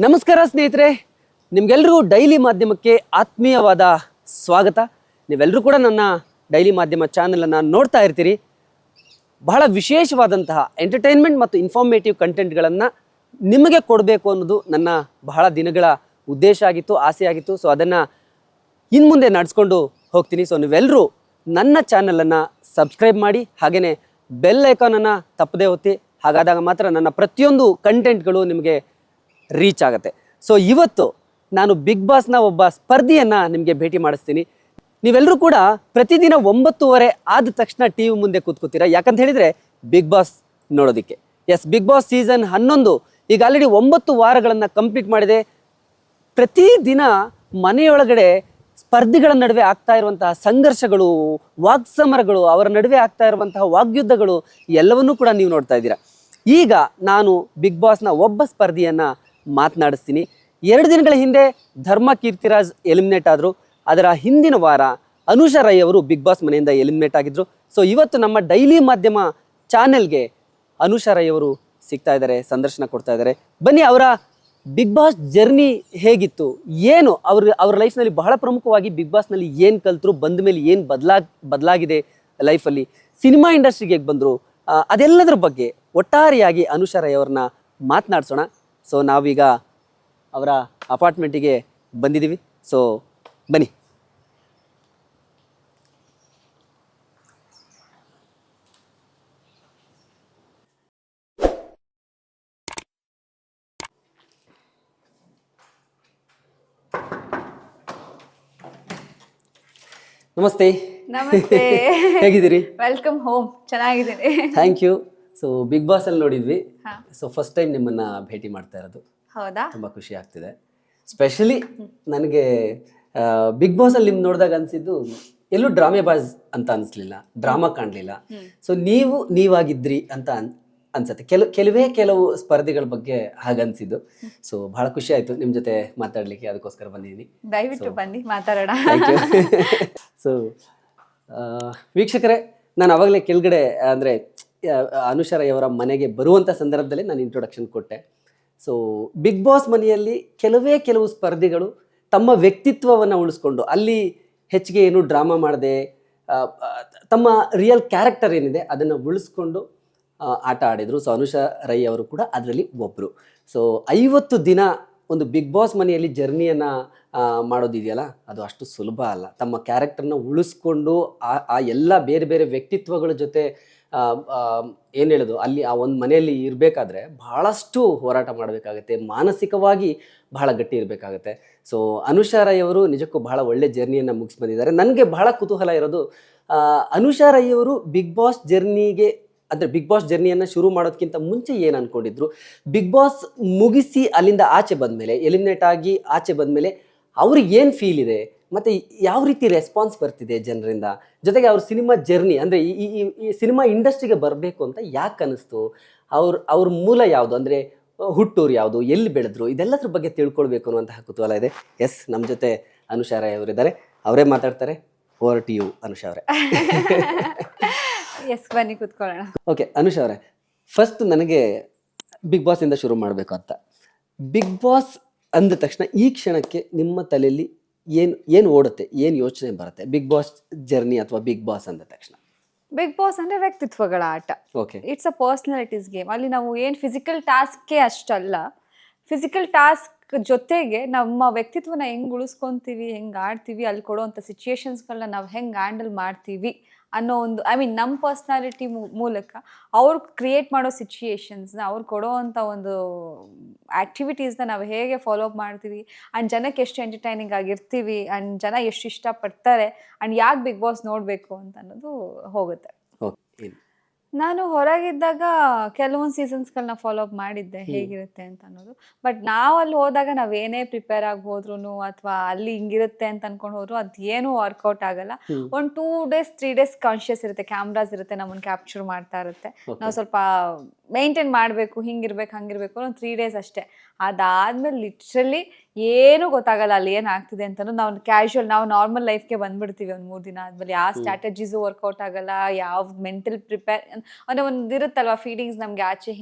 ನಮಸ್ಕಾರ ಸ್ನೇಹಿತರೆ, ನಿಮ್ಗೆಲ್ರಿಗೂ ಡೈಲಿ ಮಾಧ್ಯಮಕ್ಕೆ ಆತ್ಮೀಯವಾದ ಸ್ವಾಗತ. ನೀವೆಲ್ಲರೂ ಕೂಡ ನನ್ನ ಡೈಲಿ ಮಾಧ್ಯಮ ಚಾನಲನ್ನು ನೋಡ್ತಾ ಇರ್ತೀರಿ. ಬಹಳ ವಿಶೇಷವಾದಂತಹ ಎಂಟರ್ಟೈನ್ಮೆಂಟ್ ಮತ್ತು ಇನ್ಫಾರ್ಮೇಟಿವ್ ಕಂಟೆಂಟ್ಗಳನ್ನು ನಿಮಗೆ ಕೊಡಬೇಕು ಅನ್ನೋದು ನನ್ನ ಬಹಳ ದಿನಗಳ ಉದ್ದೇಶ ಆಗಿತ್ತು, ಆಸೆ ಆಗಿತ್ತು. ಸೊ ಅದನ್ನು ಇನ್ನು ಮುಂದೆ ನಡೆಸ್ಕೊಂಡು ಹೋಗ್ತೀನಿ. ಸೊ ನೀವೆಲ್ಲರೂ ನನ್ನ ಚಾನಲನ್ನು ಸಬ್ಸ್ಕ್ರೈಬ್ ಮಾಡಿ, ಹಾಗೆಯೇ ಬೆಲ್ ಐಕಾನನ್ನು ತಪ್ಪದೇ ಒತ್ತಿ. ಹಾಗಾದಾಗ ಮಾತ್ರ ನನ್ನ ಪ್ರತಿಯೊಂದು ಕಂಟೆಂಟ್ಗಳು ನಿಮಗೆ ರೀಚ್ ಆಗುತ್ತೆ. ಸೊ ಇವತ್ತು ನಾನು ಬಿಗ್ ಬಾಸ್ನ ಒಬ್ಬ ಸ್ಪರ್ಧಿಯನ್ನು ನಿಮಗೆ ಭೇಟಿ ಮಾಡಿಸ್ತೀನಿ. ನೀವೆಲ್ಲರೂ ಕೂಡ ಪ್ರತಿದಿನ 9:30 ಆದ ತಕ್ಷಣ ಟಿ ವಿ ಮುಂದೆ ಕೂತ್ಕೋತೀರಾ. ಯಾಕಂತ ಹೇಳಿದರೆ ಬಿಗ್ ಬಾಸ್ ನೋಡೋದಕ್ಕೆ. ಬಿಗ್ ಬಾಸ್ ಸೀಸನ್ 11 ಈಗ ಆಲ್ರೆಡಿ 9 ವಾರಗಳನ್ನು ಕಂಪ್ಲೀಟ್ ಮಾಡಿದೆ. ಪ್ರತಿದಿನ ಮನೆಯೊಳಗಡೆ ಸ್ಪರ್ಧಿಗಳ ನಡುವೆ ಆಗ್ತಾ ಇರುವಂತಹ ಸಂಘರ್ಷಗಳು, ವಾಗ್ಸಮರಗಳು, ಅವರ ನಡುವೆ ಆಗ್ತಾ ಇರುವಂತಹ ವಾಗ್ಯುದ್ಧಗಳು ಎಲ್ಲವನ್ನೂ ಕೂಡ ನೀವು ನೋಡ್ತಾ ಇದ್ದೀರಾ. ಈಗ ನಾನು ಬಿಗ್ ಬಾಸ್ನ ಒಬ್ಬ ಸ್ಪರ್ಧಿಯನ್ನು ಮಾತನಾಡಿಸ್ತೀನಿ. 2 ದಿನಗಳ ಹಿಂದೆ ಧರ್ಮ ಕೀರ್ತಿರಾಜ್ ಎಲಿಮಿನೇಟ್ ಆದರು. ಅದರ ಹಿಂದಿನ ವಾರ ಅನುಷಾ ರೈ ಅವರು ಬಿಗ್ ಬಾಸ್ ಮನೆಯಿಂದ ಎಲಿಮಿನೇಟ್ ಆಗಿದ್ರು. ಸೊ ಇವತ್ತು ನಮ್ಮ ಡೈಲಿ ಮಾಧ್ಯಮ ಚಾನೆಲ್ಗೆ ಅನುಷಾ ರೈ ಅವರು ಸಿಗ್ತಾ ಇದ್ದಾರೆ, ಸಂದರ್ಶನ ಕೊಡ್ತಾ ಇದ್ದಾರೆ. ಬನ್ನಿ, ಅವರ ಬಿಗ್ ಬಾಸ್ ಜರ್ನಿ ಹೇಗಿತ್ತು, ಏನು ಅವ್ರ ಲೈಫ್ನಲ್ಲಿ ಬಹಳ ಪ್ರಮುಖವಾಗಿ ಬಿಗ್ ಬಾಸ್ನಲ್ಲಿ ಏನು ಕಲ್ತರು, ಬಂದ ಮೇಲೆ ಏನು ಬದಲಾಗಿದೆ ಲೈಫಲ್ಲಿ, ಸಿನಿಮಾ ಇಂಡಸ್ಟ್ರಿಗೆ ಹೇಗೆ ಬಂದರು, ಅದೆಲ್ಲದರ ಬಗ್ಗೆ ಒಟ್ಟಾರೆಯಾಗಿ ಅನುಷಾ ರೈ ಅವ್ರನ್ನ ಮಾತನಾಡಿಸೋಣ. ಸೊ ನಾವೀಗ ಅವರ ಅಪಾರ್ಟ್ಮೆಂಟಿಗೆ ಬಂದಿದ್ದೀವಿ. ಸೊ ಬನ್ನಿ. ನಮಸ್ತೆ. ನಮಸ್ತೆ. ಹೇಗಿದ್ದೀರಿ? Welcome home. ಚೆನ್ನಾಗಿದ್ದೀನಿ. Thank you. So Bigg Boss ಅಲ್ಲಿ ನೋಡಿದ್ವಿ. ಸೊ ಫಸ್ಟ್ ಟೈಮ್ ನಿಮ್ಮನ್ನ ಭೇಟಿ ಮಾಡ್ತಾ ಇರೋದು. ಹೌದಾ? ತುಂಬ ಖುಷಿ ಆಗ್ತಿದೆ. ಸ್ಪೆಷಲಿ ನನಗೆ ಬಿಗ್ ಬಾಸ್ ಅಲ್ಲಿ ನಿಮ್ ನೋಡಿದಾಗ ಅನ್ಸಿದ್ದು ಎಲ್ಲೂ ಡ್ರಾಮೆ ಬಾಸ್ ಅಂತ ಅನಿಸ್ಲಿಲ್ಲ, ಡ್ರಾಮಾ ಕಾಣಲಿಲ್ಲ. ಸೊ ನೀವಾಗಿದ್ರಿ ಅಂತ ಅನ್ಸುತ್ತೆ. ಕೆಲವು ಸ್ಪರ್ಧಿಗಳ ಬಗ್ಗೆ ಹಾಗನ್ಸಿದ್ದು. ಸೊ ಬಹಳ ಖುಷಿ ಆಯ್ತು ನಿಮ್ಮ ಜೊತೆ ಮಾತಾಡ್ಲಿಕ್ಕೆ, ಅದಕ್ಕೋಸ್ಕರ ಬಂದಿದ್ದೀನಿ. ದಯವಿಟ್ಟು ಬನ್ನಿ ಮಾತಾಡೋಣ. ಸೊ ವೀಕ್ಷಕರೇ, ನಾನು ಅವಾಗಲೇ ಕೆಳಗಡೆ ಅಂದರೆ ಅನುಷಾ ರೈ ಅವರ ಮನೆಗೆ ಬರುವಂಥ ಸಂದರ್ಭದಲ್ಲಿ ನಾನು ಇಂಟ್ರೊಡಕ್ಷನ್ ಕೊಟ್ಟೆ. ಸೊ ಬಿಗ್ ಬಾಸ್ ಮನೆಯಲ್ಲಿ ಕೆಲವು ಸ್ಪರ್ಧಿಗಳು ತಮ್ಮ ವ್ಯಕ್ತಿತ್ವವನ್ನು ಉಳಿಸ್ಕೊಂಡು, ಅಲ್ಲಿ ಹೆಚ್ಚಿಗೆ ಏನು ಡ್ರಾಮಾ ಮಾಡದೆ ತಮ್ಮ ರಿಯಲ್ ಕ್ಯಾರೆಕ್ಟರ್ ಏನಿದೆ ಅದನ್ನು ಉಳಿಸ್ಕೊಂಡು ಆಟ ಆಡಿದರು. ಸೊ ಅನುಷಾ ರೈ ಅವರು ಕೂಡ ಅದರಲ್ಲಿ ಒಬ್ಬರು. ಸೊ 50 ದಿನ ಒಂದು ಬಿಗ್ ಬಾಸ್ ಮನೆಯಲ್ಲಿ ಜರ್ನಿಯನ್ನು ಮಾಡೋದಿದೆಯಲ್ಲ, ಅದು ಅಷ್ಟು ಸುಲಭ ಅಲ್ಲ. ತಮ್ಮ ಕ್ಯಾರೆಕ್ಟರ್ನ ಉಳಿಸ್ಕೊಂಡು ಆ ಎಲ್ಲ ಬೇರೆ ಬೇರೆ ವ್ಯಕ್ತಿತ್ವಗಳ ಜೊತೆ ಏನು ಹೇಳೋದು, ಅಲ್ಲಿ ಆ ಒಂದು ಮನೆಯಲ್ಲಿ ಇರಬೇಕಾದ್ರೆ ಬಹಳಷ್ಟು ಹೋರಾಟ ಮಾಡಬೇಕಾಗತ್ತೆ, ಮಾನಸಿಕವಾಗಿ ಬಹಳ ಗಟ್ಟಿ ಇರಬೇಕಾಗತ್ತೆ. ಸೊ ಅನುಷಾ ರೈ ಅವರು ನಿಜಕ್ಕೂ ಬಹಳ ಒಳ್ಳೆ ಜರ್ನಿಯನ್ನು ಮುಗಿಸಿ ಬಂದಿದ್ದಾರೆ. ನನಗೆ ಬಹಳ ಕುತೂಹಲ ಇರೋದು, ಅನುಷಾ ರೈ ಅವರು ಬಿಗ್ ಬಾಸ್ ಜರ್ನಿಗೆ ಅಂದರೆ ಬಿಗ್ ಬಾಸ್ ಜರ್ನಿಯನ್ನು ಶುರು ಮಾಡೋದಕ್ಕಿಂತ ಮುಂಚೆ ಏನು ಅಂದ್ಕೊಂಡಿದ್ರು, ಬಿಗ್ ಬಾಸ್ ಮುಗಿಸಿ ಅಲ್ಲಿಂದ ಆಚೆ ಬಂದಮೇಲೆ, ಎಲಿಮಿನೇಟ್ ಆಗಿ ಆಚೆ ಬಂದಮೇಲೆ ಅವ್ರಿಗೆ ಏನು ಫೀಲ್ ಇದೆ, ಮತ್ತು ಯಾವ ರೀತಿ ರೆಸ್ಪಾನ್ಸ್ ಬರ್ತಿದೆ ಜನರಿಂದ, ಜೊತೆಗೆ ಅವ್ರ ಸಿನಿಮಾ ಜರ್ನಿ ಅಂದರೆ ಈ ಸಿನಿಮಾ ಇಂಡಸ್ಟ್ರಿಗೆ ಬರಬೇಕು ಅಂತ ಯಾಕೆ ಅನ್ನಿಸ್ತು, ಅವ್ರ ಮೂಲ ಯಾವುದು, ಅಂದರೆ ಹುಟ್ಟೂರು ಯಾವುದು, ಎಲ್ಲಿ ಬೆಳೆದ್ರು, ಇದೆಲ್ಲದ್ರ ಬಗ್ಗೆ ತಿಳ್ಕೊಳ್ಬೇಕು ಅನ್ನುವಂತಹ ಕುತೂಹಲ ಇದೆ. ನಮ್ಮ ಜೊತೆ ಅನುಷಾ ರೈ ಅವರಿದ್ದಾರೆ, ಅವರೇ ಮಾತಾಡ್ತಾರೆ. ಓವರ್ ಟು ಯು ಅನುಷಾ ಅವರೇ. ಬನ್ನಿ ಕೂತ್ಕೊಳ್ಳೋಣ. ಓಕೆ ಅನುಷಾ ಅವರೇ, ಫಸ್ಟ್ ನನಗೆ ಬಿಗ್ ಬಾಸಿಂದ ಶುರು ಮಾಡಬೇಕು ಅಂತ. ಬಿಗ್ ಬಾಸ್ ಅಂದ ತಕ್ಷಣ ಈ ಕ್ಷಣಕ್ಕೆ ನಿಮ್ಮ ತಲೆಯಲ್ಲಿ ಏನು ಓಡುತ್ತೆ, ಏನು ಯೋಚನೆ ಬರುತ್ತೆ ಬಿಗ್ ಬಾಸ್ ಜರ್ನಿ ಅಥವಾ ಬಿಗ್ ಬಾಸ್ ಅಂದ ತಕ್ಷಣ? ಬಿಗ್ ಬಾಸ್ ಅಂದ್ರೆ ವ್ಯಕ್ತಿತ್ವಗಳ ಆಟ. Okay, it's a personalities game. ಅಲ್ಲಿ ನಾವು ಏನು ಫಿಸಿಕಲ್ ಟಾಸ್ಕ್ಗೆ ಅಷ್ಟಲ್ಲ, ಫಿಸಿಕಲ್ ಟಾಸ್ಕ್ ಜೊತೆಗೆ ನಮ್ಮ ವ್ಯಕ್ತಿತ್ವನ ಹೆಂಗೆ ಉಳಿಸ್ಕೊತೀವಿ, ಹೆಂಗೆ ಆಡ್ತೀವಿ, ಅಲ್ಲಿ ಕೊಡೋವಂಥ ಸಿಚುಯೇಷನ್ಸ್ಗಳನ್ನ ನಾವು ಹೆಂಗೆ ಹ್ಯಾಂಡಲ್ ಮಾಡ್ತೀವಿ ಅನ್ನೋ ಒಂದು, ನಮ್ಮ ಪರ್ಸ್ನಾಲಿಟಿ ಮೂಲಕ ಅವ್ರು ಕ್ರಿಯೇಟ್ ಮಾಡೋ ಸಿಚುಯೇಷನ್ಸ್ನ, ಅವ್ರು ಕೊಡೋವಂಥ ಒಂದು ಆ್ಯಕ್ಟಿವಿಟೀಸ್ನ ನಾವು ಹೇಗೆ ಫಾಲೋ ಅಪ್ ಮಾಡ್ತೀವಿ, ಆ್ಯಂಡ್ ಜನಕ್ಕೆ ಎಷ್ಟು ಎಂಟರ್ಟೈನಿಂಗ್ ಆಗಿರ್ತೀವಿ, ಆ್ಯಂಡ್ ಜನ ಎಷ್ಟು ಇಷ್ಟಪಡ್ತಾರೆ, ಆ್ಯಂಡ್ ಯಾಕೆ ಬಿಗ್ ಬಾಸ್ ನೋಡಬೇಕು ಅಂತ ಅನ್ನೋದು ಹೋಗುತ್ತೆ. ನಾನು ಹೊರಗಿದ್ದಾಗ ಕೆಲವೊಂದು ಸೀಸನ್ಸ್ಗಳನ್ನ ಫಾಲೋ ಅಪ್ ಮಾಡಿದ್ದೆ, ಹೇಗಿರುತ್ತೆ ಅಂತ ಅನ್ನೋದು. ಬಟ್ ನಾವು ಅಲ್ಲಿ ಹೋದಾಗ ನಾವೇನೇ ಪ್ರಿಪೇರ್ ಆಗಿ ಹೋದ್ರೂ ಅಥವಾ ಅಲ್ಲಿ ಹಿಂಗಿರುತ್ತೆ ಅಂತ ಅನ್ಕೊಂಡು ಹೋದ್ರು ಅದೇನು ವರ್ಕೌಟ್ ಆಗಲ್ಲ. ಒಂದು 2 days 3 days ಕಾನ್ಶಿಯಸ್ ಇರುತ್ತೆ, ಕ್ಯಾಮ್ರಾಸ್ ಇರುತ್ತೆ, ನಮ್ಮನ್ನು ಕ್ಯಾಪ್ಚರ್ ಮಾಡ್ತಾ ಇರುತ್ತೆ. ನಾವು ಸ್ವಲ್ಪ ಮೇಂಟೈನ್ ಮಾಡಬೇಕು, ಹಿಂಗಿರ್ಬೇಕು ಹಂಗಿರ್ಬೇಕು ಒಂದು 3 days ಅಷ್ಟೇ. ಅದಾದ್ಮೇಲೆ ಲಿಟ್ರಲಿ ಏನೂ ಗೊತ್ತಾಗಲ್ಲ ಅಲ್ಲಿ ಏನು ಆಗ್ತಿದೆ ಅಂತಲೂ. ನಾವು ಕ್ಯಾಶುವಲ್, ನಾವು ನಾರ್ಮಲ್ ಲೈಫ್ಗೆ ಬಂದ್ಬಿಡ್ತೀವಿ ಒಂದು 3 ದಿನ ಆದಮೇಲೆ. ಯಾವ ಸ್ಟ್ರಾಟಜೀಸು ವರ್ಕೌಟ್ ಆಗಲ್ಲ, ಯಾವ ಮೆಂಟಲ್ ಪ್ರಿಪೇರ್ ಅಂದ್ರೆ ಒಂದು ಇರುತ್ತಲ್ವಾ ಫೀಲಿಂಗ್ಸ್ ನಮ್ಗೆ ಆಚೆ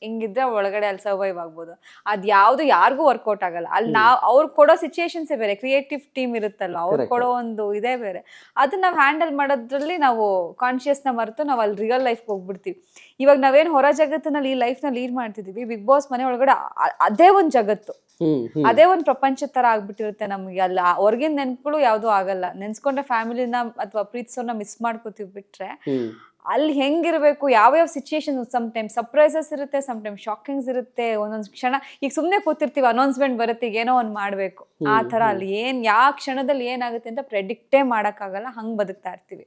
ಹಿಂಗಿದ್ರೆ ಒಳಗಡೆ ಅಲ್ಲಿ ಸರ್ವೈವ್ ಆಗ್ಬೋದು. ಅದ್ ಯಾವ್ದು ಯಾರಿಗೂ ವರ್ಕೌಟ್ ಆಗಲ್ಲ. ಅಲ್ಲಿ ಅವ್ರು ಕೊಡೋ ಸಿಚುಯೇಷನ್ಸೇ ಬೇರೆ, ಕ್ರಿಯೇಟಿವ್ ಟೀಮ್ ಇರುತ್ತಲ್ವ, ಅವ್ರು ಕೊಡೋ ಒಂದು ಇದೇ ಬೇರೆ. ಅದನ್ನ ನಾವು ಹ್ಯಾಂಡಲ್ ಮಾಡೋದ್ರಲ್ಲಿ ನಾವು ಕಾನ್ಶಿಯಸ್ನ ಮರೆತು ನಾವು ಅಲ್ಲಿ ರಿಯಲ್ ಲೈಫ್ಗೆ ಹೋಗ್ಬಿಡ್ತೀವಿ. ಇವಾಗ ನಾವೇನು ಹೊರ ಜಗತ್ತಿನಲ್ಲಿ ಈ ಲೈಫ್ನ ಲೀಡ್ ಮಾಡ್ತಿದೀವಿ, ಬಿಗ್ ಬಾಸ್ ಮನೆ ಒಳಗಡೆ ಅದೇ ಒಂದು ಜಗತ್ತು, ಅದೇ ಒಂದು ಪ್ರಪಂಚದ ತರ ಆಗ್ಬಿಟ್ಟಿರುತ್ತೆ ನಮ್ಗೆ. ಅಲ್ಲ ಹೊರ್ಗಿನ ನೆನ್ಪುಗಳು ಯಾವ್ದು ಆಗಲ್ಲ. ನೆನ್ಸ್ಕೊಂಡ್ರೆ ಫ್ಯಾಮಿಲಿನ ಅಥವಾ ಪ್ರೀತಿಸೋರ್ನ ಮಿಸ್ ಮಾಡ್ಕೋತೀವಿ ಬಿಟ್ರೆ ಅಲ್ಲಿ ಹೆಂಗಿರ್ಬೇಕು, ಯಾವ್ಯಾವ ಸಿಚುಯೇಷನ್, ಸಮ್ ಟೈಮ್ ಸರ್ಪ್ರೈಸಸ್ ಇರುತ್ತೆ, ಸಮ್ ಟೈಮ್ ಶಾಕಿಂಗ್ಸ್ ಇರುತ್ತೆ. ಒಂದೊಂದ್ ಕ್ಷಣ ಈಗ ಸುಮ್ನೆ ಕೂತಿರ್ತೀವಿ, ಅನೌನ್ಸ್ಮೆಂಟ್ ಬರುತ್ತೆ, ಈಗ ಏನೋ ಒಂದ್ ಮಾಡ್ಬೇಕು, ಆ ತರ ಅಲ್ಲಿ ಯಾವ ಕ್ಷಣದಲ್ಲಿ ಏನಾಗುತ್ತೆ ಅಂತ ಪ್ರೆಡಿಕ್ಟೇ ಮಾಡಕ್ಕಾಗಲ್ಲ, ಹಂಗ್ ಬದುಕ್ತಾ ಇರ್ತೀವಿ.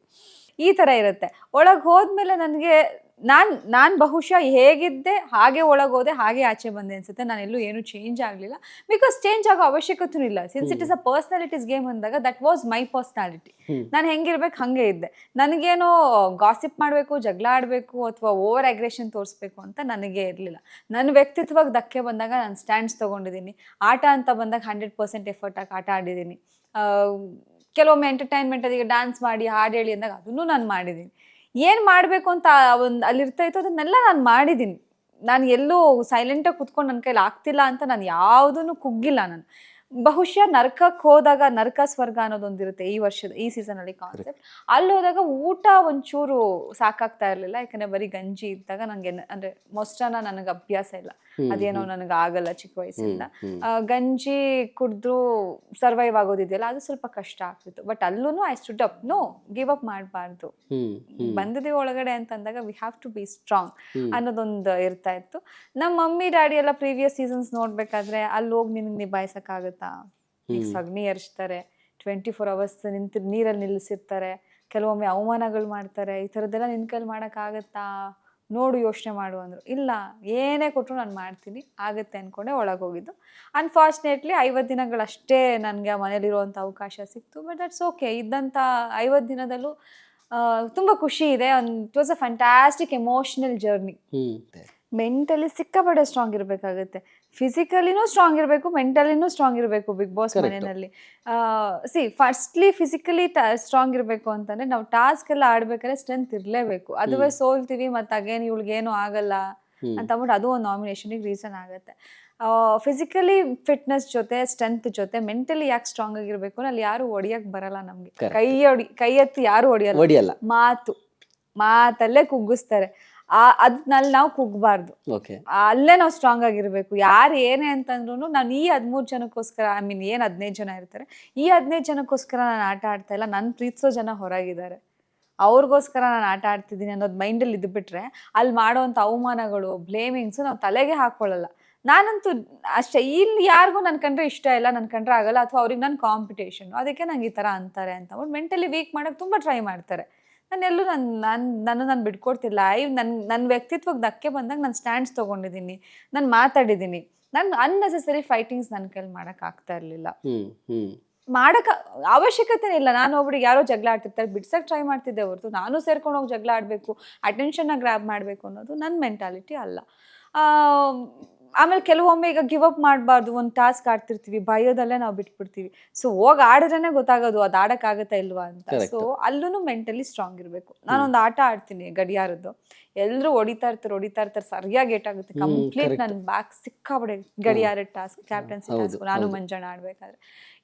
ಈ ತರ ಇರುತ್ತೆ. ಒಳಗ್ ಹೋದ್ಮೇಲೆ ನನ್ಗೆ ನಾನ್ ಬಹುಶಃ ಹೇಗಿದ್ದೆ ಹಾಗೆ ಒಳಗೋದೆ, ಹಾಗೆ ಆಚೆ ಬಂದೆ ಅನ್ಸುತ್ತೆ. ನಾನೆಲ್ಲೂ ಏನು ಚೇಂಜ್ ಆಗ್ಲಿಲ್ಲ. ಬಿಕಾಸ್ ಚೇಂಜ್ ಆಗೋ ಅವಶ್ಯಕತೆ ಇಲ್ಲ. Since it is a personalities game ಅಂದಾಗ ದಟ್ ವಾಸ್ ಮೈ ಪರ್ಸನಾಲಿಟಿ. ನಾನು ಹೆಂಗಿರ್ಬೇಕು ಹಂಗೆ ಇದ್ದೆ. ನನಗೇನೋ ಗಾಸಿಪ್ ಮಾಡಬೇಕು, ಜಗಳ ಆಡಬೇಕು ಅಥವಾ ಓವರ್ ಅಗ್ರೆಷನ್ ತೋರಿಸ್ಬೇಕು ಅಂತ ನನಗೆ ಇರಲಿಲ್ಲ. ನನ್ನ ವ್ಯಕ್ತಿತ್ವಕ್ಕೆ ಧಕ್ಕೆ ಬಂದಾಗ ನಾನು ಸ್ಟ್ಯಾಂಡ್ಸ್ ತೊಗೊಂಡಿದ್ದೀನಿ. ಆಟ ಅಂತ ಬಂದಾಗ 100% ಎಫರ್ಟ್ ಆಗಿ ಆಟ ಆಡಿದ್ದೀನಿ. ಕೆಲವೊಮ್ಮೆ ಎಂಟರ್ಟೈನ್ಮೆಂಟ್ ಅದೀಗ ಡ್ಯಾನ್ಸ್ ಮಾಡಿ ಹಾಡು ಹೇಳಿ ಅಂದಾಗ ಅದನ್ನು ನಾನು ಮಾಡಿದ್ದೀನಿ. ಏನು ಮಾಡಬೇಕು ಅಂತ ಒಂದು ಅಲ್ಲಿರ್ತಾ ಇತ್ತು ಅದನ್ನೆಲ್ಲ ನಾನು ಮಾಡಿದ್ದೀನಿ. ನಾನು ಎಲ್ಲೂ ಸೈಲೆಂಟಾಗಿ ಕುತ್ಕೊಂಡು ನನ್ನ ಕೈಲಿ ಆಗ್ತಿಲ್ಲ ಅಂತ ನಾನು ಯಾವುದನ್ನು ಕುಗ್ಗಿಲ್ಲ. ನಾನು ಬಹುಶಃ ನರ್ಕಕ್ಕೆ ಹೋದಾಗ ನರ್ಕ ಸ್ವರ್ಗ ಅನ್ನೋದೊಂದಿರುತ್ತೆ ಈ ಸೀಸನಲ್ಲಿ ಕಾನ್ಸೆಪ್ಟ್. ಅಲ್ಲಿ ಹೋದಾಗ ಊಟ ಒಂಚೂರು ಸಾಕಾಗ್ತಾ ಇರಲಿಲ್ಲ. ಯಾಕಂದರೆ ಬರೀ ಗಂಜಿ ಇದ್ದಾಗ ನನಗೆ ಅಂದರೆ ಮೊಸರನ್ನ ನನಗೆ ಅಭ್ಯಾಸ ಇಲ್ಲ, ಅದೇನೋ ನನಗೆ ಆಗಲ್ಲ ಚಿಕ್ಕ ವಯಸ್ಸಿಂದ. ಗಂಜಿ ಕುಡಿದ್ರು ಸರ್ವೈವ್ ಆಗೋದಿದೆಯಲ್ಲ, ಅದು ಸ್ವಲ್ಪ ಕಷ್ಟ ಆಗ್ತಿತ್ತು. ಬಟ್ ಅಲ್ಲೂ I stood up, no give up ಮಾಡಬಾರ್ದು, ಬಂದಿದ್ದೀವಿ ಒಳಗಡೆ ಅಂತಂದಾಗ we have to be strong ಅನ್ನೋದೊಂದು ಇರ್ತಾ ಇತ್ತು. ನಮ್ಮ ಮಮ್ಮಿ ಡ್ಯಾಡಿ ಎಲ್ಲ ಪ್ರೀವಿಯಸ್ ಸೀಸನ್ಸ್ ನೋಡ್ಬೇಕಾದ್ರೆ ಅಲ್ಲಿ ಹೋಗಿ ನಿನಗೆ ನಿಭಾಯಿಸಕ್ಕಾಗತ್ತಾ, ಈಗ ಸಗಣಿ ಎರ್ಚ್ತಾರೆ, 24 hours ನಿಂತು ನೀರಲ್ಲಿ ನಿಲ್ಲಿಸಿರ್ತಾರೆ, ಕೆಲವೊಮ್ಮೆ ಅವಮಾನಗಳು ಮಾಡ್ತಾರೆ, ಈ ಥರದ್ದೆಲ್ಲ ನಿನ್ನ ಕೈಲಿ ಮಾಡೋಕ್ಕಾಗತ್ತಾ, ನೋಡು ಯೋಚನೆ ಮಾಡು ಅಂದರು. ಇಲ್ಲ, ಏನೇ ಕೊಟ್ಟರು ನಾನು ಮಾಡ್ತೀನಿ, ಆಗುತ್ತೆ ಅಂದ್ಕೊಂಡೆ ಒಳಗೆ ಹೋಗಿದ್ದು. ಅನ್ಫಾರ್ಚುನೇಟ್ಲಿ 50 ದಿನಗಳಷ್ಟೇ ನನಗೆ ಮನೇಲಿರುವಂಥ ಅವಕಾಶ ಸಿಕ್ತು. But that's okay. ಇದ್ದಂಥ 50 ದಿನದಲ್ಲೂ ತುಂಬ ಖುಷಿ ಇದೆ. It was a fantastic emotional journey. Mentally ಸಿಕ್ಕಾಪಟ್ಟೆ ಸ್ಟ್ರಾಂಗ್ ಇರಬೇಕಾಗುತ್ತೆ, ಫಿಸಿಕಲಿನೂ ಸ್ಟ್ರಾಂಗ್ ಇರಬೇಕು, ಮೆಂಟಲಿನೂ ಸ್ಟ್ರಾಂಗ್ ಇರಬೇಕು. ಬಿಗ್ ಬಾಸ್ ಮನೆಯಲ್ಲಿ ಫಸ್ಟ್ಲಿ ಫಿಸಿಕಲಿ ಸ್ಟ್ರಾಂಗ್ ಇರಬೇಕು ಅಂತಂದ್ರೆ ನಾವು ಟಾಸ್ಕ್ ಎಲ್ಲ ಆಡ್ಬೇಕಾದ್ರೆ ಸ್ಟ್ರೆಂತ್ ಇರಲೇಬೇಕು. ಅದುವೇ ಸೋಲ್ತೀವಿ ಮತ್ತು ಅಗೇನ್ ಇವಳಿಗೇನು ಆಗಲ್ಲ ಅಂತ ಅಂದ್ಬಿಟ್ಟು ಅದು ಒಂದು ನಾಮಿನೇಷನಿಗೆ ರೀಸನ್ ಆಗುತ್ತೆ. ಫಿಸಿಕಲಿ ಫಿಟ್ನೆಸ್ ಜೊತೆ ಸ್ಟ್ರೆಂತ್ ಜೊತೆ ಮೆಂಟಲಿ ಯಾಕೆ ಸ್ಟ್ರಾಂಗ್ ಆಗಿರ್ಬೇಕು ಅಂದ್ರೆ ಅಲ್ಲಿ ಯಾರು ಹೊಡಿಯಕ್ಕೆ ಬರಲ್ಲ ನಮ್ಗೆ. ಕೈ ಎತ್ತಿ ಯಾರು ಹೊಡಿಯಲ್ಲ, ಮಾತಲ್ಲೇ ಕುಗ್ಗಿಸ್ತಾರೆ. ಅದ್ನಲ್ಲಿ ನಾವು ಕುಗ್ಬಾರ್ದು, ಅಲ್ಲೇ ನಾವು ಸ್ಟ್ರಾಂಗ್ ಆಗಿರ್ಬೇಕು. ಯಾರು ಏನೇ ಅಂತಂದ್ರು ನಾನು ಈ 13 ಜನಕ್ಕೋಸ್ಕರ, ಐ ಮೀನ್ ಏನು 15 ಜನ ಇರ್ತಾರೆ, ಈ 15 ಜನಕ್ಕೋಸ್ಕರ ನಾನು ಆಟ ಆಡ್ತಾ ಇಲ್ಲ, ನನ್ನ ಪ್ರೀತಿಸೋ ಜನ ಹೊರಗಿದ್ದಾರೆ, ಅವ್ರಿಗೋಸ್ಕರ ನಾನು ಆಟ ಆಡ್ತಿದ್ದೀನಿ ಅನ್ನೋದು ಮೈಂಡಲ್ಲಿ ಇದ್ಬಿಟ್ರೆ ಅಲ್ಲಿ ಮಾಡೋವಂಥ ಅವಮಾನಗಳು, ಬ್ಲೇಮಿಂಗ್ಸು ನಾವು ತಲೆಗೆ ಹಾಕೊಳ್ಳಲ್ಲ. ನಾನಂತೂ ಅಷ್ಟೇ, ಇಲ್ಲಿ ಯಾರಿಗೂ ನನ್ನ ಕಂಡ್ರೆ ಇಷ್ಟ ಇಲ್ಲ, ನನ್ನ ಕಂಡ್ರೆ ಆಗಲ್ಲ, ಅಥವಾ ಅವ್ರಿಗೆ ನನ್ನ ಕಾಂಪಿಟೇಷನ್, ಅದಕ್ಕೆ ನಂಗೆ ಈ ಥರ ಅಂತಾರೆ ಅಂತ ಮೆಂಟಲಿ ವೀಕ್ ಮಾಡೋಕ್ಕೆ ತುಂಬ ಟ್ರೈ ಮಾಡ್ತಾರೆ. ನಾನೆಲ್ಲೂ ನಾನು ಬಿಟ್ಕೊಡ್ತಿಲ್ಲ. ನನ್ನ ವ್ಯಕ್ತಿತ್ವಕ್ಕೆ ಧಕ್ಕೆ ಬಂದಾಗ ನಾನು ಸ್ಟ್ಯಾಂಡ್ಸ್ ತೊಗೊಂಡಿದ್ದೀನಿ, ನಾನು ಮಾತಾಡಿದ್ದೀನಿ. ನಾನು ಅನ್ನೆಸೆಸರಿ ಫೈಟಿಂಗ್ಸ್ ನನ್ನ ಕೈಲಿ ಮಾಡೋಕ್ಕಾಗ್ತಾ ಇರಲಿಲ್ಲ, ಮಾಡೋಕ್ಕೆ ಅವಶ್ಯಕತೆ ಇಲ್ಲ. ನಾನು ಒಬ್ಬರಿಗೆ ಯಾರೋ ಜಗಳ ಆಡ್ತಿರ್ತಾರೆ, ಬಿಡ್ಸಕ್ಕೆ ಟ್ರೈ ಮಾಡ್ತಿದ್ದೆ ಹೊರತು ನಾನು ಸೇರ್ಕೊಂಡು ಹೋಗಿ ಜಗಳ ಆಡಬೇಕು, ಅಟೆನ್ಷನ್ನ ಗ್ರ್ಯಾಬ್ ಮಾಡಬೇಕು ಅನ್ನೋದು ನನ್ನ ಮೆಂಟಾಲಿಟಿ ಅಲ್ಲ. ಆಮೇಲೆ ಕೆಲವೊಮ್ಮೆ ಈಗ ಗಿವ್ ಅಪ್ ಮಾಡಬಾರ್ದು, ಒಂದು ಟಾಸ್ಕ್ ಆಡ್ತಿರ್ತೀವಿ, ಭಯದಲ್ಲೇ ನಾವು ಬಿಟ್ಬಿಡ್ತೀವಿ. ಸೊ ಹೋಗಿ ಆಡಿದ್ರೇ ಗೊತ್ತಾಗೋದು ಅದು ಆಡೋಕ್ಕಾಗತ್ತಾ ಇಲ್ವಾ ಅಂತ. ಸೊ ಅಲ್ಲೂ ಮೆಂಟಲಿ ಸ್ಟ್ರಾಂಗ್ ಇರಬೇಕು. ನಾನೊಂದು ಆಟ ಆಡ್ತೀನಿ ಗಡಿಯಾರದ್ದು, ಎಲ್ಲರೂ ಹೊಡಿತಾ ಇರ್ತಾರೆ, ಸರಿಯಾಗಿ ಏಟಾಗುತ್ತೆ. ಕಂಪ್ಲೀಟ್ ನನ್ನ ಬ್ಯಾಕ್ ಸಿಕ್ಕಾಬಿಡೆ ಗಡಿಯಾರದ ಟಾಸ್ಕ್, ಕ್ಯಾಪ್ಟನ್ಸಿ ಟಾಸ್ಕ್, ನಾನು ಮಂಜಣ್ಣ ಆಡ್ಬೇಕಾದ್ರೆ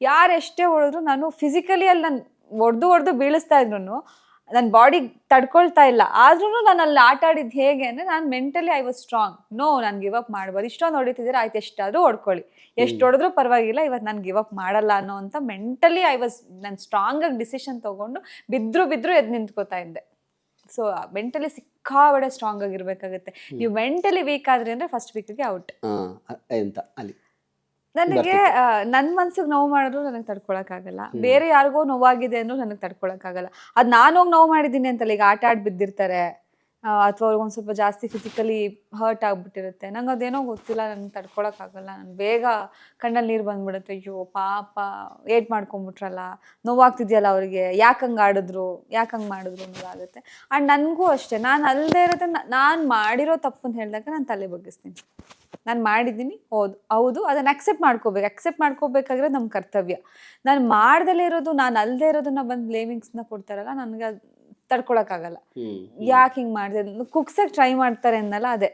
ಯಾರು ಎಷ್ಟೇ ಹೊಡೆದ್ರು ನಾನು ಫಿಸಿಕಲಿ ಅಲ್ಲಿ ನಾನು ಹೊಡೆದು ಬೀಳಿಸ್ತಾ ಇದ್ರು ನನ್ನ ಬಾಡಿ ತಡ್ಕೊಳ್ತಾ ಇಲ್ಲ. ಆದ್ರೂ ನಾನು ಅಲ್ಲಿ ಆಟ ಆಡಿದ್ದು ಹೇಗೆ ಅಂದರೆ ನಾನು mentally I was strong. No, ನಾನು ಗಿವ್ ಅಪ್ ಮಾಡ್ಬಾರ್ದು. ಇಷ್ಟೊಂದು ಹೊಡಿತಿದ್ದೀರ, ಆಯ್ತು ಎಷ್ಟಾದರೂ ಹೊಡ್ಕೊಳ್ಳಿ, ಎಷ್ಟು ಹೊಡೆದ್ರೂ ಪರವಾಗಿಲ್ಲ, ಇವತ್ತು ನಾನು ಗಿವ್ ಅಪ್ ಮಾಡಲ್ಲ ಅನ್ನೋ ಅಂತ ಮೆಂಟಲಿ ನಾನು ಸ್ಟ್ರಾಂಗಾಗಿ ಡಿಸಿಷನ್ ತೊಗೊಂಡು ಬಿದ್ರು ಎದ್ದು ನಿಂತ್ಕೋತಾ ಇದ್ದೆ. ಸೊ ಮೆಂಟಲಿ ಸಿಕ್ಕಾಬಡೆ ಸ್ಟ್ರಾಂಗ್ ಆಗಿರ್ಬೇಕಾಗುತ್ತೆ. ನೀವು ಮೆಂಟಲಿ ವೀಕ್ ಆದ್ರಿ ಅಂದರೆ ಫಸ್ಟ್ ವೀಕ್ಗೆ ಔಟ್. ನನಗೆ ನನ್ನ ಮನ್ಸಿಗೆ ನೋವು ಮಾಡಿದ್ರು ನನಗೆ ತಡ್ಕೊಳಕ್ಕಾಗಲ್ಲ, ಬೇರೆ ಯಾರಿಗೋ ನೋವಾಗಿದೆ ಅಂದ್ರೂ ನನಗೆ ತಡ್ಕೊಳಕ್ಕಾಗಲ್ಲ. ಅದು ನಾನು ಹೋಗಿ ನೋವು ಮಾಡಿದ್ದೀನಿ ಅಂತಲ್ಲ, ಈಗ ಆಟ ಆಡಿ ಬಿದ್ದಿರ್ತಾರೆ ಅಥವಾ ಅವ್ರಿಗೊಂದು ಸ್ವಲ್ಪ ಜಾಸ್ತಿ ಫಿಸಿಕಲಿ ಹರ್ಟ್ ಆಗಿಬಿಟ್ಟಿರುತ್ತೆ, ನಂಗೆ ಅದೇನೋ ಗೊತ್ತಿಲ್ಲ, ನನಗೆ ತಡ್ಕೊಳಕ್ಕಾಗಲ್ಲ. ನಾನು ಬೇಗ ಕಣ್ಣಲ್ಲಿ ನೀರು ಬಂದ್ಬಿಡುತ್ತೆ. ಅಯ್ಯೋ ಪಾಪ ಏಟ್ ಮಾಡ್ಕೊಂಬಿಟ್ರಲ್ಲ, ನೋವಾಗ್ತಿದೆಯಲ್ಲ ಅವರಿಗೆ, ಯಾಕೆ ಹಂಗೆ ಮಾಡಿದ್ರು ಅನ್ನೋದಾಗುತ್ತೆ. ಆ್ಯಂಡ್ ನನಗೂ ಅಷ್ಟೇ, ನಾನು ಅಲ್ಲದೆ ಇರೋದು ನಾನು ಮಾಡಿರೋ ತಪ್ಪನ್ನು ಹೇಳಿದಾಗ ನಾನು ತಲೆ ಬಗ್ಗಿಸ್ತೀನಿ. ನಾನು ಮಾಡಿದ್ದೀನಿ, ಹೌದು, ಅದನ್ನು ಅಕ್ಸೆಪ್ಟ್ ಮಾಡ್ಕೋಬೇಕಾದ್ರೆ ನಮ್ಮ ಕರ್ತವ್ಯ. ನಾನು ಮಾಡ್ದಲೇ ಇರೋದು, ನಾನು ಅಲ್ಲದೆ ಇರೋದನ್ನ ಬಂದು ಬ್ಲೇಮಿಂಗ್ಸ್ನ ಕೊಡ್ತಾರಲ್ಲ, ನನಗೆ ತಡ್ಕೊಳಕ್ಕಾಗಲ್ಲ. ಯಾಕೆ ಹಿಂಗೆ ಮಾಡಿದೆ, ಕುಕ್ಸಕ್ಕೆ ಟ್ರೈ ಮಾಡ್ತಾರೆ ಅನ್ನಲ್ಲ, ಅದೇ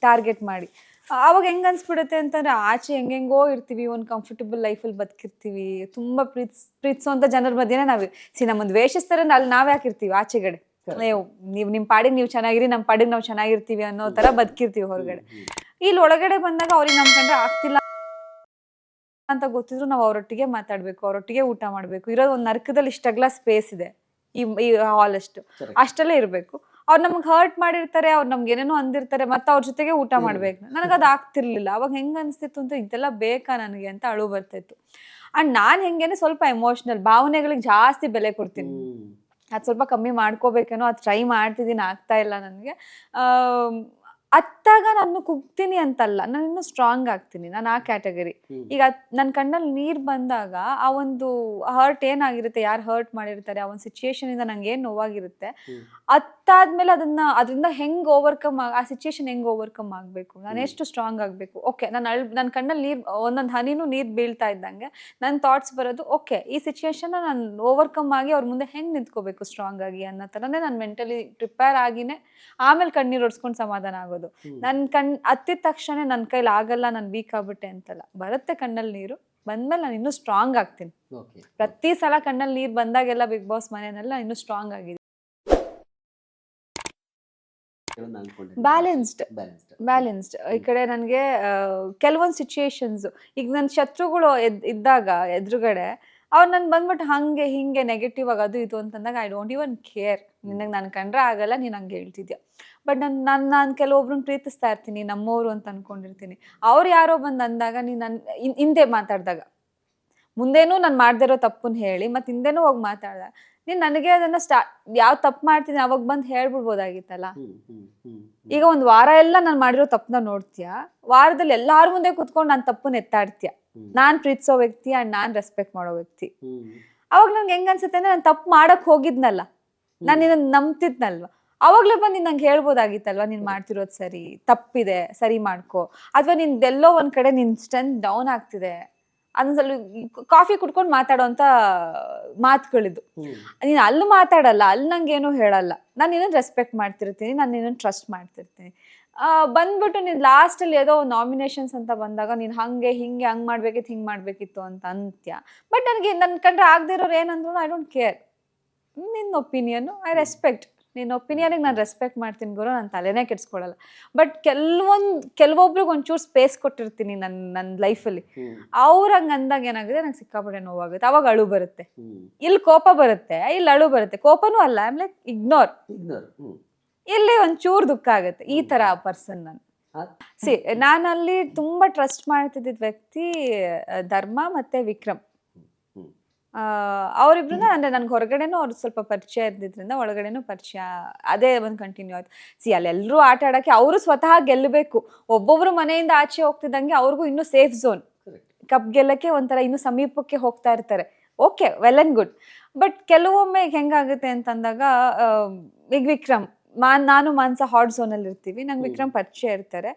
ಟಾರ್ಗೆಟ್ ಮಾಡಿ. ಆವಾಗ ಹೆಂಗೆ ಅನ್ಸ್ಬಿಡುತ್ತೆ ಅಂತಂದ್ರೆ, ಆಚೆ ಹೆಂಗೆಂಗೋ ಇರ್ತೀವಿ, ಒಂದು ಕಂಫರ್ಟಬಲ್ ಲೈಫಲ್ಲಿ ಬದುಕಿರ್ತೀವಿ, ತುಂಬ ಪ್ರೀತಿಸೋಂಥ ಜನರ ಮಧ್ಯೆನೇ ನಾವು ನಮ್ಮೊಂದು ವೇಷಿಸ್ತಾರೆ, ಅಲ್ಲಿ ನಾವು ಯಾಕೆ ಇರ್ತೀವಿ ಆಚೆಗಡೆ, ನೀವು ನಿಮ್ಮ ಪಾಡಿಗೆ ನೀವು ಚೆನ್ನಾಗಿರಿ, ನಮ್ಮ ಪಾಡಿಗೆ ನಾವು ಚೆನ್ನಾಗಿರ್ತೀವಿ ಅನ್ನೋ ಥರ ಬದುಕಿರ್ತೀವಿ ಹೊರಗಡೆ. ಇಲ್ಲಿ ಒಳಗಡೆ ಬಂದಾಗ ಅವ್ರಿಗೆ ನಮ್ಮ ಕಂಡ್ರೆ ಆಗ್ತಿಲ್ಲ ಅಂತ ಗೊತ್ತಿದ್ರು ನಾವು ಅವರೊಟ್ಟಿಗೆ ಮಾತಾಡ್ಬೇಕು, ಅವರೊಟ್ಟಿಗೆ ಊಟ ಮಾಡ್ಬೇಕು. ಇರೋದು ಒಂದು ನರ್ಕದಲ್ಲಿ ಇಷ್ಟೆಲ್ಲ ಸ್ಪೇಸ್ ಇದೆ, ಈ ಹಾಲ್ ಅಷ್ಟಲ್ಲೇ ಇರಬೇಕು. ಅವ್ರು ನಮ್ಗೆ ಹರ್ಟ್ ಮಾಡಿರ್ತಾರೆ, ಅವ್ರು ನಮ್ಗೆ ಏನೇನೋ ಅಂದಿರ್ತಾರೆ, ಮತ್ತೆ ಅವ್ರ ಜೊತೆಗೆ ಊಟ ಮಾಡ್ಬೇಕು. ನನಗದು ಆಗ್ತಿರ್ಲಿಲ್ಲ. ಅವಾಗ ಹೆಂಗ್ ಅನ್ಸ್ತಿತ್ತು ಅಂತ, ಇದೆಲ್ಲ ಬೇಕಾ ನನಗೆ ಅಂತ ಅಳು ಬರ್ತಾಯಿತ್ತು. ಅಂಡ್ ನಾನು ಹೆಂಗೇನೆ ಸ್ವಲ್ಪ ಎಮೋಷ್ನಲ್, ಭಾವನೆಗಳಿಗೆ ಜಾಸ್ತಿ ಬೆಲೆ ಕೊಡ್ತೀನಿ. ಅದು ಸ್ವಲ್ಪ ಕಮ್ಮಿ ಮಾಡ್ಕೋಬೇಕೇನೋ, ಅದು ಟ್ರೈ ಮಾಡ್ತಿದ್ದೀನಿ, ಆಗ್ತಾ ಇಲ್ಲ ನನಗೆ. ಅತ್ತಾಗ ನಾನು ಕುಗ್ತೀನಿ ಅಂತಲ್ಲ, ನಾನು ಇನ್ನೂ ಸ್ಟ್ರಾಂಗ್ ಆಗ್ತೀನಿ, ನಾನು ಆ ಕ್ಯಾಟಗರಿ. ಈಗ ನನ್ನ ಕಣ್ಣಲ್ಲಿ ನೀರು ಬಂದಾಗ ಆ ಒಂದು ಹರ್ಟ್ ಏನಾಗಿರುತ್ತೆ, ಯಾರು ಹರ್ಟ್ ಮಾಡಿರ್ತಾರೆ, ಆ ಒಂದು ಸಿಚುಯೇಷನ್ ಇಂದ ನಂಗೆ ಏನು ನೋವಾಗಿರುತ್ತೆ, ಅತ್ತಾದ್ಮೇಲೆ ಅದರಿಂದ ಹೆಂಗ್ ಓವರ್ಕಮ್, ಆ ಸಿಚುಯೇಷನ್ ಹೆಂಗ್ ಓವರ್ಕಮ್ ಆಗಬೇಕು, ನಾನು ಎಷ್ಟು ಸ್ಟ್ರಾಂಗ್ ಆಗಬೇಕು. ಓಕೆ, ನನ್ನ ಕಣ್ಣಲ್ಲಿ ನೀರು, ಒಂದೊಂದು ಹನಿನೂ ನೀರು ಬೀಳ್ತಾ ಇದ್ದಂಗೆ ನನ್ನ ಥಾಟ್ಸ್ ಬರೋದು, ಓಕೆ ಈ ಸಿಚುಯೇಷನ್ನ ನಾನು ಓವರ್ಕಮ್ ಆಗಿ ಅವ್ರ ಮುಂದೆ ಹೆಂಗೆ ನಿಂತ್ಕೋಬೇಕು ಸ್ಟ್ರಾಂಗ್ ಆಗಿ ಅನ್ನೋ ಥರನೇ ನಾನು ಮೆಂಟಲಿ ಪ್ರಿಪೇರ್ ಆಗಿನೇ ಆಮೇಲೆ ಕಣ್ಣೀರು ಒಡ್ಸ್ಕೊಂಡು ಸಮಾಧಾನ ಆಗೋದು. ನನ್ ಹತ್ತಿದ ತಕ್ಷಣ ನನ್ನ ಕೈಲಿ ಆಗಲ್ಲ, ನಾನು ವೀಕ್ ಆಗ್ಬಿಟ್ಟೆ ಅಂತಲ್ಲ, ಬರುತ್ತೆ ಕಣ್ಣಲ್ಲಿ ನೀರು, ಬಂದ್ಮೇಲೆ ನಾನು ಇನ್ನೂ ಸ್ಟ್ರಾಂಗ್ ಆಗ್ತೀನಿ. ಪ್ರತಿ ಸಲ ಕಣ್ಣಲ್ಲಿ ನೀರು ಬಂದಾಗೆಲ್ಲ ಬಿಗ್ ಬಾಸ್ ಮನೆಯಲ್ಲ ಇನ್ನೂ ಸ್ಟ್ರಾಂಗ್ ಆಗಿದೆ. ಬ್ಯಾಲೆನ್ಸ್ಡ್ ಈ ಕಡೆ ನನಗೆ ಕೆಲವೊಂದು ಸಿಚುಯೇಷನ್ಸ್, ಈಗ ನನ್ನ ಶತ್ರುಗಳು ಇದ್ದಾಗ ಎದುರುಗಡೆ ಅವ್ರು ನನ್ ಬಂದ್ಬಿಟ್ಟು ಹಂಗೆ ಹಿಂಗೆ ನೆಗೆಟಿವ್ ಆಗಿ ಅದು ಇದು ಅಂತಂದಾಗ ಐ ಡೋಂಟ್ ಇವನ್ ಕೇರ್, ನಿನಗೆ ನಾನು ಕಂಡ್ರೆ ಆಗಲ್ಲ, ನೀನು ಹಂಗೆ ಹೇಳ್ತಿದ್ಯಾ. ಬಟ್ ನಾನು ಕೆಲವೊಬ್ರನ್ನ ಪ್ರೀತಿಸ್ತಾ ಇರ್ತೀನಿ, ನಮ್ಮವರು ಅಂತ ಅನ್ಕೊಂಡಿರ್ತೀನಿ. ಅವ್ರು ಯಾರೋ ಬಂದು ಅಂದಾಗ, ನೀನು ನನ್ನ ಹಿಂದೆ ಮಾತಾಡಿದಾಗ, ಮುಂದೇನೂ ನಾನು ಮಾಡ್ದಿರೋ ತಪ್ಪನ್ನ ಹೇಳಿ ಮತ್ತೆ ಹಿಂದೆನೂ ಹೋಗಿ ಮಾತಾಡ್ದಾಗ, ನೀನು ನನಗೆ ಅದನ್ನ ಯಾವ ತಪ್ಪು ಮಾಡ್ತೀನಿ ಅವಾಗ ಬಂದು ಹೇಳ್ಬಿಡ್ಬೋದಾಗಿತ್ತಲ್ಲ. ಈಗ ಒಂದು ವಾರ ಎಲ್ಲ ನಾನು ಮಾಡಿರೋ ತಪ್ಪನ್ನ ನೋಡ್ತೀಯಾ, ವಾರದಲ್ಲಿ ಎಲ್ಲಾರ ಮುಂದೆ ಕುತ್ಕೊಂಡು ನಾನು ತಪ್ಪನ್ನ ಎತ್ತಾಡ್ತೀಯ. ನಾನ್ ಪ್ರೀತಿಸೋ ವ್ಯಕ್ತಿ ಅಂಡ್ ನಾನ್ ರೆಸ್ಪೆಕ್ಟ್ ಮಾಡೋ ವ್ಯಕ್ತಿ. ಅವಾಗ ನಂಗೆ ಹೆಂಗ್ ಅನ್ಸುತ್ತೆ ಅಂದ್ರೆ, ನಾನು ತಪ್ಪು ಮಾಡಕ್ ಹೋಗಿದ್ನಲ್ಲ, ನಾನು ನಿನ್ನ ನಂಬ್ತಿದ್ನಲ್ವ, ಅವಾಗ್ಲೇ ಬಂದು ನಂಗೆ ಹೇಳ್ಬೋದಾಗಿತ್ತಲ್ವ, ನೀನ್ ಮಾಡ್ತಿರೋದು ಸರಿ, ತಪ್ಪಿದೆ, ಸರಿ ಮಾಡ್ಕೋ. ಅಥವಾ ನಿಂದೆಲ್ಲೋ ಒಂದ್ ಕಡೆ ನಿನ್ ಸ್ಟ್ರೆಂತ್ ಡೌನ್ ಆಗ್ತಿದೆ, ಅದೊಂದ್ಸಲ ಕಾಫಿ ಕುಡ್ಕೊಂಡು ಮಾತಾಡೋಂತ ಮಾತುಗಳಿದ್ದು. ನೀನು ಅಲ್ಲಿ ಮಾತಾಡಲ್ಲ, ಅಲ್ಲಿ ನಂಗೇನು ಹೇಳಲ್ಲ, ನಾನು ನಿನ್ನನ್ನು ರೆಸ್ಪೆಕ್ಟ್ ಮಾಡ್ತಿರ್ತೀನಿ, ನಾನು ನಿನ್ನನ್ನು ಟ್ರಸ್ಟ್ ಮಾಡ್ತಿರ್ತೀನಿ. ಬಂದ್ಬಿಟ್ಟು ನೀನು ಲಾಸ್ಟಲ್ಲಿ ಏನೋ ನಾಮಿನೇಷನ್ಸ್ ಅಂತ ಬಂದಾಗ ನೀನು ಹಂಗೆ ಹಿಂಗೆ ಹಂಗೆ ಮಾಡ್ಬೇಕಿತ್ತು, ಹಿಂಗೆ ಮಾಡ್ಬೇಕಿತ್ತು ಅಂತ ಅಂತ್ಯ. ಬಟ್ ನನಗೆ ನನ್ನ ಕಂಡ್ರೆ ಆಗದೆ ಇರೋರು ಏನಂದ್ರು ಐ ಡೋಂಟ್ ಕೇರ್. ನಿನ್ನ ಒಪಿನಿಯನ್ನು ಐ ರೆಸ್ಪೆಕ್ಟ್, ನಿನ್ನ ಒಪಿನಿಯನಿಗೆ ನಾನು ರೆಸ್ಪೆಕ್ಟ್ ಮಾಡ್ತೀನಿ ಗುರು, ನಾನು ತಲೆನೇ ಕೆಡ್ಸ್ಕೊಳ್ಳಲ್ಲ. ಬಟ್ ಕೆಲವೊಬ್ರಿಗೆ ಒಂಚೂರು ಸ್ಪೇಸ್ ಕೊಟ್ಟಿರ್ತೀನಿ ನನ್ನ ಲೈಫಲ್ಲಿ, ಅವ್ರು ಹಂಗೆ ಅಂದಾಗ ಏನಾಗುತ್ತೆ, ನಂಗೆ ಸಿಕ್ಕಾಪಟ್ಟೆ ನೋವಾಗುತ್ತೆ. ಅವಾಗ ಅಳು ಬರುತ್ತೆ, ಇಲ್ಲಿ ಕೋಪ ಬರುತ್ತೆ, ಇಲ್ಲಿ ಅಳು ಬರುತ್ತೆ. ಕೋಪನೂ ಅಲ್ಲ, ಐ ಆಮ್ ಲೈಕ್ ಇಗ್ನೋರ್. ಇಲ್ಲಿ ಒಂಚೂರು ದುಃಖ ಆಗುತ್ತೆ. ಈ ತರ ಪರ್ಸನ್ ನಾನು. ನಾನಲ್ಲಿ ತುಂಬಾ ಟ್ರಸ್ಟ್ ಮಾಡ್ತಿದ್ದ ವ್ಯಕ್ತಿ ಧರ್ಮ ಮತ್ತೆ ವಿಕ್ರಮ್. ಅವರಿಬ್ರು ಅಂದ್ರೆ ನನ್ಗೆ ಹೊರಗಡೆನೂ ಅವ್ರು ಸ್ವಲ್ಪ ಪರಿಚಯ ಇದ್ದಿದ್ರಿಂದ ಒಳಗಡೆನೂ ಪರಿಚಯ ಅದೇ ಒಂದು ಕಂಟಿನ್ಯೂ ಆಯ್ತು. ಅಲ್ಲೆಲ್ಲರೂ ಆಟ ಆಡಕ್ಕೆ ಅವರು ಸ್ವತಃ ಗೆಲ್ಲಬೇಕು. ಒಬ್ಬೊಬ್ರು ಮನೆಯಿಂದ ಆಚೆ ಹೋಗ್ತಿದ್ದಂಗೆ ಅವ್ರಿಗೂ ಇನ್ನೂ ಸೇಫ್ ಝೋನ್, ಕಪ್ ಗೆಲ್ಲಕ್ಕೆ ಒಂಥರ ಇನ್ನೂ ಸಮೀಪಕ್ಕೆ ಹೋಗ್ತಾ ಇರ್ತಾರೆ. Okay, well and good. But ಕೆಲವೊಮ್ಮೆ ಹೆಂಗಾಗುತ್ತೆ ಅಂತಂದಾಗ, ಈಗ ವಿಕ್ರಮ್ ನಾನು ಮಾನ್ಸ ಹಾಟ್ ಝೋನ್ ಅಲ್ಲಿ ಇರ್ತೀವಿ, ನಂಗೆ ವಿಕ್ರಮ್ ಪರಿಚಯ ಇರ್ತಾರೆ,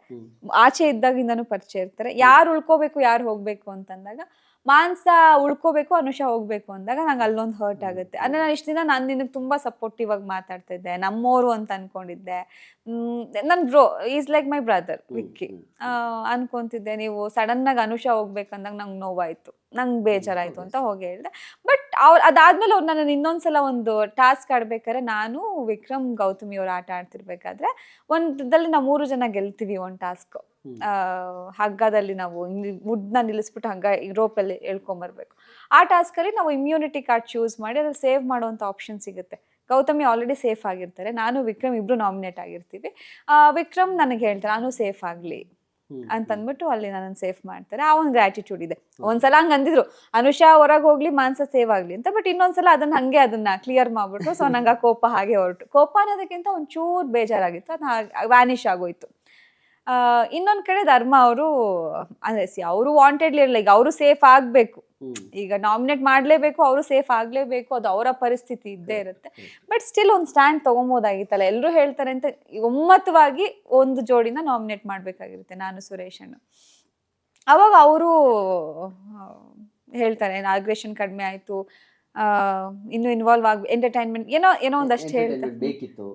ಆಚೆ ಇದ್ದಾಗಿಂದನೂ ಪರಿಚಯ ಇರ್ತಾರೆ. ಯಾರು ಉಳ್ಕೋಬೇಕು ಯಾರು ಹೋಗ್ಬೇಕು ಅಂತಂದಾಗ, ಮಾನ್ಸ ಉಳ್ಕೋಬೇಕು, ಅನುಷಾ ಹೋಗ್ಬೇಕು ಅಂದಾಗ ನಂಗೆ ಅಲ್ಲೊಂದು ಹರ್ಟ್ ಆಗುತ್ತೆ. ಅಂದ್ರೆ ನಾನು ಇಷ್ಟು ದಿನ ನಾನು ನಿನಗೆ ತುಂಬಾ ಸಪೋರ್ಟಿವ್ ಆಗಿ ಮಾತಾಡ್ತಾ ಇದ್ದೆ, ನಮ್ಮೋರು ಅಂತ ಅನ್ಕೊಂಡಿದ್ದೆ. ನನ್ bro is like my brother Vicky ಅನ್ಕೊಂತಿದ್ದೆ. ನೀವು ಸಡನ್ ಆಗಿ ಅನುಷಾ ಹೋಗ್ಬೇಕಂದಾಗ ನಂಗೆ ನೋವಾಯ್ತು, ನಂಗೆ ಬೇಜಾರಾಯ್ತು ಅಂತ ಹೋಗಿ ಹೇಳಿದೆ. ಬಟ್ ಅದಾದ್ಮೇಲೆ ಅವ್ರು ನನ್ನ ಇನ್ನೊಂದ್ಸಲ ಒಂದು ಟಾಸ್ಕ್ ಆಡ್ಬೇಕಾದ್ರೆ, ನಾನು ವಿಕ್ರಮ್ ಗೌತಮಿ ಅವ್ರು ಆಟ ಆಡ್ತಿರ್ಬೇಕಾದ್ರೆ ಒಂದಲ್ಲಿ ನಾವು 3 ಜನ ಗೆಲ್ತೀವಿ. ಒಂದು ಟಾಸ್ಕ್ ಹಗ್ಗದಲ್ಲಿ ನಾವು ವುಡ್ನ ನಿಲ್ಲಿಸ್ಬಿಟ್ಟು ಹಗ್ಗ ರೋಪಲ್ಲಿ ಎಳ್ಕೊಂಬರ್ಬೇಕು. ಆ ಟಾಸ್ಕಲ್ಲಿ ನಾವು ಇಮ್ಯುನಿಟಿ ಕಾರ್ಡ್ ಚೂಸ್ ಮಾಡಿ ಅದ್ರಲ್ಲಿ ಸೇವ್ ಮಾಡುವಂಥ ಆಪ್ಷನ್ ಸಿಗುತ್ತೆ. ಗೌತಮಿ ಆಲ್ರೆಡಿ ಸೇಫ್ ಆಗಿರ್ತಾರೆ, ನಾನು ವಿಕ್ರಮ್ ಇಬ್ರು ನಾಮಿನೇಟ್ ಆಗಿರ್ತೀವಿ. ವಿಕ್ರಮ್ ನನಗೆ ಹೇಳ್ತಾರೆ ನಾನು ಸೇಫ್ ಆಗಲಿ ಅಂತಂದ್ಬಿಟ್ಟು ಅಲ್ಲಿ ನನ್ನನ್ನು ಸೇಫ್ ಮಾಡ್ತಾರೆ. ಆ ಒಂದು ಗ್ರ್ಯಾಟಿಟ್ಯೂಡ್ ಇದೆ. ಒಂದ್ಸಲ ಹಂಗೆ ಅಂದಿದ್ರು, ಅನುಷಾ ಹೊರಗೆ ಹೋಗ್ಲಿ ಮಾನ್ಸ ಸೇವ್ ಆಗಲಿ ಅಂತ. ಬಟ್ ಇನ್ನೊಂದ್ಸಲ ಅದನ್ನ ಕ್ಲಿಯರ್ ಮಾಡ್ಬಿಟ್ಟು, ಸೊ ನಂಗೆ ಆ ಕೋಪ ಹಾಗೆ ಹೊರಟು. ಕೋಪ ಅನ್ನೋದಕ್ಕಿಂತ ಒಂಚೂರು ಬೇಜಾರಾಗಿತ್ತು, ಅದು ವ್ಯಾನಿಷ್ ಆಗೋಯ್ತು. ಇನ್ನೊಂದ್ ಕಡೆ ಧರ್ಮ ಅವರು ಅಂದ್ರೆ ಅವರು ವಾಂಟೆಡ್ಲಿ ಇರಲ್ಲ, ಈಗ ಅವರು ಸೇಫ್ ಆಗ್ಬೇಕು, ಈಗ ನಾಮಿನೇಟ್ ಮಾಡ್ಲೇಬೇಕು, ಅವರು ಸೇಫ್ ಆಗ್ಲೇಬೇಕು, ಅದು ಅವರ ಪರಿಸ್ಥಿತಿ ಇದ್ದೇ ಇರುತ್ತೆ. ಬಟ್ ಸ್ಟಿಲ್ ಒಂದು ಸ್ಟ್ಯಾಂಡ್ ತಗೊಬೋದಾಗಿತ್ತಲ್ಲ. ಎಲ್ಲರೂ ಹೇಳ್ತಾರೆ ಅಂತ ಒಮ್ಮತವಾಗಿ ಒಂದು ಜೋಡಿನ ನಾಮಿನೇಟ್ ಮಾಡ್ಬೇಕಾಗಿರುತ್ತೆ, ನಾನು ಸುರೇಶ್ ಅನ್ನು. ಅವಾಗ ಅವರು ಹೇಳ್ತಾರೆ ಅಗ್ರೆಷನ್ ಕಡಿಮೆ ಆಯ್ತು, ಇನ್ನು ಇನ್ವಾಲ್ವ್ ಆಗಿ ಎಂಟರ್ಟೈನ್ಮೆಂಟ್ ಏನೋ ಒಂದಷ್ಟು ಹೇಳ್ತಾರೆ, ಬೇಕಿತ್ತು.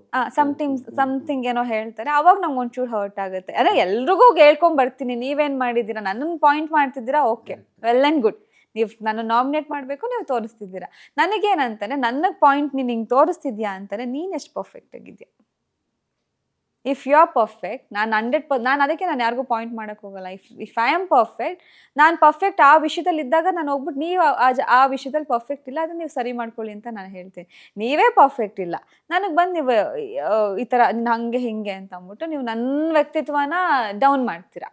ಸಮಥಿಂಗ್ ಏನೋ ಹೇಳ್ತಾರೆ, ಅವಾಗ ನಂಗೆ ಒಂಚೂರು ಹರ್ಟ್ ಆಗುತ್ತೆ. ಅಂದ್ರೆ ಎಲ್ರಿಗೂ ಹೇಳ್ಕೊಂಡ್ ಬರ್ತೀನಿ, ನೀವೇನ್ ಮಾಡಿದ್ದೀರಾ, ನನ್ನನ್ನು ಪಾಯಿಂಟ್ ಮಾಡ್ತಿದ್ದೀರಾ, ಓಕೆ, ವೆಲ್ ಅಂಡ್ ಗುಡ್. ನೀವು ನಾನು ನಾಮಿನೇಟ್ ಮಾಡಬೇಕು, ನೀವು ತೋರಿಸ್ತಿದ್ದೀರಾ. ನನಗೇನಂತಾನೆ, ನನ್ನ ಪಾಯಿಂಟ್ ನೀನು ಹಿಂಗೆ ತೋರಿಸ್ತಿದ್ಯಾ ಅಂತಾನೆ, ನೀನು ಎಷ್ಟು ಪರ್ಫೆಕ್ಟ್ ಆಗಿದ್ಯಾ. ಇಫ್ ಯು ಆರ್ ಪರ್ಫೆಕ್ಟ್, ನಾನು 100%, ನಾನು ಅದಕ್ಕೆ ನಾನು ಯಾರಿಗೂ ಪಾಯಿಂಟ್ ಮಾಡೋಕ್ಕೆ ಹೋಗಲ್ಲ. ಇಫ್ ಐ ಆಮ್ ಪರ್ಫೆಕ್ಟ್, ನಾನು ಪರ್ಫೆಕ್ಟ್ ಆ ವಿಷಯದಲ್ಲಿ ಇದ್ದಾಗ ನಾನು ಹೋಗ್ಬಿಟ್ಟು ನೀವು ಆ ವಿಷಯದಲ್ಲಿ ಪರ್ಫೆಕ್ಟ್ ಇಲ್ಲ, ಅದನ್ನ ನೀವು ಸರಿ ಮಾಡ್ಕೊಳ್ಳಿ ಅಂತ ನಾನು ಹೇಳ್ತೀನಿ. ನೀವೇ ಪರ್ಫೆಕ್ಟ್ ಇಲ್ಲ, ನನಗೆ ಬಂದು ನೀವು ಈ ಥರ ಹಂಗೆ ಹಿಂಗೆ ಅಂತ ಅಂದ್ಬಿಟ್ಟು ನೀವು ನನ್ನ ವ್ಯಕ್ತಿತ್ವನ ಡೌನ್ ಮಾಡ್ತೀರಾ.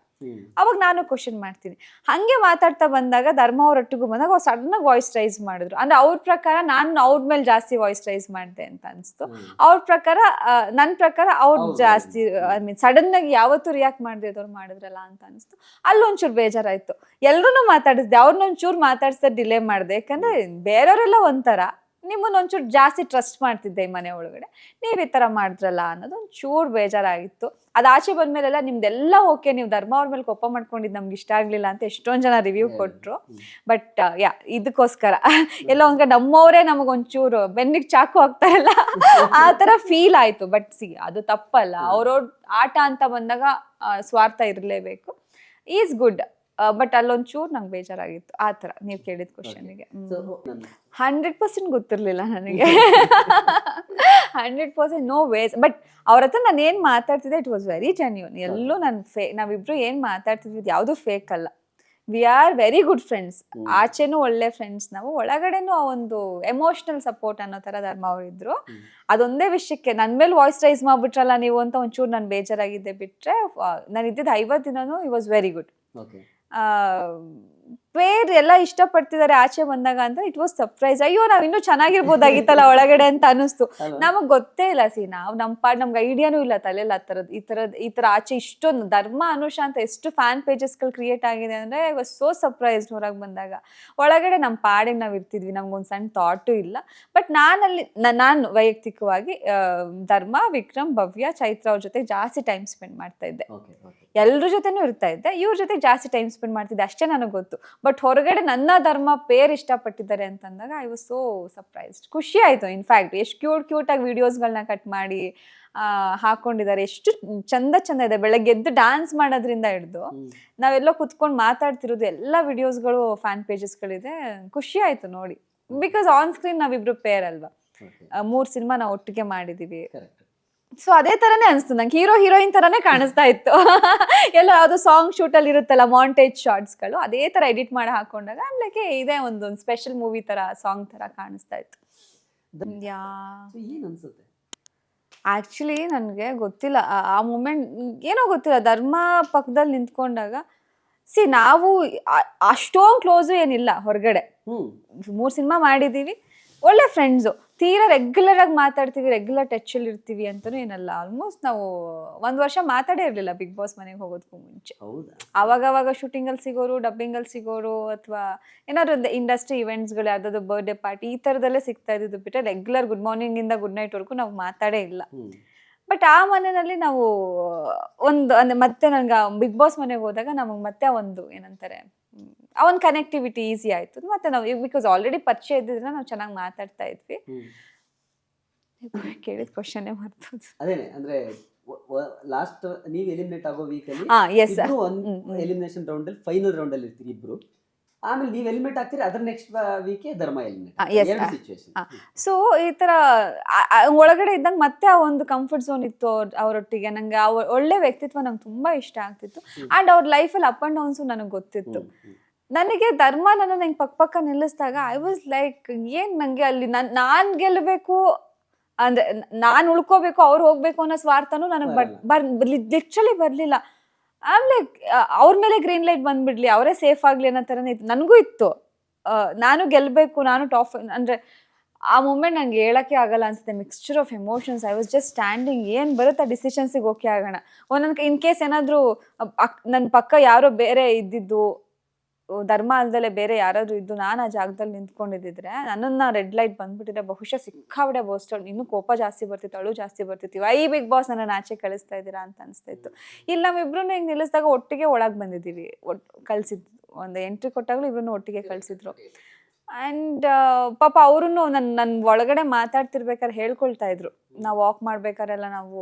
ಅವಾಗ ನಾನು ಕ್ವಶನ್ ಮಾಡ್ತೀನಿ. ಹಂಗೆ ಮಾತಾಡ್ತಾ ಬಂದಾಗ ಧರ್ಮ ಅವರೊಟ್ಟಿಗೂ ಬಂದಾಗ ಅವ್ರು ಸಡನ್ನಾಗಿ ವಾಯ್ಸ್ ರೈಸ್ ಮಾಡಿದ್ರು. ಅಂದ್ರೆ ಅವ್ರ ಪ್ರಕಾರ ನಾನು ಅವ್ರ ಮೇಲೆ ಜಾಸ್ತಿ ವಾಯ್ಸ್ ರೈಸ್ ಮಾಡಿದೆ ಅಂತ ಅನಿಸ್ತು. ಅವ್ರ ಪ್ರಕಾರ ನನ್ನ ಪ್ರಕಾರ ಅವ್ರು ಜಾಸ್ತಿ ಐ ಮೀನ್ ಸಡನ್ ಆಗಿ ಯಾವತ್ತೂ ರಿಯಾಕ್ಟ್ ಮಾಡ್ದಿದ್ದವ್ರು ಮಾಡಿದ್ರಲ್ಲ ಅಂತ ಅನಿಸ್ತು. ಅಲ್ಲೊಂಚೂರು ಬೇಜಾರಾಯ್ತು. ಎಲ್ರೂ ಮಾತಾಡಿಸ್ದೆ, ಅವ್ರನ್ನೊಂಚೂರು ಮಾತಾಡ್ಸ್ದೆ, ಡಿಲೇ ಮಾಡಿದೆ. ಯಾಕಂದ್ರೆ ಬೇರೆಯವರೆಲ್ಲ ಒಂಥರ, ನಿಮ್ಮನ್ನ ಒಂಚೂರು ಜಾಸ್ತಿ ಟ್ರಸ್ಟ್ ಮಾಡ್ತಿದ್ದೆ ಈ ಮನೆ ಒಳಗಡೆ, ನೀವು ಈ ಥರ ಮಾಡಿದ್ರಲ್ಲ ಅನ್ನೋದು ಒಂಚೂರು ಬೇಜಾರಾಗಿತ್ತು. ಅದು ಆಚೆ ಬಂದ್ಮೇಲೆಲ್ಲ ನಿಮ್ದೆಲ್ಲ ಓಕೆ, ನೀವು ಧರ್ಮ ಅವ್ರ ಮೇಲೆ ಕೋಪ ಮಾಡ್ಕೊಂಡಿದ್ದು ನಮ್ಗೆ ಇಷ್ಟ ಆಗಲಿಲ್ಲ ಅಂತ ಎಷ್ಟೊಂದು ಜನ ರಿವ್ಯೂ ಕೊಟ್ಟರು. ಬಟ್ ಇದಕ್ಕೋಸ್ಕರ ಎಲ್ಲ ಒಂದ್ ಕಡೆ ನಮ್ಮವರೇ ನಮಗೊಂಚೂರು ಬೆನ್ನಿಗೆ ಚಾಕು ಹಾಕ್ತಾರಲ್ಲ ಆ ಥರ ಫೀಲ್ ಆಯಿತು. ಬಟ್ ಅದು ತಪ್ಪಲ್ಲ, ಅವ್ರವ್ರ ಆಟ ಅಂತ ಬಂದಾಗ ಸ್ವಾರ್ಥ ಇರಲೇಬೇಕು. Is good. ಬಟ್ ಅಲ್ಲೊಂಚೂರು ನಂಗೆ ಬೇಜಾರಾಗಿತ್ತು ಆ ಥರ ನೀವು ಕೇಳಿದ ಕ್ವಶನ್ಗೆ. 100% ಗೊತ್ತಿರಲಿಲ್ಲ ನನಗೆ. 100% ನೋ ವೇಸ್. ಬಟ್ ಅವ್ರ ಹತ್ರ ನಾನು ಏನು ಮಾತಾಡ್ತಿದ್ದೆ ಇಟ್ ವಾಸ್ ವೆರಿ ಜೆನ್ಯೂನ್. ಎಲ್ಲೂ ನಾವಿಬ್ರು ಏನು ಮಾತಾಡ್ತಿದ್ವಿ ಯಾವುದೂ ಫೇಕ್ ಅಲ್ಲ. We are very good friends. ಆಚೆನೂ ಒಳ್ಳೆ ಫ್ರೆಂಡ್ಸ್, ನಾವು ಒಳಗಡೆನೂ ಆ ಒಂದು ಎಮೋಷ್ನಲ್ ಸಪೋರ್ಟ್ ಅನ್ನೋ ಥರ ಧರ್ಮ ಅವರಿದ್ರು. ಅದೊಂದೇ ವಿಷಯಕ್ಕೆ ನನ್ನ ಮೇಲೆ ವಾಯ್ಸ್ ರೈಸ್ ಮಾಡ್ಬಿಟ್ರಲ್ಲ ನೀವು ಅಂತ ಒಂಚೂರು ನಾನು ಬೇಜಾರಾಗಿದ್ದೆ. ಬಿಟ್ಟರೆ ನಾನು ಇದ್ದಿದ್ದು 50 ದಿನನೂ ಇ ವಾಸ್ ವೆರಿ ಗುಡ್. ಪೇರ್ ಎಲ್ಲ ಇಷ್ಟಪಡ್ತಿದ್ದಾರೆ ಆಚೆ ಬಂದಾಗ ಅಂತ ಇಟ್ ವಾಸ್ ಸರ್ಪ್ರೈಸ್. ಅಯ್ಯೋ ನಾವ್ ಇನ್ನೂ ಚೆನ್ನಾಗಿರ್ಬೋದಾಗಿತ್ತಲ್ಲ ಒಳಗಡೆ ಅಂತ ಅನಿಸ್ತು. ನಮಗ್ ಗೊತ್ತೇ ಇಲ್ಲ ನಾವು ನಮ್ಗೆ ಐಡಿಯಾನೂ ಇಲ್ಲ ತಲೆಯಲ್ಲಿ ಈ ತರ ಆಚೆ ಇಷ್ಟೊಂದು ಧರ್ಮ ಅನುಷಾ ಅಂತ ಎಷ್ಟು ಫ್ಯಾನ್ ಪೇಜಸ್ಗಳು ಕ್ರಿಯೇಟ್ ಆಗಿದೆ ಅಂದ್ರೆ ಐ ವಾಸ್ ಸೋ ಸರ್ಪ್ರೈಸ್ಡ್. ಹೊರಗೆ ಬಂದಾಗ ಒಳಗಡೆ ನಮ್ಮ ಪಾಡಿಗೆ ನಾವ್ ಇರ್ತಿದ್ವಿ, ನಮ್ಗೊಂದು ಸಣ್ಣ ಥಾಟು ಇಲ್ಲ. ಬಟ್ ನಾನು ವೈಯಕ್ತಿಕವಾಗಿ ಧರ್ಮ, ವಿಕ್ರಮ್, ಭವ್ಯ, ಚೈತ್ರ ಅವ್ರ ಜೊತೆ ಜಾಸ್ತಿ ಟೈಮ್ ಸ್ಪೆಂಡ್ ಮಾಡ್ತಾ ಇದ್ದೆ. ಎಲ್ರ ಜೊತೆನೂ ಇರ್ತಾ ಇದ್ದೆ, ಇವ್ರ ಜೊತೆ ಜಾಸ್ತಿ ಟೈಮ್ ಸ್ಪೆಂಡ್ ಮಾಡ್ತಿದ್ದೆ ಅಷ್ಟೇ ನನಗೆ ಗೊತ್ತು. ಬಟ್ ಹೊರಗಡೆ ನನ್ನ ಧರ್ಮ ಪೇರ್ ಇಷ್ಟಪಟ್ಟಿದ್ದಾರೆ ಅಂತಂದಾಗ ಐ ವಾಸ್ ಸೋ ಸರ್ಪ್ರೈಸ್ಡ್. ಖುಷಿ ಆಯ್ತು. ಇನ್ಫ್ಯಾಕ್ಟ್ ಎಷ್ಟು ಕ್ಯೂಟಾಗಿ ವಿಡಿಯೋಸ್ಗಳನ್ನ ಕಟ್ ಮಾಡಿ ಹಾಕೊಂಡಿದ್ದಾರೆ, ಎಷ್ಟು ಚಂದ ಇದೆ. ಬೆಳಗ್ಗೆ ಎದ್ದು ಡ್ಯಾನ್ಸ್ ಮಾಡೋದ್ರಿಂದ ಹಿಡ್ದು ನಾವೆಲ್ಲೋ ಕುತ್ಕೊಂಡು ಮಾತಾಡ್ತಿರೋದು ಎಲ್ಲ ವಿಡಿಯೋಸ್ಗಳು ಫ್ಯಾನ್ ಪೇಜಸ್ಗಳಿದೆ. ಖುಷಿ ಆಯ್ತು ನೋಡಿ. ಬಿಕಾಸ್ ಆನ್ ಸ್ಕ್ರೀನ್ ನಾವಿಬ್ರು ಪೇರ್ ಅಲ್ವಾ, 3 ಸಿನಿಮಾ ನಾವು ಒಟ್ಟಿಗೆ ಮಾಡಿದೀವಿ. ಸೊ ಅದೇ ತರನೇ ಅನಿಸ್ತು ನಂಗೆ, ಹೀರೋಯಿನ್ ತರಾನೇ ಕಾಣಿಸ್ತಾ ಇತ್ತು. ಎಲ್ಲ ಯಾವ್ದೋ ಸಾಂಗ್ ಶೂಟ್ ಅಲ್ಲಿ ಇರುತ್ತಲ್ಲ ಮಾಂಟೇಜ್ ಶಾರ್ಟ್ಸ್ಗಳು, ಅದೇ ತರ ಎಡಿಟ್ ಮಾಡಿ ಹಾಕೊಂಡಾಗ ಲೈಕ್ ಇದೇ ಒಂದು ಸ್ಪೆಷಲ್ ಮೂವಿ ತರ ಸಾಂಗ್ ತರ ಕಾಣಿಸ್ತಾ ಇತ್ತು. ಆಕ್ಚುಲಿ ನನಗೆ ಗೊತ್ತಿಲ್ಲ ಆ ಮೂಮೆಂಟ್ ಏನೋ ಗೊತ್ತಿಲ್ಲ. ಧರ್ಮ ಪಕ್ಕದಲ್ಲಿ ನಿಂತ್ಕೊಂಡಾಗ ನಾವು ಅಷ್ಟೊಂದು ಕ್ಲೋಸು ಏನಿಲ್ಲ. ಹೊರಗಡೆ 3 ಸಿನಿಮಾ ಮಾಡಿದೀವಿ, ಒಳ್ಳೆ ಫ್ರೆಂಡ್ಸು, ತೀರಾ ರೆಗ್ಯುಲರ್ ಆಗಿ ಮಾತಾಡ್ತೀವಿ, ರೆಗ್ಯುಲರ್ ಟಚ್ ಅಲ್ಲಿ ಇರ್ತೀವಿ ಅಂತನೂ ಏನಲ್ಲ. ಆಲ್ಮೋಸ್ಟ್ ನಾವು 1 ವರ್ಷ ಮಾತಾಡೇ ಇರ್ಲಿಲ್ಲ ಬಿಗ್ ಬಾಸ್ ಮನೆಗೆ ಹೋಗೋದಕ್ಕೂ ಮುಂಚೆ. ಅವಾಗ ಶೂಟಿಂಗ್ ಅಲ್ಲಿ ಸಿಗೋರು, ಡಬ್ಬಿಂಗ್ ಅಲ್ಲಿ ಸಿಗೋರು, ಅಥವಾ ಏನಾದ್ರು ಇಂಡಸ್ಟ್ರಿ ಇವೆಂಟ್ಸ್ಗಳು, ಯಾವ್ದಾದ್ರು ಬರ್ಡೇ ಪಾರ್ಟಿ ಈ ತರದಲ್ಲೇ ಸಿಗ್ತಾ ಇದ್ದು ಬಿಟ್ಟರೆ ರೆಗ್ಯುಲರ್ ಗುಡ್ ಮಾರ್ನಿಂಗ್ ಇಂದ ಗುಡ್ ನೈಟ್ ವರ್ಗೂ ನಾವು ಮಾತಾಡೇ ಇಲ್ಲ. ಬಟ್ ಆ ಮನೆಯಲ್ಲಿ ನಾವು ಅಂದ್ರೆ ಮತ್ತೆ ನನ್ಗೆ ಬಿಗ್ ಬಾಸ್ ಮನೆಗೆ ಹೋದಾಗ ನಮಗೆ ಮತ್ತೆ ಒಂದು ಏನಂತಾರೆ ಆ ಒಂದು ಕನೆಕ್ಟಿವಿಟಿ ಈಸಿ ಆಯ್ತು. ಮತ್ತೆ ನಾವು ಬಿಕಾಸ್ ಆಲ್ರೆಡಿ ಪರಿಚಯ ಇದ್ದಿದ್ರೆ ನಾವು ಚೆನ್ನಾಗಿ ಮಾತಾಡ್ತಾ ಇದ್ವಿ. ಕೇಳಿದ ಕ್ವಶನ್ನೇ ಮರ್ತೋದು. ಅದೇನೆ ಅಂದ್ರೆ ಲಾಸ್ಟ್ ನೀವು ಎಲಿಮಿನೇಟ್ ಆಗೋ ವೀಕ್ ಅಲ್ಲಿ ಎಲಿಮಿನೇಷನ್ ರೌಂಡ್ ಅಲ್ಲಿ ಫೈನಲ್ ರೌಂಡ್ ಅಲ್ಲಿ ಇರ್ತೀರಿ ಇಬ್ರು, ಆಮೇಲೆ ನೀವು ಎಲಿಮಿನೇಟ್ ಆಗ್ತೀರಿ, ಅದರ ನೆಕ್ಸ್ಟ್ ವೀಕೆ ಧರ್ಮ ಎಲಿಮಿನೇಟ್. ಸೊ ಈ ತರ ಒಳಗಡೆ ಇದ್ದಂಗೆ ಮತ್ತೆ ಆ ಒಂದು ಕಂಫರ್ಟ್ ಝೋನ್ ಇತ್ತು ಅವರೊಟ್ಟಿಗೆ. ನಂಗೆ ಒಳ್ಳೆ ವ್ಯಕ್ತಿತ್ವ ನಂಗೆ ತುಂಬಾ ಇಷ್ಟ ಆಗ್ತಿತ್ತು. ಅಂಡ್ ಅವ್ರ ಲೈಫಲ್ಲಿ ಅಪ್ ಅಂಡ್ ಡೌನ್ಸು ನನಗೆ ಗೊತ್ತಿತ್ತು. ನನಗೆ ಧರ್ಮ ನನ್ನ ಪಕ್ಕ ನಿಲ್ಲಿಸಿದಾಗ ಐ ವಾಸ್ ಲೈಕ್ ಏನ್ ನಂಗೆ ಅಲ್ಲಿ ನಾನ್ ಗೆಲ್ಲಬೇಕು ಅಂದ್ರೆ ನಾನ್ ಉಳ್ಕೋಬೇಕು, ಅವ್ರು ಹೋಗ್ಬೇಕು ಅನ್ನೋ ಸ್ವಾರ್ಥನೂ ನನಗೆ ಲಿಟ್ರಲಿ ಬರ್ಲಿಲ್ಲ. ಆಮೇಲೆ ಅವ್ರ ಮೇಲೆ ಗ್ರೀನ್ ಲೈಟ್ ಬಂದ್ಬಿಡ್ಲಿ, ಅವರೇ ಸೇಫ್ ಆಗ್ಲಿ ಅನ್ನೋ ಥರನೇ ಇತ್ತು. ನನಗೂ ಇತ್ತು ನಾನು ಗೆಲ್ಲಬೇಕು, ನಾನು ಟಾಪ್. ಅಂದರೆ ಆ ಮೂಮೆಂಟ್ ನಂಗೆ ಹೇಳೋಕ್ಕೆ ಆಗಲ್ಲ ಅನ್ಸುತ್ತೆ. Mixture of emotions. I was just standing, ಏನು ಬರುತ್ತೆ ಆ ಡಿಸಿಷನ್ಸಿಗೆ ಓಕೆ ಆಗೋಣ. ಒಂದೊಂದು ಇನ್ ಕೇಸ್ ಏನಾದರೂ ನನ್ನ ಪಕ್ಕ ಯಾರೋ ಬೇರೆ ಇದ್ದಿದ್ದು, ಧರ್ಮ ಅಲ್ದಲೆ ಬೇರೆ ಯಾರಾದ್ರೂ ಇದ್ದು ನಾನು ಆ ಜಾಗದಲ್ಲಿ ನಿಂತ್ಕೊಂಡಿದ್ದಿದ್ರೆ, ನನ್ನನ್ನು ರೆಡ್ ಲೈಟ್ ಬಂದ್ಬಿಟ್ಟಿದ್ರೆ ಬಹುಶಃ ಸಿಕ್ಕಾಬಿಡೆ ಬೋಸ್ಟಲ್, ಇನ್ನೂ ಕೋಪ ಜಾಸ್ತಿ ಬರ್ತಿತ್ತು, ಅಳು ಜಾಸ್ತಿ ಬರ್ತಿತ್ತು. ಐ ಬಿಗ್ ಬಾಸ್ ನನ್ನ ಆಚೆ ಕಳಿಸ್ತಾ ಇದ್ದೀರಾ ಅಂತ ಅನಿಸ್ತಾ ಇತ್ತು. ಇಲ್ಲಿ ನಾವಿಬ್ರು ಹಿಂಗೆ ನಿಲ್ಲಿಸಿದಾಗ ಒಟ್ಟಿಗೆ ಒಳಗೆ ಬಂದಿದ್ದೀವಿ. ಕಳಿಸಿದ್ದು ಒಂದು ಎಂಟ್ರಿ ಕೊಟ್ಟಾಗಲೂ ಇಬ್ರು ಒಟ್ಟಿಗೆ ಕಳಿಸಿದ್ರು. ಆ್ಯಂಡ್ ಪಾಪ ಅವರು ನನ್ನ ಒಳಗಡೆ ಮಾತಾಡ್ತಿರ್ಬೇಕಾದ್ರೆ ಹೇಳ್ಕೊಳ್ತಾ ಇದ್ರು. ನಾವು ವಾಕ್ ಮಾಡ್ಬೇಕಾರೆಲ್ಲ ನಾವು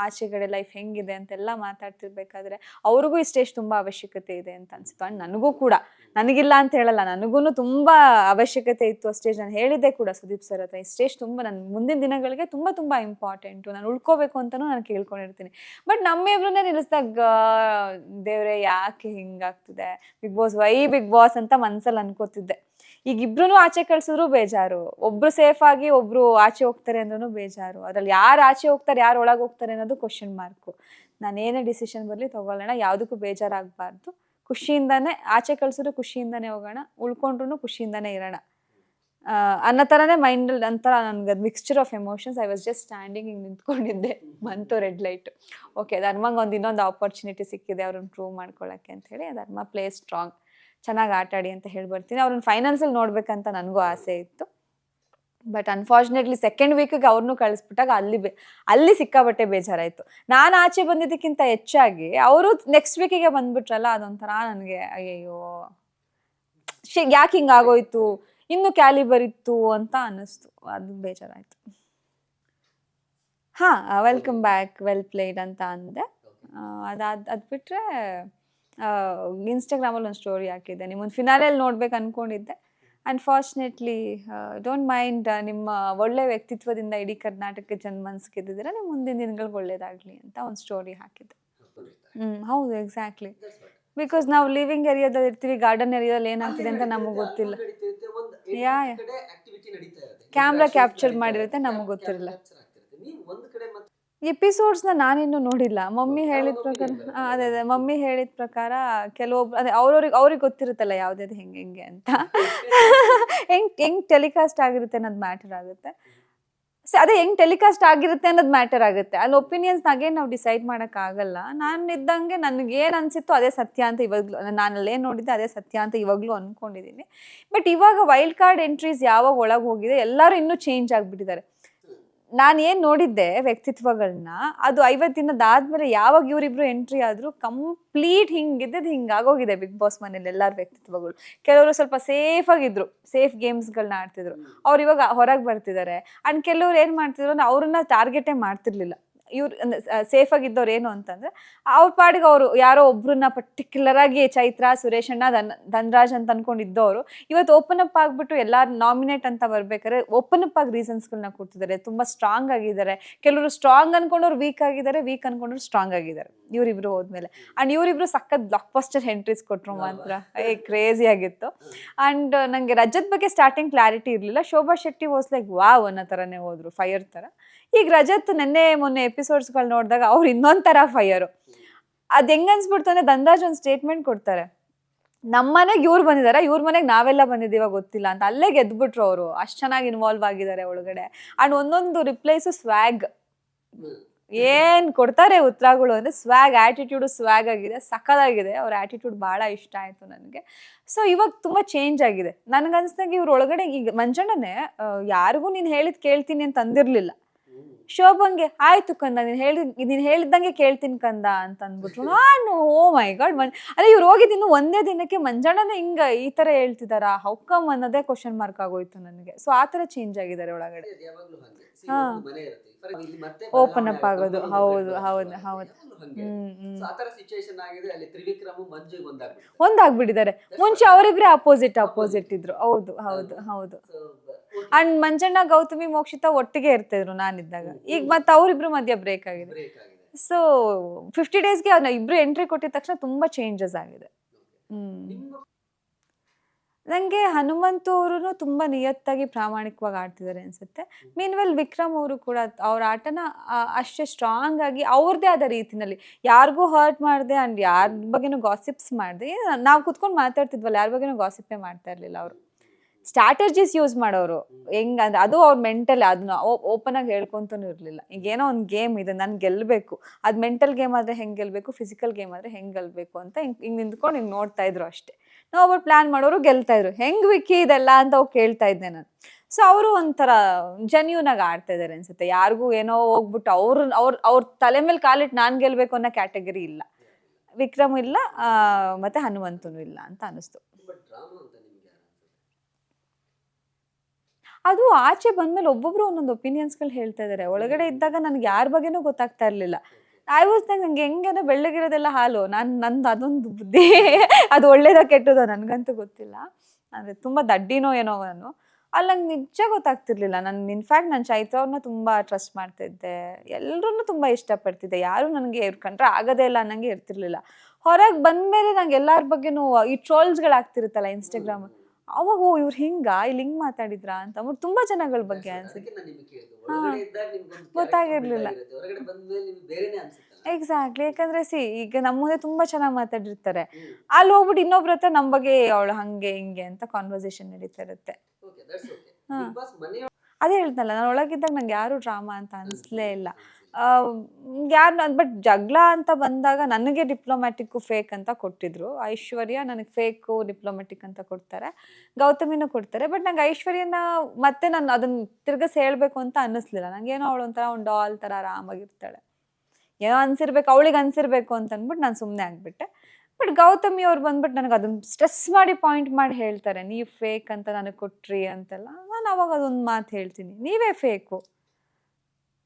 ಆಚೆಗಡೆ ಲೈಫ್ ಹೆಂಗಿದೆ ಅಂತೆಲ್ಲ ಮಾತಾಡ್ತಿರ್ಬೇಕಾದ್ರೆ ಅವ್ರಿಗೂ ಈ ಸ್ಟೇಜ್ ತುಂಬ ಅವಶ್ಯಕತೆ ಇದೆ ಅಂತ ಅನ್ಸುತ್ತೆ. ಆ್ಯಂಡ್ ನನಗೂ ಕೂಡ, ನನಗಿಲ್ಲ ಅಂತ ಹೇಳಲ್ಲ, ನನಗೂ ತುಂಬ ಅವಶ್ಯಕತೆ ಇತ್ತು ಆ ಸ್ಟೇಜ್. ನಾನು ಹೇಳಿದ್ದೆ ಕೂಡ ಸುದೀಪ್ ಸರ್ ಹತ್ರ, ಈ ಸ್ಟೇಜ್ ತುಂಬ ನನ್ನ ಮುಂದಿನ ದಿನಗಳಿಗೆ ತುಂಬ ತುಂಬ ಇಂಪಾರ್ಟೆಂಟು, ನಾನು ಉಳ್ಕೋಬೇಕು ಅಂತಲೂ ನಾನು ಕೇಳ್ಕೊಂಡಿರ್ತೀನಿ. ಬಟ್ ನಮ್ಮಿಬ್ರನ್ನೇ ನಿಲ್ಲಿಸಿದಾಗ ದೇವ್ರೆ ಯಾಕೆ ಹಿಂಗಾಗ್ತಿದೆ, big boss why big boss ಅಂತ ಮನ್ಸಲ್ಲಿ ಅನ್ಕೋತಿದ್ದೆ. ಈಗ ಇಬ್ರು ಆಚೆ ಕಳ್ಸಿದ್ರು ಬೇಜಾರು, ಒಬ್ರು ಸೇಫ್ ಆಗಿ ಒಬ್ರು ಆಚೆ ಹೋಗ್ತಾರೆ ಅಂದ್ರೂ ಬೇಜಾರು, ಅದ್ರಲ್ಲಿ ಯಾರು ಆಚೆ ಹೋಗ್ತಾರೆ ಯಾರು ಒಳಗೆ ಹೋಗ್ತಾರೆ ಅನ್ನೋದು ಕ್ವಶನ್ ಮಾರ್ಕು. ನಾನೇನೇ ಡಿಸಿಷನ್ ಬರಲಿ ತಗೊಳ್ಳೋಣ, ಯಾವುದಕ್ಕೂ ಬೇಜಾರಾಗಬಾರ್ದು, ಖುಷಿಯಿಂದಾನೇ ಆಚೆ ಕಳ್ಸಿದ್ರು ಖುಷಿಯಿಂದಾನೇ ಹೋಗೋಣ, ಉಳ್ಕೊಂಡ್ರು ಖುಷಿಯಿಂದಾನೇ ಇರೋಣ ಅನ್ನೋ ಥರನೇ ಮೈಂಡಲ್ಲಿ ಒಂಥರ ನನಗೆ ಅದು mixture of emotions. I was just standing ಹಿಂಗೆ ನಿಂತ್ಕೊಂಡಿದ್ದೆ, ಬಂತು ರೆಡ್ ಲೈಟ್. ಓಕೆ, ಧರ್ಮಂಗೆ ಇನ್ನೊಂದು ಆಪರ್ಚುನಿಟಿ ಸಿಕ್ಕಿದೆ ಅವ್ರನ್ನ ಪ್ರೂವ್ ಮಾಡ್ಕೊಳ್ಳೋಕ್ಕೆ ಅಂತ ಹೇಳಿ ಧರ್ಮ ಪ್ಲೇ ಸ್ಟ್ರಾಂಗ್, ಚೆನ್ನಾಗಿ ಆಟಾಡಿ ಅಂತ ಹೇಳಿ ಬರ್ತೀನಿ. ಅವ್ರನ್ನ ಫೈನಲ್ಸಲ್ಲಿ ನೋಡ್ಬೇಕಂತ ನನಗೂ ಆಸೆ ಇತ್ತು. ಬಟ್ ಅನ್ಫಾರ್ಚುನೇಟ್ಲಿ ಸೆಕೆಂಡ್ ವೀಕಿಗೆ ಅವ್ರನ್ನೂ ಕಳಿಸ್ಬಿಟ್ಟಾಗ ಅಲ್ಲಿ ಸಿಕ್ಕಾಬಟ್ಟೆ ಬೇಜಾರಾಯಿತು. ನಾನು ಆಚೆ ಬಂದಿದ್ದಕ್ಕಿಂತ ಹೆಚ್ಚಾಗಿ ಅವರು ನೆಕ್ಸ್ಟ್ ವೀಕಿಗೆ ಬಂದ್ಬಿಟ್ರಲ್ಲ, ಅದೊಂಥರ ನನಗೆ ಅಯ್ಯಯ್ಯೋ ಯಾಕೆ ಹಿಂಗಾಗೋಯ್ತು, ಇನ್ನೂ ಕ್ಯಾಲಿಬರ್ ಇತ್ತು ಅಂತ ಅನ್ನಿಸ್ತು, ಅದು ಬೇಜಾರಾಯಿತು. ಹಾಂ, ವೆಲ್ಕಮ್ ಬ್ಯಾಕ್, ವೆಲ್ ಪ್ಲೇಡ್ ಅಂತ ಅಂದೆ. ಅದು ಬಿಟ್ಟರೆ ಇನ್ಸ್ಟಾಗ್ರಾಮಲ್ಲಿ ಒಂದು ಸ್ಟೋರಿ ಹಾಕಿದ್ದೆ, ನಿಮ್ಮೊಂದು ಫಿನಾಲೆಯಲ್ಲಿ ನೋಡ್ಬೇಕು ಅಂದ್ಕೊಂಡಿದ್ದೆ. ಅನ್ಫಾರ್ಚುನೇಟ್ಲಿ ಡೋಂಟ್ ಮೈಂಡ್, ನಿಮ್ಮ ಒಳ್ಳೆ ವ್ಯಕ್ತಿತ್ವದಿಂದ ಇಡೀ ಕರ್ನಾಟಕಕ್ಕೆ ಜನ ಮನ್ಸು ಗೆದ್ದಿದ್ದೀರಾ, ನಿಮ್ಮ ಮುಂದಿನ ದಿನಗಳಿಗೆ ಒಳ್ಳೇದಾಗಲಿ ಅಂತ ಒಂದು ಸ್ಟೋರಿ ಹಾಕಿದ್ದೆ. ಹೌದು, ಎಕ್ಸಾಕ್ಟ್ಲಿ. ಬಿಕಾಸ್ ನಾವು ಲಿವಿಂಗ್ ಏರಿಯಾದಲ್ಲಿ ಇರ್ತೀವಿ, ಗಾರ್ಡನ್ ಏರಿಯಾದಲ್ಲಿ ಏನಾಗ್ತಿದೆ ಅಂತ ನಮಗೆ ಗೊತ್ತಿಲ್ಲ. ಕ್ಯಾಮ್ರಾ ಕ್ಯಾಪ್ಚರ್ ಮಾಡಿರುತ್ತೆ, ನಮಗೆ ಗೊತ್ತಿರಲ್ಲ. ಎಪಿಸೋಡ್ಸ್ನ ನಾನಿನ್ನೂ ನೋಡಿಲ್ಲ. ಮಮ್ಮಿ ಹೇಳಿದ ಪ್ರಕಾರ ಅದೇ ಮಮ್ಮಿ ಹೇಳಿದ ಪ್ರಕಾರ ಕೆಲವೊಬ್ರು ಅದೇ ಅವ್ರಿಗೆ ಗೊತ್ತಿರುತ್ತಲ್ಲ ಯಾವುದ್ಯಾವ್ದು ಹೆಂಗೆ ಅಂತ ಹೆಂಗೆ ಟೆಲಿಕಾಸ್ಟ್ ಆಗಿರುತ್ತೆ ಅನ್ನೋದು ಮ್ಯಾಟರ್ ಆಗುತ್ತೆ. ಅದೇ ಹೆಂಗೆ ಟೆಲಿಕಾಸ್ಟ್ ಆಗಿರುತ್ತೆ ಅನ್ನೋದು ಮ್ಯಾಟರ್ ಆಗುತ್ತೆ. ಅಲ್ಲಿ ಒಪಿನಿಯನ್ಸ್ನಾಗೆ ನಾವು ಡಿಸೈಡ್ ಮಾಡೋಕ್ಕಾಗಲ್ಲ. ನಾನು ಇದ್ದಂಗೆ ನನಗೇನು ಅನಿಸಿತ್ತು ಅದೇ ಸತ್ಯ ಅಂತ ಇವಾಗಲೂ, ನಾನು ಅಲ್ಲೇನು ನೋಡಿದ್ದೆ ಅದೇ ಸತ್ಯ ಅಂತ ಇವಾಗಲೂ ಅಂದ್ಕೊಂಡಿದ್ದೀನಿ. ಬಟ್ ಇವಾಗ ವೈಲ್ಡ್ ಕಾರ್ಡ್ ಎಂಟ್ರೀಸ್ ಯಾವಾಗ ಒಳಗೆ ಹೋಗಿದೆ, ಎಲ್ಲರೂ ಇನ್ನೂ ಚೇಂಜ್ ಆಗಿಬಿಟ್ಟಿದ್ದಾರೆ. ನಾನು ಏನು ನೋಡಿದ್ದೆ ವ್ಯಕ್ತಿತ್ವಗಳನ್ನ, ಅದು 50 ದಿನದಾದ್ಮೇಲೆ ಯಾವಾಗ ಇವರಿಬ್ರು ಎಂಟ್ರಿ ಆದರೂ ಕಂಪ್ಲೀಟ್ ಹಿಂಗಿದ್ದದ್ದು ಹಿಂಗಾಗೋಗಿದೆ ಬಿಗ್ ಬಾಸ್ ಮನೇಲಿ ಎಲ್ಲರ ವ್ಯಕ್ತಿತ್ವಗಳು. ಕೆಲವರು ಸ್ವಲ್ಪ ಸೇಫಾಗಿದ್ರು, ಸೇಫ್ ಗೇಮ್ಸ್ಗಳನ್ನ ಆಡ್ತಿದ್ರು, ಅವ್ರು ಇವಾಗ ಹೊರಗೆ ಬರ್ತಿದ್ದಾರೆ. ಆ್ಯಂಡ್ ಕೆಲವ್ರು ಏನು ಮಾಡ್ತಿದ್ರು ಅಂದ್ರೆ ಅವ್ರನ್ನ ಟಾರ್ಗೆಟೇ ಮಾಡ್ತಿರ್ಲಿಲ್ಲ. ಇವ್ರು ಸೇಫಾಗಿದ್ದವ್ರು ಏನು ಅಂತಂದರೆ ಅವ್ರ ಪಾಡಿಗೆ ಅವರು ಯಾರೋ ಒಬ್ರನ್ನ ಪರ್ಟಿಕ್ಯುಲರ್ ಆಗಿ ಚೈತ್ರ, ಸುರೇಶ್ ಅಣ್ಣ, ಧನ್ರಾಜ್ ಅಂತ ಅನ್ಕೊಂಡಿದ್ದವರು ಇವತ್ತು ಓಪನ್ ಅಪ್ ಆಗಿಬಿಟ್ಟು ಎಲ್ಲರೂ ನಾಮಿನೇಟ್ ಅಂತ ಬರ್ಬೇಕಾದ್ರೆ ಓಪನ್ ಅಪ್ ಆಗಿ ರೀಸನ್ಸ್ಗಳನ್ನ ಕೊಡ್ತಿದ್ದಾರೆ, ತುಂಬ ಸ್ಟ್ರಾಂಗ್ ಆಗಿದ್ದಾರೆ. ಕೆಲವರು ಸ್ಟ್ರಾಂಗ್ ಅನ್ಕೊಂಡವ್ರು ವೀಕ್ ಆಗಿದ್ದಾರೆ, ವೀಕ್ ಅನ್ಕೊಂಡವ್ರು ಸ್ಟ್ರಾಂಗ್ ಆಗಿದ್ದಾರೆ ಇವರಿಬ್ರು ಹೋದ್ಮೇಲೆ. ಆ್ಯಂಡ್ ಇವರಿಬ್ರು ಸಖತ್ ಬ್ಲಾಕ್ ಬಸ್ಟರ್ ಎಂಟ್ರೀಸ್ ಕೊಟ್ಟರು, ಮಾತ್ರ ಕ್ರೇಜಿ ಆಗಿತ್ತು. ಆ್ಯಂಡ್ ನನಗೆ ರಜತ್ ಬಗ್ಗೆ ಸ್ಟಾರ್ಟಿಂಗ್ ಕ್ಲಾರಿಟಿ ಇರಲಿಲ್ಲ. Shobha Shetty was like wow ಅನ್ನೋ ಥರನೇ ಹೋದ್ರು, ಫೈರ್ ಥರ. ಈಗ ರಜತ್ ಮೊನ್ನೆ ಎಪಿಸೋಡ್ಸ್ಗಳು ನೋಡಿದಾಗ ಅವ್ರು ಇನ್ನೊಂದು ಥರ ಫೈರು. ಅದು ಹೆಂಗೆ ಅನ್ಸ್ಬಿಡ್ತು ಅಂದರೆ ಧನ್ರಾಜ್ ಒಂದು ಸ್ಟೇಟ್ಮೆಂಟ್ ಕೊಡ್ತಾರೆ, ನಮ್ಮ ಮನೆಗೆ ಇವ್ರು ಬಂದಿದ್ದಾರೆ, ಇವ್ರ ಮನೆಗೆ ನಾವೆಲ್ಲ ಬಂದಿದ್ದೀವ ಗೊತ್ತಿಲ್ಲ ಅಂತ. ಅಲ್ಲೇ ಗೆದ್ಬಿಟ್ರು ಅವರು, ಅಷ್ಟು ಚೆನ್ನಾಗಿ ಇನ್ವಾಲ್ವ್ ಆಗಿದ್ದಾರೆ ಒಳಗಡೆ. ಆ್ಯಂಡ್ ಒಂದೊಂದು ರಿಪ್ಲೈಸು ಸ್ವ್ಯಾಗ್, ಏನು ಕೊಡ್ತಾರೆ ಉತ್ತರಗಳು ಅಂದರೆ ಸ್ವ್ಯಾಗ್, ಆ್ಯಟಿಟ್ಯೂಡು ಸ್ವ್ಯಾಗ್ ಆಗಿದೆ, ಸಖತ್ತಾಗಿದೆ. ಅವ್ರ ಆ್ಯಟಿಟ್ಯೂಡ್ ಭಾಳ ಇಷ್ಟ ಆಯಿತು ನನಗೆ. ಸೊ ಇವಾಗ ತುಂಬ ಚೇಂಜ್ ಆಗಿದೆ. ನನಗನ್ಸ್ದಂಗೆ ಇವ್ರ ಒಳಗಡೆ ಈಗ ಮಂಜಣ್ಣನೇ ಯಾರಿಗೂ ನೀನು ಹೇಳಿದ್ ಕೇಳ್ತೀನಿ ಅಂತ ಅಂದಿರಲಿಲ್ಲ. ಶೋಭಂಗೆ ಆಯ್ತು ಕಂದ, ನೀನು ಹೇಳಿದ್ದಂಗೆ ಕೇಳ್ತೀನಿ ಕಂದ ಅಂತ ಅಂದ್ಬಿಟ್ರು. ನಾನು ಓ ಮೈ ಗಾಡ್, ಅದೇ ಇವ್ರು ಹೋಗಿದ್ದು ಒಂದೇ ದಿನಕ್ಕೆ ಮಂಜಣ್ಣನ ಹಿಂಗೆ ಈ ಥರ ಹೇಳ್ತಿದಾರಾ, ಹೌಕಮ್ ಅನ್ನೋದೇ ಕ್ವಶನ್ ಮಾರ್ಕ್ ಆಗೋಯ್ತು ನನಗೆ. ಸೊ ಆ ಥರ ಚೇಂಜ್ ಆಗಿದ್ದಾರೆ ಒಳಗಡೆ. ಹಾಂ, ಓಪನ್ ಅಪ್ ಆಗೋದು, ಹೌದು ಹೌದು ಹೌದು. ಒಂದಾಗ್ಬಿಟ್ಟಿದ್ದಾರೆ. ಮುಂಚೆ ಅವರಿಬ್ರೆ ಅಪೋಸಿಟ್ ಇದ್ರು. ಹೌದು ಹೌದು ಹೌದು. ಅಂಡ್ ಮಂಜಣ್ಣ, ಗೌತಮಿ, ಮೋಕ್ಷಿತಾ ಒಟ್ಟಿಗೆ ಇರ್ತಿದ್ರು ನಾನಿದ್ದಾಗ. ಈಗ ಮತ್ತೆ ಅವರಿಬ್ರು ಮಧ್ಯ ಬ್ರೇಕ್ ಆಗಿದೆ. ಸೊ 50 ಡೇಸ್ಗೆ ಇಬ್ರು ಎಂಟ್ರಿ ಕೊಟ್ಟಿದ ತಕ್ಷಣ ತುಂಬಾ ಚೇಂಜಸ್ ಆಗಿದೆ. ನನಗೆ ಹನುಮಂತು ಅವರು ತುಂಬ ನಿಯತ್ತಾಗಿ ಪ್ರಾಮಾಣಿಕವಾಗಿ ಆಡ್ತಿದ್ದಾರೆ ಅನಿಸುತ್ತೆ. ಮೀನ್ವೆಲ್ ವಿಕ್ರಮ್ ಅವರು ಕೂಡ ಅವ್ರ ಆಟನ ಅಷ್ಟೇ ಸ್ಟ್ರಾಂಗ್ ಆಗಿ ಅವ್ರದ್ದೇ ಆದ ರೀತಿನಲ್ಲಿ, ಯಾರಿಗೂ ಹರ್ಟ್ ಮಾಡಿದೆ ಆ್ಯಂಡ್ ಯಾರ ಬಗ್ಗೆನೂ ಗಾಸಿಪ್ಸ್ ಮಾಡಿದೆ. ನಾವು ಕುತ್ಕೊಂಡು ಮಾತಾಡ್ತಿದ್ವಲ್ಲ, ಯಾರ ಬಗ್ಗೆನೂ ಗಾಸಿಪ್ಪೇ ಮಾಡ್ತಾ ಇರಲಿಲ್ಲ. ಅವರು ಸ್ಟ್ರಾಟಜೀಸ್ ಯೂಸ್ ಮಾಡೋರು, ಹೆಂಗಂದ್ರೆ ಅದು ಅವ್ರ ಮೆಂಟಲ್, ಅದನ್ನ ಓಪನ್ ಆಗಿ ಹೇಳ್ಕೊಂತೂ ಇರಲಿಲ್ಲ. ಈಗೇನೋ ಒಂದು ಗೇಮ್ ಇದೆ, ನಾನು ಗೆಲ್ಲಬೇಕು, ಅದು ಮೆಂಟಲ್ ಗೇಮ್ ಆದರೆ ಹೆಂಗೆ ಗೆಲ್ಲಬೇಕು, ಫಿಸಿಕಲ್ ಗೇಮ್ ಆದರೆ ಹೆಂಗೆ ಗೆಲ್ಲಬೇಕು ಅಂತ ಹಿಂಗೆ ನಿಂತ್ಕೊಂಡು ಹಿಂಗೆ ನೋಡ್ತಾ ಇದ್ರು ಅಷ್ಟೇ. ನಾವು ಒಬ್ಬರು ಪ್ಲ್ಯಾನ್ ಮಾಡೋರು ಗೆಲ್ತಾ ಇದ್ರು, ಹೆಂಗೆ ವಿಕ್ಕಿ ಇದೆಲ್ಲ ಅಂತ ಅವ್ರು ಕೇಳ್ತಾ ಇದ್ದೆ ನಾನು. ಸೊ ಅವರು ಒಂಥರ ಜೆನ್ಯೂನ್ ಆಗಿ ಆಡ್ತಾ ಇದ್ದಾರೆ ಅನ್ಸುತ್ತೆ. ಯಾರಿಗೂ ಏನೋ ಹೋಗ್ಬಿಟ್ಟು ಅವ್ರ ತಲೆ ಮೇಲೆ ಕಾಲಿಟ್ಟು ನಾನು ಗೆಲ್ಲಬೇಕು ಅನ್ನೋ ಕ್ಯಾಟಗರಿ ಇಲ್ಲ. ವಿಕ್ರಮ್ ಇಲ್ಲ, ಮತ್ತೆ ಹನುಮಂತನು ಇಲ್ಲ ಅಂತ ಅನಿಸ್ತು. ಅದು ಆಚೆ ಬಂದ್ಮೇಲೆ ಒಬ್ಬೊಬ್ರು ಒಂದೊಂದು ಒಪಿನಿಯನ್ಸ್ಗಳು ಹೇಳ್ತಾ ಇದ್ದಾರೆ. ಒಳಗಡೆ ಇದ್ದಾಗ ನನಗೆ ಯಾರ ಬಗ್ಗೆನೂ ಗೊತ್ತಾಗ್ತಾ ಇರ್ಲಿಲ್ಲ. ಐ ವಾಸ್ ನಂಗೆ ಹೆಂಗೇನೋ ಬೆಳ್ಳಗಿರೋದೆಲ್ಲ ಹಾಲು. ನಂದು ಅದೊಂದು ಬುದ್ಧಿ. ಅದು ಒಳ್ಳೇದೋ ಕೆಟ್ಟದೋ ನನಗಂತೂ ಗೊತ್ತಿಲ್ಲ. ಅಂದ್ರೆ ತುಂಬಾ ದಡ್ಡಿನೋ ಏನೋ ನಾನು. ಅಲ್ಲಿ ನಂಗೆ ನಿಜ ಗೊತ್ತಾಗ್ತಿರ್ಲಿಲ್ಲ. ಇನ್ಫ್ಯಾಕ್ಟ್ ನಾನು ಚೈತ್ರ ಅವ್ರನ್ನ ತುಂಬಾ ಟ್ರಸ್ಟ್ ಮಾಡ್ತಾ ಇದ್ದೆ. ಎಲ್ರನ್ನೂ ತುಂಬಾ ಇಷ್ಟಪಡ್ತಿದ್ದೆ. ಯಾರು ನನಗೆ ಇವ್ರ ಕಂಡ್ರೆ ಆಗೋದೇ ಇಲ್ಲ ಅನ್ನಂಗೆ ಇರ್ತಿರ್ಲಿಲ್ಲ. ಹೊರಗೆ ಬಂದ್ಮೇಲೆ ನಂಗೆ ಎಲ್ಲಾರ ಬಗ್ಗೆನೂ ಈ ಟ್ರೋಲ್ಸ್ಗಳಾಗ್ತಿರುತ್ತಲ್ಲ ಇನ್ಸ್ಟಾಗ್ರಾಮ್, ಅವಾಗ ಓ ಇವ್ರು ಇಲ್ಲಿ ಹಿಂಗ್ ಮಾತಾಡಿದ್ರಾ ಅಂತ ಅಂದ್ಬಿಟ್ಟು ತುಂಬಾ ಜನಗಳ ಬಗ್ಗೆ ಅನ್ಸುತ್ತೆ. ಗೊತ್ತಾಗಿರ್ಲಿಲ್ಲ. ಎಕ್ಸಾಕ್ಟ್ಲಿ. ಯಾಕಂದ್ರೆ ಈಗ ನಮ್ಮ ಮುಂದೆ ತುಂಬಾ ಚೆನ್ನಾಗಿ ಮಾತಾಡಿರ್ತಾರೆ, ಅಲ್ಲಿ ಹೋಗ್ಬಿಟ್ಟು ಇನ್ನೊಬ್ರ ಹತ್ರ ನಮ್ಮ ಬಗ್ಗೆ ಅವಳು ಹಂಗೆ ಹಿಂಗೆ ಅಂತ ಕಾನ್ವರ್ಸೇಷನ್ ನಡೀತಾ ಇರುತ್ತೆ. ಅದೇ ಹೇಳ್ತನಲ್ಲ, ನಾನು ಒಳಗಿದ್ದಾಗ ನಂಗೆ ಯಾರು ಡ್ರಾಮಾ ಅಂತ ಅನ್ಸ್ಲೇ ಇಲ್ಲ. ಬಟ್ ಜಗಳ ಅಂತ ಬಂದಾಗ ನನಗೆ ಡಿಪ್ಲೊಮ್ಯಾಟಿಕ್ಕು ಫೇಕ್ ಅಂತ ಕೊಟ್ಟಿದ್ರು. ಐಶ್ವರ್ಯ ನನಗೆ ಫೇಕು ಡಿಪ್ಲೊಮ್ಯಾಟಿಕ್ ಅಂತ ಕೊಡ್ತಾರೆ, ಗೌತಮಿನೂ ಕೊಡ್ತಾರೆ. ಬಟ್ ನಂಗೆ ಐಶ್ವರ್ಯನ ಮತ್ತೆ ನಾನು ಅದನ್ನ ತಿರ್ಗಸ್ ಹೇಳ್ಬೇಕು ಅಂತ ಅನ್ನಿಸ್ಲಿಲ್ಲ. ನಂಗೇನೋ ಅವಳು ಒಂಥರ ಒಂದು ಡಾಲ್ ಥರ ಆರಾಮಾಗಿರ್ತಾಳೆ, ಏನೋ ಅನ್ಸಿರ್ಬೇಕು ಅವಳಿಗೆ ಅನ್ಸಿರ್ಬೇಕು ಅಂತ ಅಂದ್ಬಿಟ್ಟು ನಾನು ಸುಮ್ಮನೆ ಆಗ್ಬಿಟ್ಟೆ. ಬಟ್ ಗೌತಮಿ ಅವ್ರು ಬಂದ್ಬಿಟ್ಟು ನನಗೆ ಅದನ್ನ ಸ್ಟ್ರೆಸ್ ಮಾಡಿ ಪಾಯಿಂಟ್ ಮಾಡಿ ಹೇಳ್ತಾರೆ, ನೀವು ಫೇಕ್ ಅಂತ ನನಗೆ ಕೊಟ್ರಿ ಅಂತೆಲ್ಲ. ನಾನು ಅವಾಗ ಅದೊಂದು ಮಾತು ಹೇಳ್ತೀನಿ, ನೀವೇ ಫೇಕು.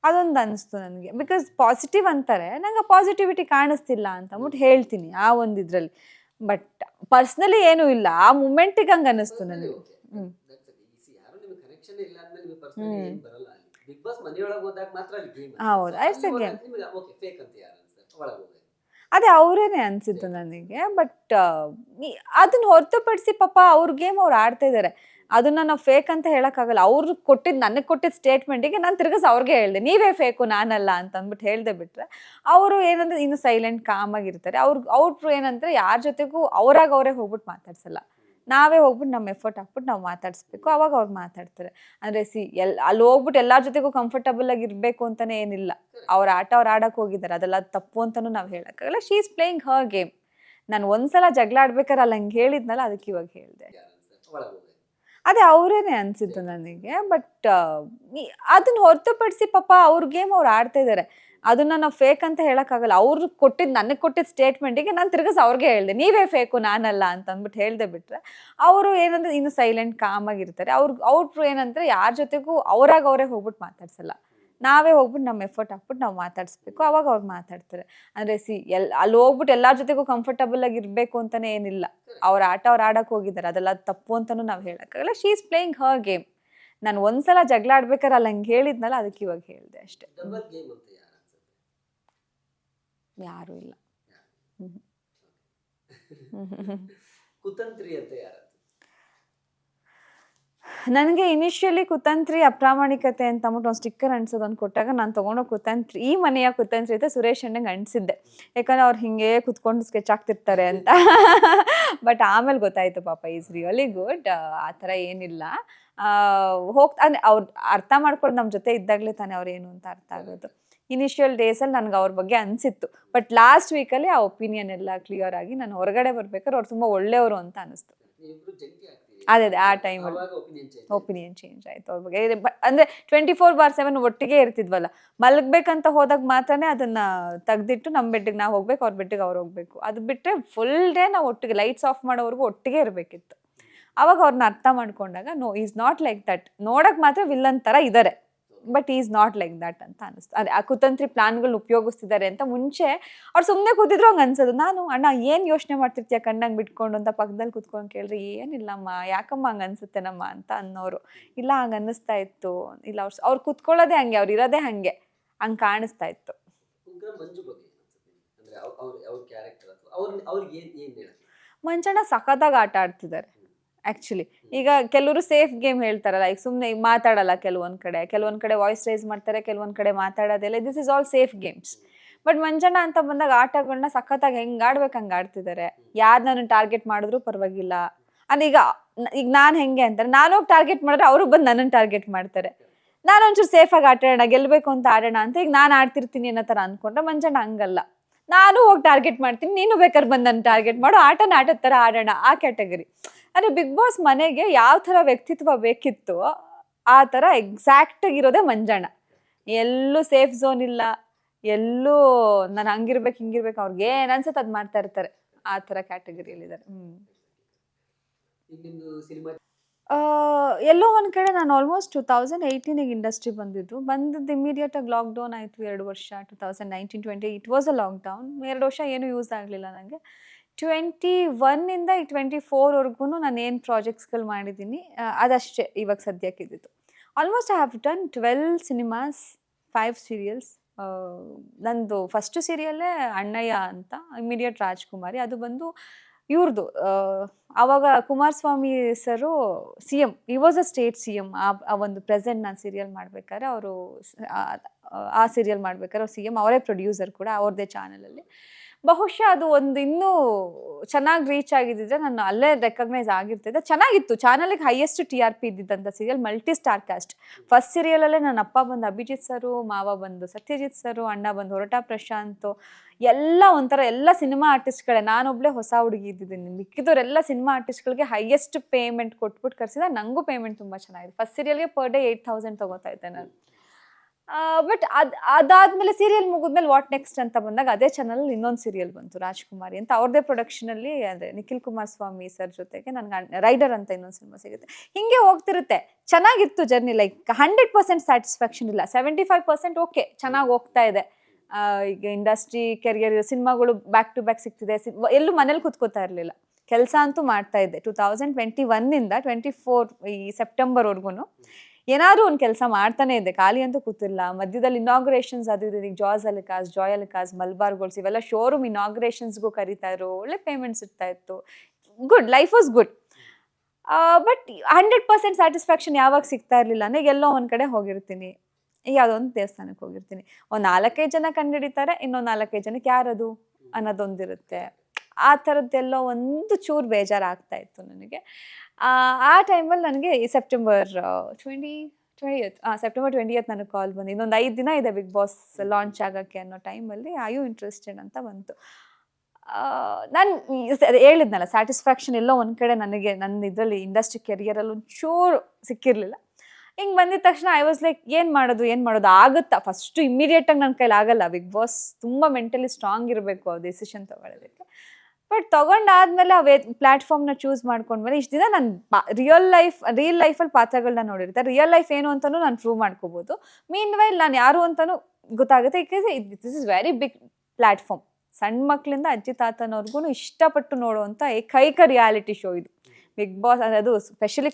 ಅದೊಂದು ಅನಿಸ್ತು ನನಗೆ. ಬಿಕಾಸ್ ಪಾಸಿಟಿವ್ ಅಂತಾರೆ, ನಂಗೆ ಆ ಪಾಸಿಟಿವಿಟಿ ಕಾಣಿಸ್ತಿಲ್ಲ ಅಂತ ಅಂದ್ಬಿಟ್ಟು ಹೇಳ್ತೀನಿ ಆ ಒಂದು ಇದರಲ್ಲಿ. ಬಟ್ ಪರ್ಸ್ನಲಿ ಏನೂ ಇಲ್ಲ, ಆ ಮೂಮೆಂಟಿಗೆ ಹಂಗೆ ಅನ್ನಿಸ್ತು ನನಗೆ. ಹೌದು, ಅಷ್ಟೇ ಗೇಮ್. ಅದೇ ಅವರೇನೆ ಅನ್ಸಿದ್ದು ನನಗೆ. ಬಟ್ ಅದನ್ನ ಹೊರತುಪಡಿಸಿ ಪಾಪ ಅವ್ರ ಗೇಮ್ ಅವ್ರು ಆಡ್ತಾ ಇದ್ದಾರೆ. ಅದನ್ನ ನಾವು ಫೇಕ್ ಅಂತ ಹೇಳಕ್ಕಾಗಲ್ಲ. ಅವ್ರು ನನಗೆ ಕೊಟ್ಟಿದ್ದ ಸ್ಟೇಟ್ಮೆಂಟಿಗೆ ನಾನು ತಿರ್ಗಸ್ ಅವ್ರಿಗೆ ಹೇಳಿದೆ, ನೀವೇ ಫೇಕು ನಾನಲ್ಲ ಅಂತ ಅಂದ್ಬಿಟ್ಟು ಹೇಳ್ದೆ ಬಿಟ್ರೆ, ಅವರು ಏನಂದ್ರೆ ಇನ್ನು ಸೈಲೆಂಟ್ ಕಾಮ್ ಆಗಿರ್ತಾರೆ. ಅವ್ರು ಏನಂದ್ರೆ ಯಾರ ಜೊತೆಗೂ ಅವರೇ ಹೋಗ್ಬಿಟ್ಟು ಮಾತಾಡ್ಸಲ್ಲ. ನಾವೇ ಹೋಗ್ಬಿಟ್ಟು ನಮ್ಮ ಎಫರ್ಟ್ ಹಾಕ್ಬಿಟ್ಟು ನಾವು ಮಾತಾಡಿಸ್ಬೇಕು, ಅವಾಗ ಅವ್ರು ಮಾತಾಡ್ತಾರೆ. ಅಂದರೆ ಅಲ್ಲಿ ಹೋಗ್ಬಿಟ್ಟು ಎಲ್ಲರ ಜೊತೆಗೂ ಕಂಫರ್ಟಬಲ್ ಆಗಿ ಇರಬೇಕು ಅಂತಾನೆ ಏನಿಲ್ಲ. ಅವ್ರ ಆಟ ಅವ್ರು ಆಡಕ್ಕೆ ಹೋಗಿದ್ದಾರೆ, ಅದೆಲ್ಲ ತಪ್ಪು ಅಂತಲೂ ನಾವು ಹೇಳೋಕ್ಕಾಗಲ್ಲ. She is playing Har game. ನಾನು ಒಂದ್ಸಲ ಜಗಳ ಆಡ್ಬೇಕಾದ್ರೆ ಅಲ್ಲಿ ಹಂಗೆ ಹೇಳಿದ್ನಲ್ಲ, ಅದಕ್ಕೆ ಇವಾಗ ಹೇಳಿದೆ. ಅದೇ ಅವರೇನೆ ಅನ್ಸಿದ್ದು ನನಗೆ. ಬಟ್ ಅದನ್ನ ಹೊರತುಪಡಿಸಿ ಪಾಪ ಅವ್ರ ಗೇಮ್ ಅವ್ರು ಆಡ್ತಾ ಇದ್ದಾರೆ. ಅದನ್ನ ನಾವು ಫೇಕ್ ಅಂತ ಹೇಳಕ್ಕಾಗಲ್ಲ. ಅವ್ರು ನನಗೆ ಕೊಟ್ಟಿದ್ದ ಸ್ಟೇಟ್ಮೆಂಟಿಗೆ ನಾನು ತಿರ್ಗಸ್ ಅವ್ರಿಗೆ ಹೇಳಿದೆ, ನೀವೇ ಫೇಕು ನಾನಲ್ಲ ಅಂತ ಅಂದ್ಬಿಟ್ಟು ಹೇಳ್ದೆ ಬಿಟ್ರೆ, ಅವರು ಏನಂದ್ರೆ ಇನ್ನು ಸೈಲೆಂಟ್ ಕಾಮ್ ಆಗಿರ್ತಾರೆ. ಅವ್ರು ಏನಂದ್ರೆ ಯಾರ ಜೊತೆಗೂ ಅವರೇ ಹೋಗ್ಬಿಟ್ಟು ಮಾತಾಡ್ಸಲ್ಲ. ನಾವೇ ಹೋಗ್ಬಿಟ್ಟು ನಮ್ಮ ಎಫರ್ಟ್ ಹಾಕ್ಬಿಟ್ಟು ನಾವು ಮಾತಾಡಿಸ್ಬೇಕು, ಅವಾಗ ಅವ್ರು ಮಾತಾಡ್ತಾರೆ. ಅಂದರೆ ಅಲ್ಲಿ ಹೋಗ್ಬಿಟ್ಟು ಎಲ್ಲರ ಜೊತೆಗೂ ಕಂಫರ್ಟಬಲ್ ಆಗಿ ಇರಬೇಕು ಅಂತಾನೆ ಏನಿಲ್ಲ. ಅವ್ರ ಆಟ ಅವ್ರು ಆಡಕ್ಕೆ ಹೋಗಿದ್ದಾರೆ, ಅದೆಲ್ಲ ತಪ್ಪು ಅಂತಲೂ ನಾವು ಹೇಳೋಕ್ಕಾಗಲ್ಲ. She is playing Har game. ನಾನು ಒಂದ್ಸಲ ಜಗಳ ಆಡ್ಬೇಕಾದ್ರೆ ಅಲ್ಲಿ ಹಂಗೆ ಹೇಳಿದ್ನಲ್ಲ, ಅದಕ್ಕೆ ಇವಾಗ ಹೇಳಿದೆ ಅಷ್ಟೇ. ಯಾರು ಇಲ್ಲ. ಕುತಂತ್ರಿ ಅಂತ ಯಾರು? ನನಗೆ ಇನಿಷಿಯಲಿ ಕುತಂತ್ರಿ ಅಪ್ರಾಮಾಣಿಕತೆ ಅಂತ ಅಂದ್ಬಿಟ್ಟು ಒಂದು ಸ್ಟಿಕ್ಕರ್ ಅಂಟಿಸೋದೊಂದು ಕೊಟ್ಟಾಗ ನಾನು ತೊಗೊಂಡೋಗಿ ಕುತಂತ್ರಿ, ಈ ಮನೆಯ ಕುತಂತ್ರಿ ಅಂತ ಸುರೇಶ್ ಅಣ್ಣಂಗೆ ಅಂಟಿಸಿದ್ದೆ. ಯಾಕಂದ್ರೆ ಅವ್ರು ಹಿಂಗೆ ಕುತ್ಕೊಂಡು ಸ್ಕೆಚ್ ಆಗ್ತಿರ್ತಾರೆ ಅಂತ. ಬಟ್ ಆಮೇಲೆ ಗೊತ್ತಾಯ್ತು ಪಾಪ ಈಸ್ ರಿಯಲಿ ಗುಡ್, ಆ ಥರ ಏನಿಲ್ಲ. ಅಂದರೆ ಅವ್ರು ಅರ್ಥ ಮಾಡ್ಕೊಂಡು ನಮ್ಮ ಜೊತೆ ಇದ್ದಾಗಲೇ ತಾನೇ ಅವ್ರು ಏನು ಅಂತ ಅರ್ಥ ಆಗೋದು. ಇನಿಷಿಯಲ್ ಡೇಸಲ್ಲಿ ನನಗೆ ಅವ್ರ ಬಗ್ಗೆ ಅನಿಸಿತ್ತು. ಬಟ್ ಲಾಸ್ಟ್ ವೀಕಲ್ಲಿ ಆ ಒಪಿನಿಯನ್ ಎಲ್ಲ ಕ್ಲಿಯರ್ ಆಗಿ ನಾನು ಹೊರಗಡೆ ಬರ್ಬೇಕಾದ್ರೆ ಅವ್ರು ತುಂಬ ಒಳ್ಳೆಯವರು ಅಂತ ಅನಿಸ್ತು. ಅದೇ ಆ ಟೈಮಲ್ಲಿ ಒಪಿನಿಯನ್ ಚೇಂಜ್ ಆಯ್ತು ಅವ್ರ ಬಗ್ಗೆ. ಅಂದರೆ 24/7 ಒಟ್ಟಿಗೆ ಇರ್ತಿದ್ವಲ್ಲ, ಮಲಗಬೇಕಂತ ಹೋದಾಗ ಮಾತ್ರನೇ ಅದನ್ನು ತೆಗ್ದಿಟ್ಟು ನಮ್ಮ ಬೆಡ್ಗೆ ನಾವು ಹೋಗ್ಬೇಕು, ಅವ್ರ ಬೆಡ್ಗೆ ಅವ್ರು ಹೋಗ್ಬೇಕು. ಅದು ಬಿಟ್ಟರೆ ಫುಲ್ ಡೇ ನಾವು ಒಟ್ಟಿಗೆ ಲೈಟ್ಸ್ ಆಫ್ ಮಾಡೋವರೆಗೂ ಒಟ್ಟಿಗೆ ಇರಬೇಕಿತ್ತು. ಅವಾಗ ಅವ್ರನ್ನ ಅರ್ಥ ಮಾಡ್ಕೊಂಡಾಗ no is not like that. ನೋಡಕ್ಕೆ ಮಾತ್ರ ವಿಲ್ಲನ್ ಥರ ಇದ್ದಾರೆ, but is not like that ಅಂತ ಅನಿಸ್ತು. ಅದೇ ಆ ಕುತಂತ್ರಿ ಪ್ಲಾನ್ಗಳನ್ನ ಉಪಯೋಗಿಸ್ತಿದ್ದಾರೆ ಅಂತ ಮುಂಚೆ ಅವ್ರು ಸುಮ್ಮನೆ ಕೂತಿದ್ರು ಹಂಗೆ ಅನ್ಸೋದು. ನಾನು ಅಣ್ಣ ಏನು ಯೋಚನೆ ಮಾಡ್ತಿರ್ತೀಯ ಕಣ್ಣಂಗೆ ಬಿಟ್ಕೊಂಡು ಅಂತ ಪಕ್ಕದಲ್ಲಿ ಕುತ್ಕೊಂಡು ಕೇಳಿದ್ರೆ, ಏನಿಲ್ಲಮ್ಮ ಯಾಕಮ್ಮ ಹಂಗೆ ಅನ್ಸುತ್ತೇನಮ್ಮ ಅಂತ ಅನ್ನೋರು. ಇಲ್ಲ ಹಂಗೆ ಅನ್ನಿಸ್ತಾ ಇತ್ತು, ಇಲ್ಲ ಅವ್ರು ಕುತ್ಕೊಳ್ಳೋದೇ ಹಂಗೆ, ಅವ್ರು ಇರೋದೇ ಹಂಗೆ ಕಾಣಿಸ್ತಾ ಇತ್ತು. ಮಂಚಣ್ಣ ಸಖತ್ತಾಗಿ ಆಟ ಆಡ್ತಿದ್ದಾರೆ ಆ್ಯಕ್ಚುಲಿ. ಈಗ ಕೆಲವರು ಸೇಫ್ ಗೇಮ್ ಹೇಳ್ತಾರಲ್ಲ, ಈಗ ಸುಮ್ಮನೆ ಮಾತಾಡಲ್ಲ ಕೆಲವೊಂದು ಕಡೆ ವಾಯ್ಸ್ ರೈಸ್ ಮಾಡ್ತಾರೆ, ಕೆಲವೊಂದು ಕಡೆ ಮಾತಾಡೋದಿಲ್ಲ. This is all safe games. But Manjanna ಅಂತ ಬಂದಾಗ ಆಟಗಳನ್ನ ಸಖತ್ತಾಗಿ ಹೆಂಗೆ ಆಡ್ಬೇಕು ಹಂಗೆ ಆಡ್ತಿದ್ದಾರೆ. ಯಾರು ನಾನು ಟಾರ್ಗೆಟ್ ಮಾಡಿದ್ರು ಪರವಾಗಿಲ್ಲ. ಅಂದ್ರೆ ಈಗ ನಾನು ಹೆಂಗೆ ಅಂತಾರೆ, ನಾನು ಹೋಗಿ ಟಾರ್ಗೆಟ್ ಮಾಡಿದ್ರೆ ಅವರು ಬಂದು ನನ್ನನ್ನು ಟಾರ್ಗೆಟ್ ಮಾಡ್ತಾರೆ. ನಾನು ಒಂಚೂರು ಸೇಫಾಗಿ ಆಟ ಆಡೋಣ, ಗೆಲ್ಲಬೇಕು ಅಂತ ಆಡೋಣ ಅಂತ ಈಗ ನಾನು ಆಡ್ತಿರ್ತೀನಿ ಅನ್ನೋ ಥರ ಅಂದ್ಕೊಂಡ್ರೆ, ಮಂಜಣ್ಣ ಹಂಗಲ್ಲ, ನಾನು ಹೋಗಿ ಟಾರ್ಗೆಟ್ ಮಾಡ್ತೀನಿ, ನೀನು ಬೇಕಾದ್ರೆ ಬಂದು ನನ್ನ ಟಾರ್ಗೆಟ್ ಮಾಡು, ಆಟದ ಥರ ಆಡೋಣ, ಆ ಕ್ಯಾಟಗರಿ. ಅಂದರೆ ಬಿಗ್ ಬಾಸ್ ಮನೆಗೆ ಯಾವ ಥರ ವ್ಯಕ್ತಿತ್ವ ಬೇಕಿತ್ತು ಆ ಥರ ಎಕ್ಸಾಕ್ಟ್ ಆಗಿರೋದೇ ಮಂಜಣ್ಣ. ಎಲ್ಲೂ ಸೇಫ್ ಝೋನ್ ಇಲ್ಲ, ಎಲ್ಲೂ ನಾನು ಹಂಗಿರ್ಬೇಕು ಹಿಂಗಿರ್ಬೇಕು, ಅವ್ರಿಗೆ ಏನು ಅನ್ಸುತ್ತೆ ಅದು ಮಾಡ್ತಾ ಇರ್ತಾರೆ, ಆ ಥರ ಕ್ಯಾಟಗರಿಯಲ್ಲಿದ್ದಾರೆ. ಎಲ್ಲೋ ಒಂದು ಕಡೆ ನಾನು ಆಲ್ಮೋಸ್ಟ್ 2018 ಇಂಡಸ್ಟ್ರಿ ಬಂದಿದ್ದು ಇಮಿಡಿಯೇಟಾಗಿ ಲಾಕ್ಡೌನ್ ಆಯಿತು 2 ವರ್ಷ. 2019-20 ಇಟ್ ವಾಸ್ ಅ ಲಾಕ್ಡೌನ್. 2 ವರ್ಷ ಏನೂ ಯೂಸ್ ಆಗಲಿಲ್ಲ ನನಗೆ. 21ಇಂದ ಈ 24ವರೆಗೂ ನಾನು ಏನು ಪ್ರಾಜೆಕ್ಟ್ಸ್ಗಳು ಮಾಡಿದ್ದೀನಿ ಅದಷ್ಟೇ ಇವಾಗ ಸದ್ಯಕ್ಕೆ ಇದ್ದಿದ್ದು. Almost I have done 12 cinemas, 5 serials. ನಂದು ಫಸ್ಟು ಸೀರಿಯಲ್ಲೇ ಅಣ್ಣಯ್ಯ ಅಂತ, ಇಮಿಡಿಯೇಟ್ ರಾಜ್ಕುಮಾರಿ. ಅದು ಬಂದು ಇವ್ರದ್ದು. ಆವಾಗ ಕುಮಾರಸ್ವಾಮಿ ಸರು CM, ಈ ವಾಸ್ ಅ ಸ್ಟೇಟ್ CM. ಆ ಒಂದು ಪ್ರೆಸೆಂಟ್ ನಾನು ಸೀರಿಯಲ್ ಮಾಡ್ಬೇಕಾದ್ರೆ ಅವರು ಆ ಸೀರಿಯಲ್ ಮಾಡ್ಬೇಕಾದ್ರೆ ಅವ್ರು CM, ಅವರೇ ಪ್ರೊಡ್ಯೂಸರ್ ಕೂಡ ಅವ್ರದ್ದೇ ಚಾನಲಲ್ಲಿ. ಬಹುಶಃ ಅದು ಒಂದು ಇನ್ನೂ ಚೆನ್ನಾಗಿ ರೀಚ್ ಆಗಿದ್ದಿದ್ರೆ ನಾನು ಅಲ್ಲೇ ರೆಕಗ್ನೈಸ್ ಆಗಿರ್ತಿದ್ದೆ. ಚೆನ್ನಾಗಿತ್ತು. ಚಾನಲ್ಗೆ ಹೈಯೆಸ್ಟ್ TRP ಇದ್ದಿದ್ದಂಥ serial, multi star cast. First ಸೀರಿಯಲಲ್ಲೇ ನನ್ನ ಅಪ್ಪ ಬಂದು ಅಭಿಜಿತ್ ಸರು, ಮಾವ ಬಂದು ಸತ್ಯಜಿತ್ ಸರು, ಅಣ್ಣ ಬಂದು ಹೊರಟ ಪ್ರಶಾಂತ್, ಎಲ್ಲ ಒಂಥರ ಎಲ್ಲ ಸಿನಿಮಾ ಆರ್ಟಿಸ್ಟ್ಗಳೇ. ನಾನೊಬ್ಳೆ ಹೊಸ ಹುಡುಗಿ ಇದ್ದಿದ್ದೀನಿ. ಮಿಕ್ಕಿದವರೆಲ್ಲ ಸಿನಿಮಾ ಆರ್ಟಿಸ್ಟ್ಗಳಿಗೆ ಹೈಯೆಸ್ಟ್ ಪೇಮೆಂಟ್ ಕೊಟ್ಬಿಟ್ಟು ಕರ್ಸಿದ. ನನಗೂ ಪೇಮೆಂಟ್ ತುಂಬ ಚೆನ್ನಾಗಿದೆ. ಫಸ್ಟ್ ಸೀರಿಯಲ್ಗೆ ಪರ್ ಡೇ 8,000 ತೊಗೋತಾ ಇದ್ದೆ ನಾನು. ಬಟ್ ಅದಾದ್ಮೇಲೆ ಸೀರಿಯಲ್ ಮುಗಿದ್ಮೇಲೆ ವಾಟ್ ನೆಕ್ಸ್ಟ್ ಅಂತ ಬಂದಾಗ ಅದೇ ಚಾನಲ್ ಇನ್ನೊಂದು ಸೀರಿಯಲ್ ಬಂತು, ರಾಜ್ಕುಮಾರಿ ಅಂತ. ಅವ್ರದ್ದೇ ಪ್ರೊಡಕ್ಷನಲ್ಲಿ, ಅಂದರೆ ನಿಖಿಲ್ ಕುಮಾರಸ್ವಾಮಿ ಸರ್ ಜೊತೆಗೆ ನನಗೆ ರೈಡರ್ ಅಂತ ಇನ್ನೊಂದು ಸಿನಿಮಾ ಸಿಗುತ್ತೆ. ಹಿಂಗೆ ಹೋಗ್ತಿರುತ್ತೆ. ಚೆನ್ನಾಗಿತ್ತು ಜರ್ನಿ. ಲೈಕ್ 100% ಸ್ಯಾಟಿಸ್ಫ್ಯಾಕ್ಷನ್ ಇಲ್ಲ, 75% ಓಕೆ, ಚೆನ್ನಾಗಿ ಹೋಗ್ತಾ ಇದೆ. ಈಗ ಇಂಡಸ್ಟ್ರಿ ಕೆರಿಯರ್ ಸಿನಿಮಾಗಳು ಬ್ಯಾಕ್ ಟು ಬ್ಯಾಕ್ ಸಿಗ್ತಿದೆ. ಎಲ್ಲೂ ಮನೇಲಿ ಕೂತ್ಕೋತಾ ಇರಲಿಲ್ಲ, ಕೆಲಸ ಅಂತೂ ಮಾಡ್ತಾ ಇದ್ದೆ. 2021ಇಂದ 24 ಈ ಸೆಪ್ಟೆಂಬರ್ವರೆಗೂ ಏನಾದರೂ ಒಂದು ಕೆಲಸ ಮಾಡ್ತಾನೆ ಇದ್ದೆ, ಖಾಲಿ ಅಂತೂ ಕೂತಿಲ್ಲ. ಮಧ್ಯದಲ್ಲಿ ಇನಾಗ್ರೇಷನ್ಸ್ ಅದು ಇದು, ಈಗ ಜಾಯ್ ಅಲಿಕಾಸ್, ಮಲ್ಬಾರ್ ಗೋಲ್ಡ್ಸ್ ಇವೆಲ್ಲ ಶೋರೂಮ್ ಇನಾಗ್ರೇಷನ್ಸ್ಗೂ ಕರೀತಾ ಇದ್ರು. ಒಳ್ಳೆ ಪೇಮೆಂಟ್ಸ್ ಇರ್ತಾ ಇತ್ತು. Good, life was good. But 100% satisfaction ಯಾವಾಗ ಸಿಗ್ತಾ ಇರಲಿಲ್ಲ ಅಂದರೆ, ಎಲ್ಲೋ ಒಂದು ಕಡೆ ಹೋಗಿರ್ತೀನಿ, ಯಾವುದೋ ಒಂದು ದೇವಸ್ಥಾನಕ್ಕೆ ಹೋಗಿರ್ತೀನಿ, ಒಂದು 4-5 ಜನ ಕಂಡುಹಿಡಿತಾರೆ, ಇನ್ನೊಂದು 4-5 ಜನಕ್ಕೆ ಯಾರದು ಅನ್ನೋದೊಂದಿರುತ್ತೆ. ಆ ಥರದ್ದೆಲ್ಲೋ ಒಂದು ಚೂರು ಬೇಜಾರಾಗ್ತಾ ಇತ್ತು ನನಗೆ. ಆ ಟೈಮಲ್ಲಿ ನನಗೆ ಈ ಸೆಪ್ಟೆಂಬರ್ 20th ನನಗೆ ಕಾಲ್ ಬಂದು, ಇನ್ನೊಂದು 5 ದಿನ ಇದೆ ಬಿಗ್ ಬಾಸ್ ಲಾಂಚ್ ಆಗೋಕ್ಕೆ ಅನ್ನೋ ಟೈಮಲ್ಲಿ, ಐ ಯು ಇಂಟ್ರೆಸ್ಟೆಡ್ ಅಂತ ಬಂತು. ನಾನು ಹೇಳಿದ್ನಲ್ಲ, ಸ್ಯಾಟಿಸ್ಫ್ಯಾಕ್ಷನ್ ಎಲ್ಲೋ ಒಂದು ಕಡೆ ನನಗೆ ನನ್ನ ಇದರಲ್ಲಿ ಇಂಡಸ್ಟ್ರಿ ಕೆರಿಯರಲ್ಲಿ ಒಂಚೂರು ಸಿಕ್ಕಿರಲಿಲ್ಲ. ಹಿಂಗೆ ಬಂದಿದ ತಕ್ಷಣ ಐ ವಾಸ್ ಲೈಕ್, ಏನು ಮಾಡೋದು ಆಗುತ್ತಾ? ಫಸ್ಟು ಇಮಿಡಿಯೇಟಾಗಿ ನನ್ನ ಕೈಲಿ ಆಗಲ್ಲ. ಬಿಗ್ ಬಾಸ್ ತುಂಬ ಮೆಂಟಲಿ ಸ್ಟ್ರಾಂಗ್ ಇರಬೇಕು ಆ ಡಿಸಿಷನ್ ತೊಗೊಳ್ಳೋದಕ್ಕೆ. ಬಟ್ ತೊಗೊಂಡಾದ್ಮೇಲೆ ಆ ಪ್ಲ್ಯಾಟ್ಫಾರ್ಮ್ನ ಚೂಸ್ ಮಾಡ್ಕೊಂಡ್ಮೇಲೆ ಇಷ್ಟು ದಿನ ನಾನು ರಿಯಲ್ ಲೈಫಲ್ಲಿ ಪಾತ್ರಗಳನ್ನ ನೋಡಿರ್ತಾರೆ. ರಿಯಲ್ ಲೈಫ್ ಏನು ಅಂತಲೂ ನಾನು ಪ್ರೂವ್ ಮಾಡ್ಕೋಬೋದು. ಮೀನ್ ವೈಲ್ ನಾನು ಯಾರು ಅಂತಲೂ ಗೊತ್ತಾಗುತ್ತೆ. This is very big platform. ಸಣ್ಣ ಮಕ್ಕಳಿಂದ ಅಜ್ಜಿ ತಾತನವ್ರಿಗೂ ಇಷ್ಟಪಟ್ಟು ನೋಡುವಂಥ ಏಕೈಕ ರಿಯಾಲಿಟಿ ಶೋ ಇದು ಬಿಗ್ ಬಾಸ್. ಅದು ಸ್ಪೆಷಲಿ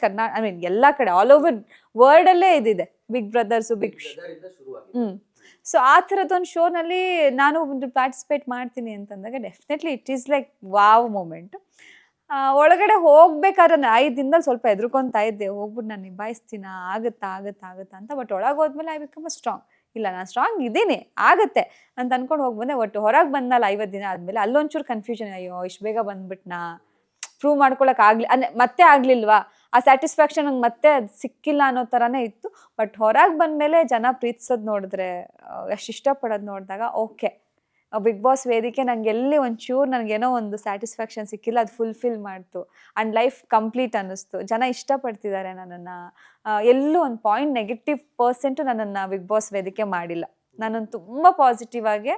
ಎಲ್ಲ ಕಡೆ ಆಲ್ ಓವರ್ ವರ್ಲ್ಡಲ್ಲೇ ಇದಿದೆ ಬಿಗ್ ಬ್ರದರ್ಸು, ಸೊ ಆ ಥರದ್ದೊಂದು ಶೋನಲ್ಲಿ ನಾನು ಒಂದು ಪಾರ್ಟಿಸಿಪೇಟ್ ಮಾಡ್ತೀನಿ ಅಂತಂದಾಗ definitely it is like wow moment. ಒಳಗಡೆ ಹೋಗ್ಬೇಕಾದ್ರೆ 5 ದಿನದಲ್ಲಿ ಸ್ವಲ್ಪ ಹೆದರ್ಕೊತಾ ಇದ್ದೆ, ಹೋಗ್ಬಿಟ್ಟು ನಾನು ನಿಭಾಯಿಸ್ತೀನ, ಆಗುತ್ತಾ ಅಂತ. ಬಟ್ ಒಳಗೆ ಹೋದ್ಮೇಲೆ ಐ ಬಿಕಮ್ ಸ್ಟ್ರಾಂಗ್. ಇಲ್ಲ, ನಾನು ಸ್ಟ್ರಾಂಗ್ ಇದ್ದೀನಿ, ಆಗುತ್ತೆ ಅಂತ ಅನ್ಕೊಂಡು ಹೋಗಿ ಬಂದೆ. ಒಟ್ಟು ಹೊರಗೆ ಬಂದಲ್ಲ 50 ದಿನ ಆದಮೇಲೆ ಅಲ್ಲೊಂಚೂರು ಕನ್ಫ್ಯೂಷನ್. ಅಯ್ಯೋ, ಇಷ್ಟು ಬೇಗ ಬಂದ್ಬಿಟ್ನಾ, ಪ್ರೂವ್ ಮಾಡ್ಕೊಳಕ್ಕೆ ಮತ್ತೆ ಆಗಲಿಲ್ವಾ, ಆ ಸ್ಯಾಟಿಸ್ಫ್ಯಾಕ್ಷನ್ ನಂಗೆ ಮತ್ತೆ ಅದು ಸಿಕ್ಕಿಲ್ಲ ಅನ್ನೋ ಥರನೇ ಇತ್ತು. ಬಟ್ ಹೊರಗೆ ಬಂದಮೇಲೆ ಜನ ಪ್ರೀತಿಸೋದು ನೋಡಿದ್ರೆ, ಎಷ್ಟು ಇಷ್ಟಪಡೋದು ನೋಡಿದಾಗ ಓಕೆ, ಬಿಗ್ ಬಾಸ್ ವೇದಿಕೆ ನಂಗೆ ಎಲ್ಲಿ ಒಂಚೂರು ನನಗೇನೋ ಒಂದು ಸ್ಯಾಟಿಸ್ಫ್ಯಾಕ್ಷನ್ ಸಿಕ್ಕಿಲ್ಲ, ಅದು ಫುಲ್ಫಿಲ್ ಮಾಡ್ತು. ಆ್ಯಂಡ್ ಲೈಫ್ ಕಂಪ್ಲೀಟ್ ಅನ್ನಿಸ್ತು. ಜನ ಇಷ್ಟಪಡ್ತಿದ್ದಾರೆ ನನ್ನನ್ನು. ಎಲ್ಲೂ ಒಂದು -% ನನ್ನನ್ನು ಬಿಗ್ ಬಾಸ್ ವೇದಿಕೆ ಮಾಡಿಲ್ಲ. ನಾನೊಂದು ತುಂಬ ಪಾಸಿಟಿವ್ ಆಗಿ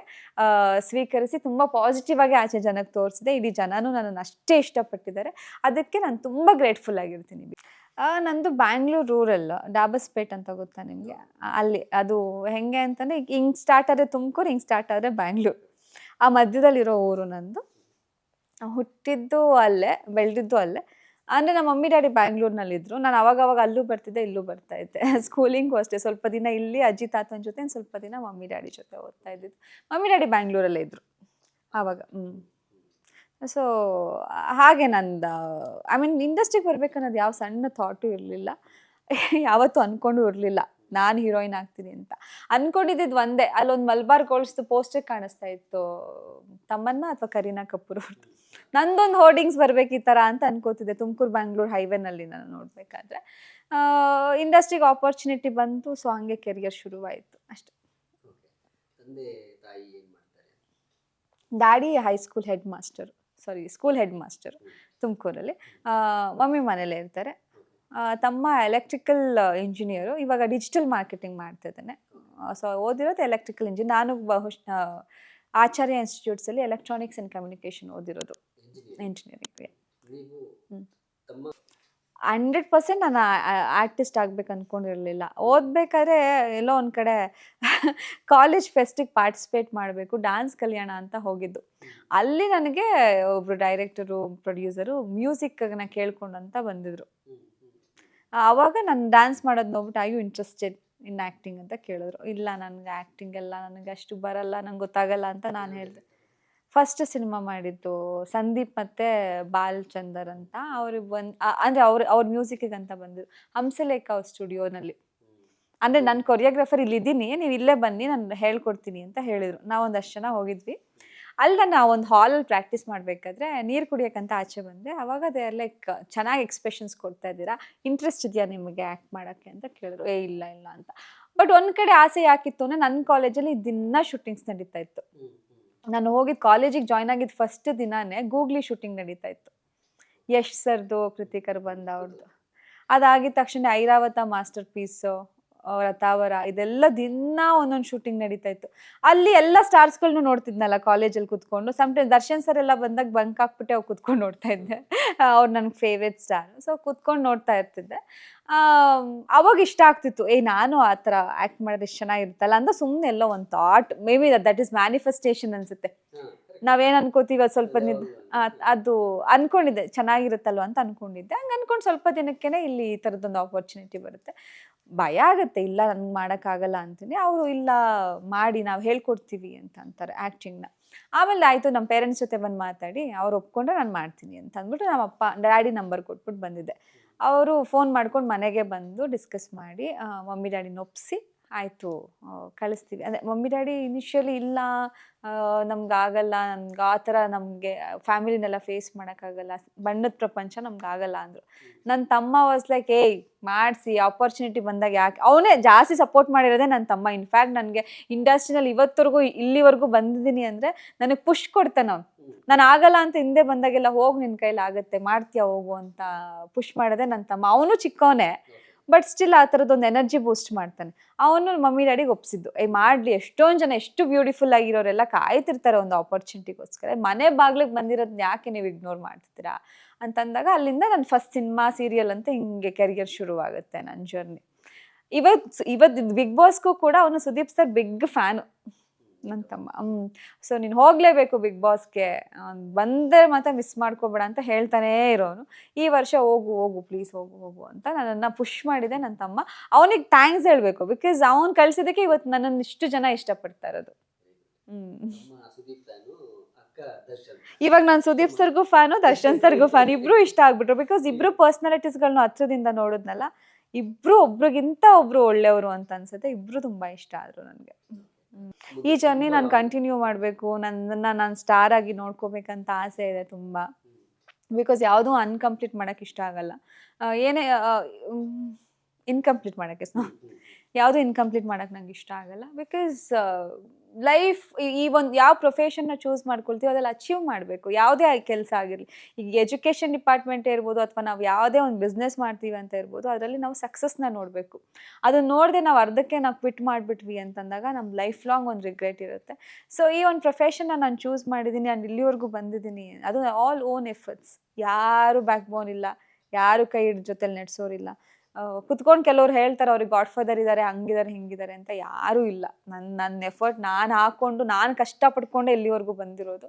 ಸ್ವೀಕರಿಸಿ, ತುಂಬ ಪಾಸಿಟಿವ್ ಆಗಿ ಆಚೆ ಜನಕ್ಕೆ ತೋರಿಸಿದೆ. ಇಡೀ ಜನನೂ ನನ್ನನ್ನು ಅಷ್ಟೇ ಇಷ್ಟಪಟ್ಟಿದ್ದಾರೆ. ಅದಕ್ಕೆ ನಾನು ತುಂಬ ಗ್ರೇಟ್ಫುಲ್ ಆಗಿರ್ತೀನಿ. ನಂದು ಬ್ಯಾಂಗ್ಳೂರು ರೂರಲ್, ಡಾಬಸ್ಪೇಟ್ ಅಂತ ಗೊತ್ತಾ ನಿಮಗೆ? ಅಲ್ಲಿ ಅದು ಹೆಂಗೆ ಅಂತಂದರೆ, ಹಿಂಗೆ ಸ್ಟಾರ್ಟ್ ಆದರೆ ತುಮಕೂರು, ಹಿಂಗೆ ಸ್ಟಾರ್ಟ್ ಆದರೆ ಬ್ಯಾಂಗ್ಳೂರು, ಆ ಮಧ್ಯದಲ್ಲಿರೋ ಊರು ನಂದು. ಹುಟ್ಟಿದ್ದು ಅಲ್ಲೇ, ಬೆಳೆದಿದ್ದು ಅಲ್ಲೇ. ಅಂದರೆ ನಮ್ಮ ಮಮ್ಮಿ ಡ್ಯಾಡಿ ಬ್ಯಾಂಗ್ಳೂರ್ನಲ್ಲಿದ್ದರು. ನಾನು ಅವಾಗವಾಗ ಅಲ್ಲೂ ಬರ್ತಿದ್ದೆ, ಇಲ್ಲೂ ಬರ್ತಾ ಇದ್ದೆ. ಸ್ಕೂಲಿಂಗೂ ಅಷ್ಟೇ, ಸ್ವಲ್ಪ ದಿನ ಇಲ್ಲಿ ಅಜ್ಜಿ ತಾತನ ಜೊತೆ, ಸ್ವಲ್ಪ ದಿನ ಮಮ್ಮಿ ಡ್ಯಾಡಿ ಜೊತೆ ಓದ್ತಾ ಇದ್ದಿದ್ದು. ಮಮ್ಮಿ ಡ್ಯಾಡಿ ಬ್ಯಾಂಗ್ಳೂರಲ್ಲೇ ಇದ್ದರು ಆವಾಗ. ಸೊ ಹಾಗೆ ನಂದು ಇಂಡಸ್ಟ್ರಿಗೆ ಬರ್ಬೇಕನ್ನೋದು ಯಾವ ಸಣ್ಣ ಥಾಟು ಇರಲಿಲ್ಲ, ಯಾವತ್ತೂ ಅಂದ್ಕೊಂಡು ಇರಲಿಲ್ಲ ನಾನು ಹೀರೋಯಿನ್ ಆಗ್ತೀನಿ ಅಂತ. ಅಂದ್ಕೊಂಡಿದ್ದು ಒಂದೇ, ಅಲ್ಲೊಂದು ಮಲ್ಬಾರ್ ಗೋಲ್ಡ್ಸ್ದು ಪೋಸ್ಟರ್ ಕಾಣಿಸ್ತಾ ಇತ್ತು, ತಮ್ಮನ್ನ ಅಥವಾ ಕರೀನಾ ಕಪೂರ್ ಅವ್ರದ್ದು. ನಂದೊಂದು ಹೋರ್ಡಿಂಗ್ಸ್ ಬರ್ಬೇಕು ಈ ಥರ ಅಂತ ಅನ್ಕೋತಿದ್ದೆ, ತುಮಕೂರು ಬ್ಯಾಂಗ್ಳೂರು ಹೈವೇನಲ್ಲಿ ನಾನು ನೋಡಬೇಕಾದ್ರೆ. ಇಂಡಸ್ಟ್ರಿಗೆ ಆಪರ್ಚುನಿಟಿ ಬಂತು, ಸೊ ಹಂಗೆ ಕೆರಿಯರ್ ಶುರುವಾಯಿತು ಅಷ್ಟೆ. ಡ್ಯಾಡಿ ಸ್ಕೂಲ್ ಹೆಡ್ ಮಾಸ್ಟರ್ ತುಮಕೂರಲ್ಲಿ. ಮಮ್ಮಿ ಮನೇಲೇ ಇರ್ತಾರೆ. ತಮ್ಮ ಎಲೆಕ್ಟ್ರಿಕಲ್ ಇಂಜಿನಿಯರು, ಇವಾಗ ಡಿಜಿಟಲ್ ಮಾರ್ಕೆಟಿಂಗ್ ಮಾಡ್ತಿದ್ದಾನೆ. ಸೊ ಓದಿರೋದು ಎಲೆಕ್ಟ್ರಿಕಲ್ ಇಂಜಿನಿಯರ್. ನಾನು ಆಚಾರ್ಯ ಇನ್ಸ್ಟಿಟ್ಯೂಟ್ಸಲ್ಲಿ ಎಲೆಕ್ಟ್ರಾನಿಕ್ಸ್ ಆ್ಯಂಡ್ ಕಮ್ಯುನಿಕೇಷನ್ ಓದಿರೋದು, ಇಂಜಿನಿಯರಿಂಗ್. 100% ನಾನು ಆರ್ಟಿಸ್ಟ್ ಆಗ್ಬೇಕು ಅನ್ಕೊಂಡಿರ್ಲಿಲ್ಲ. ಓದ್ಬೇಕಾದ್ರೆ ಎಲ್ಲೋ ಒಂದ್ ಕಡೆ ಕಾಲೇಜ್ ಫೆಸ್ಟಿಗೆ ಪಾರ್ಟಿಸಿಪೇಟ್ ಮಾಡಬೇಕು, ಡ್ಯಾನ್ಸ್ ಕಲಿಯೋಣ ಅಂತ ಹೋಗಿದ್ದು. ಅಲ್ಲಿ ನನಗೆ ಒಬ್ರು ಡೈರೆಕ್ಟರು, ಪ್ರೊಡ್ಯೂಸರು ಮ್ಯೂಸಿಕ್ನ ಕೇಳ್ಕೊಂಡಂತ ಬಂದಿದ್ರು. ಆವಾಗ ನಾನು ಡ್ಯಾನ್ಸ್ ಮಾಡೋದು ನೋಡ್ಬಿಟ್ಟು, I you interested in acting ಅಂತ ಕೇಳಿದ್ರು. ಇಲ್ಲ, ನನಗೆ ಆ್ಯಕ್ಟಿಂಗ್ ಎಲ್ಲ ನನಗೆ ಅಷ್ಟು ಬರಲ್ಲ, ನಂಗೆ ಗೊತ್ತಾಗಲ್ಲ ಅಂತ ನಾನು ಹೇಳಿದೆ. ಫಸ್ಟ್ ಸಿನಿಮಾ ಮಾಡಿದ್ದು ಸಂದೀಪ್ ಮತ್ತು ಬಾಲ್ಚಂದರ್ ಅಂತ. ಅವ್ರಿಗೆ ಅಂದರೆ ಅವ್ರ ಮ್ಯೂಸಿಕ್ಕಿಗೆ ಅಂತ ಬಂದಿದ್ರು ಹಂಸಲೇಖ ಅವ್ರ ಸ್ಟುಡಿಯೋನಲ್ಲಿ. ಅಂದರೆ ನನ್ನ ಕೊರಿಯೋಗ್ರಾಫರ್ ಇಲ್ಲಿದ್ದೀನಿ, ನೀವು ಇಲ್ಲೇ ಬನ್ನಿ, ನಾನು ಹೇಳ್ಕೊಡ್ತೀನಿ ಅಂತ ಹೇಳಿದರು. ನಾವು ಒಂದಷ್ಟು ಜನ ಹೋಗಿದ್ವಿ. ಅಲ್ಲಿ ನಾನು ಒಂದು ಹಾಲಲ್ಲಿ ಪ್ರಾಕ್ಟೀಸ್ ಮಾಡಬೇಕಾದ್ರೆ ನೀರು ಕುಡಿಯೋಕ್ಕಂತ ಆಚೆ ಬಂದೆ. ಆವಾಗ ಅದೇ ಲೈಕ್ ಚೆನ್ನಾಗಿ ಎಕ್ಸ್ಪ್ರೆಷನ್ಸ್ ಕೊಡ್ತಾ ಇದ್ದೀರಾ, ಇಂಟ್ರೆಸ್ಟ್ ಇದೆಯಾ ನಿಮಗೆ ಆ್ಯಕ್ಟ್ ಮಾಡೋಕ್ಕೆ ಅಂತ ಕೇಳಿದ್ರು. ಇಲ್ಲ ಇಲ್ಲ ಅಂತ. ಬಟ್ ಒಂದು ಕಡೆ ಆಸೆ ಯಾಕಿತ್ತು ಅಂದರೆ ನನ್ನ ಕಾಲೇಜಲ್ಲಿ ದಿನ ಶೂಟಿಂಗ್ಸ್ ನಡೀತಾ ಇತ್ತು. ನಾನು ಹೋಗಿದ್ದು ಕಾಲೇಜಿಗೆ ಜಾಯ್ನ್ ಆಗಿದ್ದು ಫಸ್ಟ್ ದಿನಾನೇ ಗೂಗ್ಲಿ ಶೂಟಿಂಗ್ ನಡೀತಾ ಇತ್ತು. ಯಶ್ ಸರ್ದು, ಕೃತಿಕರ್ ಬಂದ ಅವ್ರದ್ದು. ಅದಾಗಿದ ತಕ್ಷಣ ಐರಾವತ ಮಾಸ್ಟರ್ ಪೀಸು, ರಥಾವರ, ಇದೆಲ್ಲ ದಿನ ಒಂದೊಂದು ಶೂಟಿಂಗ್ ನಡೀತಾ ಇತ್ತು. ಅಲ್ಲಿ ಎಲ್ಲ ಸ್ಟಾರ್ಸ್ಗಳನ್ನೂ ನೋಡ್ತಿದ್ನಲ್ಲ ಕಾಲೇಜಲ್ಲಿ ಕೂತ್ಕೊಂಡು. ಸಮ್ಟೈಮ್ ದರ್ಶನ್ ಸರ್ ಎಲ್ಲ ಬಂದಾಗ ಬಂಕ್ ಹಾಕ್ಬಿಟ್ಟೆ ಅವ್ರು ಕೂತ್ಕೊಂಡು ನೋಡ್ತಾ ಇದ್ದೆ. ಅವ್ರು ನನಗೆ ಫೇವ್ರೆಟ್ ಸ್ಟಾರ್. ಸೊ ಕೂತ್ಕೊಂಡು ನೋಡ್ತಾ ಇರ್ತಿದ್ದೆ. ಅವಾಗ ಇಷ್ಟ ಆಗ್ತಿತ್ತು, ನಾನು ಆ ಥರ ಆ್ಯಕ್ಟ್ ಮಾಡಿದ್ರೆ ಎಷ್ಟು ಚೆನ್ನಾಗಿರುತ್ತಲ್ಲ ಅಂತ ಸುಮ್ಮನೆ ಎಲ್ಲೋ ಒಂದು thought, may be that is manifestation ಅನಿಸುತ್ತೆ. ನಾವೇನು ಅನ್ಕೋತೀವಿ ಅದು ಸ್ವಲ್ಪ ಅದು ಅನ್ಕೊಂಡಿದ್ದೆ ಚೆನ್ನಾಗಿರುತ್ತಲ್ವ ಅಂತ ಅನ್ಕೊಂಡಿದ್ದೆ. ಹಂಗೆ ಅನ್ಕೊಂಡು ಸ್ವಲ್ಪ ದಿನಕ್ಕೇ ಇಲ್ಲಿ ಈ ಥರದ್ದೊಂದು ಆಪರ್ಚುನಿಟಿ ಬರುತ್ತೆ. ಭಯ ಆಗುತ್ತೆ, ಇಲ್ಲ ನನಗೆ ಮಾಡೋಕ್ಕಾಗಲ್ಲ ಅಂತೀನಿ. ಅವರು ಇಲ್ಲ ಮಾಡಿ, ನಾವು ಹೇಳ್ಕೊಡ್ತೀವಿ ಅಂತ ಅಂತಾರೆ ಆ್ಯಕ್ಟಿಂಗ್ನ. ಆಮೇಲೆ ಆಯಿತು, ನಮ್ಮ ಪೇರೆಂಟ್ಸ್ ಜೊತೆ ಬಂದು ಮಾತಾಡಿ ಅವ್ರು ಒಪ್ಕೊಂಡ್ರೆ ನಾನು ಮಾಡ್ತೀನಿ ಅಂತ ಅಂದ್ಬಿಟ್ಟು ನಮ್ಮ ಅಪ್ಪ ಡ್ಯಾಡಿ ನಂಬರ್ ಕೊಟ್ಬಿಟ್ಟು ಬಂದಿದ್ದೆ. ಅವರು ಫೋನ್ ಮಾಡ್ಕೊಂಡು ಮನೆಗೆ ಬಂದು ಡಿಸ್ಕಸ್ ಮಾಡಿ ಮಮ್ಮಿ ಡ್ಯಾಡಿನ ಒಪ್ಪಿಸಿ ಆಯಿತು ಕಳಿಸ್ತೀವಿ. ಅದೇ ಮಮ್ಮಿ ಡ್ಯಾಡಿ ಇನಿಷಿಯಲಿ ಇಲ್ಲ, ನಮ್ಗೆ ಆಗಲ್ಲ, ನಮ್ಗೆ ಆ ಥರ ನಮಗೆ ಫ್ಯಾಮಿಲಿನೆಲ್ಲ ಫೇಸ್ ಮಾಡೋಕ್ಕಾಗಲ್ಲ, ಬಣ್ಣದ ಪ್ರಪಂಚ ನಮ್ಗೆ ಆಗಲ್ಲ ಅಂದರು. ನನ್ನ ತಮ್ಮ ವಾಸ್ ಲೈಕ್, ಏಯ್ ಮಾಡಿಸಿ, ಆಪರ್ಚುನಿಟಿ ಬಂದಾಗ ಯಾಕೆ. ಅವನೇ ಜಾಸ್ತಿ ಸಪೋರ್ಟ್ ಮಾಡಿರೋದೇ ನನ್ನ ತಮ್ಮ. ಇನ್ಫ್ಯಾಕ್ಟ್ ನನಗೆ ಇಂಡಸ್ಟ್ರಿನಲ್ಲಿ ಇವತ್ತರೆಗೂ ಇಲ್ಲಿವರೆಗೂ ಬಂದಿದ್ದೀನಿ ಅಂದರೆ ನನಗೆ ಪುಷ್ ಕೊಡ್ತಾನೆ ಅವ್ನು. ನಾನು ಆಗಲ್ಲ ಅಂತ ಹಿಂದೆ ಬಂದಾಗೆಲ್ಲ, ಹೋಗಿ ನಿನ್ನ ಕೈಲಿ ಆಗುತ್ತೆ, ಮಾಡ್ತೀಯ ಹೋಗು ಅಂತ ಪುಷ್ ಮಾಡೋದೇ ನನ್ನ ತಮ್ಮ. ಅವನು ಚಿಕ್ಕವನೇ, ಬಟ್ ಸ್ಟಿಲ್ ಆ ಥರದ್ದೊಂದು ಎನರ್ಜಿ ಬೂಸ್ಟ್ ಮಾಡ್ತಾನೆ. ಅವನು ಮಮ್ಮಿ ಡ್ಯಾಡಿಗೆ ಒಪ್ಸಿದ್ದು, ಮಾಡಲಿ, ಎಷ್ಟೊಂದು ಜನ ಎಷ್ಟು ಬ್ಯೂಟಿಫುಲ್ ಆಗಿರೋರೆಲ್ಲ ಕಾಯ್ತಿರ್ತಾರೆ ಒಂದು ಆಪರ್ಚುನಿಟಿಗೋಸ್ಕರ, ಮನೆ ಬಾಗ್ಲಿಗೆ ಬಂದಿರೋದನ್ನ ಯಾಕೆ ನೀವು ಇಗ್ನೋರ್ ಮಾಡ್ತಿದ್ದೀರಾ ಅಂತಂದಾಗ ಅಲ್ಲಿಂದ ನನ್ನ ಫಸ್ಟ್ ಸಿನಿಮಾ, ಸೀರಿಯಲ್ ಅಂತ ಹಿಂಗೆ ಕೆರಿಯರ್ ಶುರುವಾಗುತ್ತೆ ನನ್ನ ಜರ್ನಿ. ಇವತ್ತು ಬಿಗ್ ಬಾಸ್ಗೂ ಕೂಡ ಅವನು ಸುದೀಪ್ ಸರ್ ಬಿಗ್ ಫ್ಯಾನು ನನ್ನ ತಮ್ಮ. ಸೊ ನೀನು ಹೋಗಲೇಬೇಕು ಬಿಗ್ ಬಾಸ್ಗೆ, ಬಂದರೆ ಮಾತ್ರ ಮಿಸ್ ಮಾಡ್ಕೋಬೇಡ ಅಂತ ಹೇಳ್ತಾನೇ ಇರೋನು. ಈ ವರ್ಷ ಹೋಗು ಹೋಗು ಪ್ಲೀಸ್ ಹೋಗು ಅಂತ ನನ್ನನ್ನು ಪುಷ್ ಮಾಡಿದೆ ನನ್ನ ತಮ್ಮ. ಅವನಿಗೆ ಥ್ಯಾಂಕ್ಸ್ ಹೇಳಬೇಕು, ಬಿಕಾಸ್ ಅವ್ನು ಕಳಿಸಿದ್ದಕ್ಕೆ ಇವತ್ತು ನನ್ನನ್ನು ಇಷ್ಟು ಜನ ಇಷ್ಟಪಡ್ತಾ ಇರೋದು. ಇವಾಗ ನಾನು ಸುದೀಪ್ ಸರ್ಗೂ ಫ್ಯಾನು, ದರ್ಶನ್ ಸರ್ಗೂ ಫ್ಯಾನ್. ಇಬ್ರು ಇಷ್ಟ ಆಗ್ಬಿಟ್ರು, ಬಿಕಾಸ್ ಇಬ್ರು ಪರ್ಸ್ನಾಲಿಟೀಸ್ಗಳನ್ನ ಹತ್ರದಿಂದ ನೋಡಿದ್ನಲ್ಲ, ಇಬ್ರು ಒಬ್ರಿಗಿಂತ ಒಬ್ರು ಒಳ್ಳೆಯವರು ಅಂತ ಅನ್ಸುತ್ತೆ. ಇಬ್ರು ತುಂಬಾ ಇಷ್ಟ ಆದ್ರು ನನಗೆ. ಈ ಜರ್ನಿ ನಾನು ಕಂಟಿನ್ಯೂ ಮಾಡಬೇಕು, ನನ್ನನ್ನು ನಾನು ಸ್ಟಾರ್ ಆಗಿ ನೋಡ್ಕೋಬೇಕಂತ ಆಸೆ ಇದೆ ತುಂಬ. ಬಿಕಾಸ್ ಯಾವುದೂ ಅನ್ಕಂಪ್ಲೀಟ್ ಮಾಡೋಕ್ಕೆ ಇಷ್ಟ ಆಗಲ್ಲ, ಏನೇ ಇನ್ಕಂಪ್ಲೀಟ್ ಮಾಡೋಕ್ಕೆ ಯಾವುದೂ ಇನ್ಕಂಪ್ಲೀಟ್ ಮಾಡೋಕ್ಕೆ ನಂಗೆ ಇಷ್ಟ ಆಗಲ್ಲ. ಬಿಕಾಸ್ ಲೈಫ್ ಈ ಒಂದು ಯಾವ ಪ್ರೊಫೆಷನ್ನ ಚೂಸ್ ಮಾಡ್ಕೊಳ್ತೀವಿ ಅದ್ರಲ್ಲಿ ಅಚೀವ್ ಮಾಡಬೇಕು, ಯಾವುದೇ ಕೆಲಸ ಆಗಿರಲಿ. ಈಗ ಎಜುಕೇಷನ್ ಡಿಪಾರ್ಟ್ಮೆಂಟೇ ಇರ್ಬೋದು, ಅಥವಾ ನಾವು ಯಾವುದೇ ಒಂದು ಬಿಸ್ನೆಸ್ ಮಾಡ್ತೀವಿ ಅಂತ ಇರ್ಬೋದು, ಅದರಲ್ಲಿ ನಾವು ಸಕ್ಸಸ್ನ ನೋಡಬೇಕು. ಅದನ್ನು ನೋಡದೆ ನಾವು ಅರ್ಧಕ್ಕೆ ನಾವು ಕ್ವಿಟ್ ಮಾಡಿಬಿಟ್ವಿ ಅಂತಂದಾಗ ನಮ್ಮ ಲೈಫ್ ಲಾಂಗ್ ಒಂದು ರಿಗ್ರೆಟ್ ಇರುತ್ತೆ. ಸೊ ಈ ಒಂದು ಪ್ರೊಫೆಷನ್ನ ನಾನು ಚೂಸ್ ಮಾಡಿದ್ದೀನಿ, ನಾನು ಇಲ್ಲಿವರೆಗೂ ಬಂದಿದ್ದೀನಿ. ಅದು ಆಲ್ ಓನ್ ಎಫರ್ಟ್ಸ್, ಯಾರು ಬ್ಯಾಕ್ ಬೋನ್ ಇಲ್ಲ, ಯಾರು ಕೈ ಹಿಡಿದ ಜೊತೆಲಿ ನಡೆಸೋರಿಲ್ಲ. ಕುತ್ಕೊಂಡು ಕೆಲವ್ರು ಹೇಳ್ತಾರೆ ಅವ್ರಿಗೆ ಗಾಡ್ ಫಾದರ್ ಇದ್ದಾರೆ, ಹಂಗಿದ್ದಾರೆ ಹಿಂಗಿದ್ದಾರೆ ಅಂತ. ಯಾರೂ ಇಲ್ಲ. ನನ್ನ ಎಫರ್ಟ್ ನಾನು ಹಾಕ್ಕೊಂಡು, ನಾನು ಕಷ್ಟಪಡ್ಕೊಂಡೆ ಇಲ್ಲಿವರೆಗೂ ಬಂದಿರೋದು.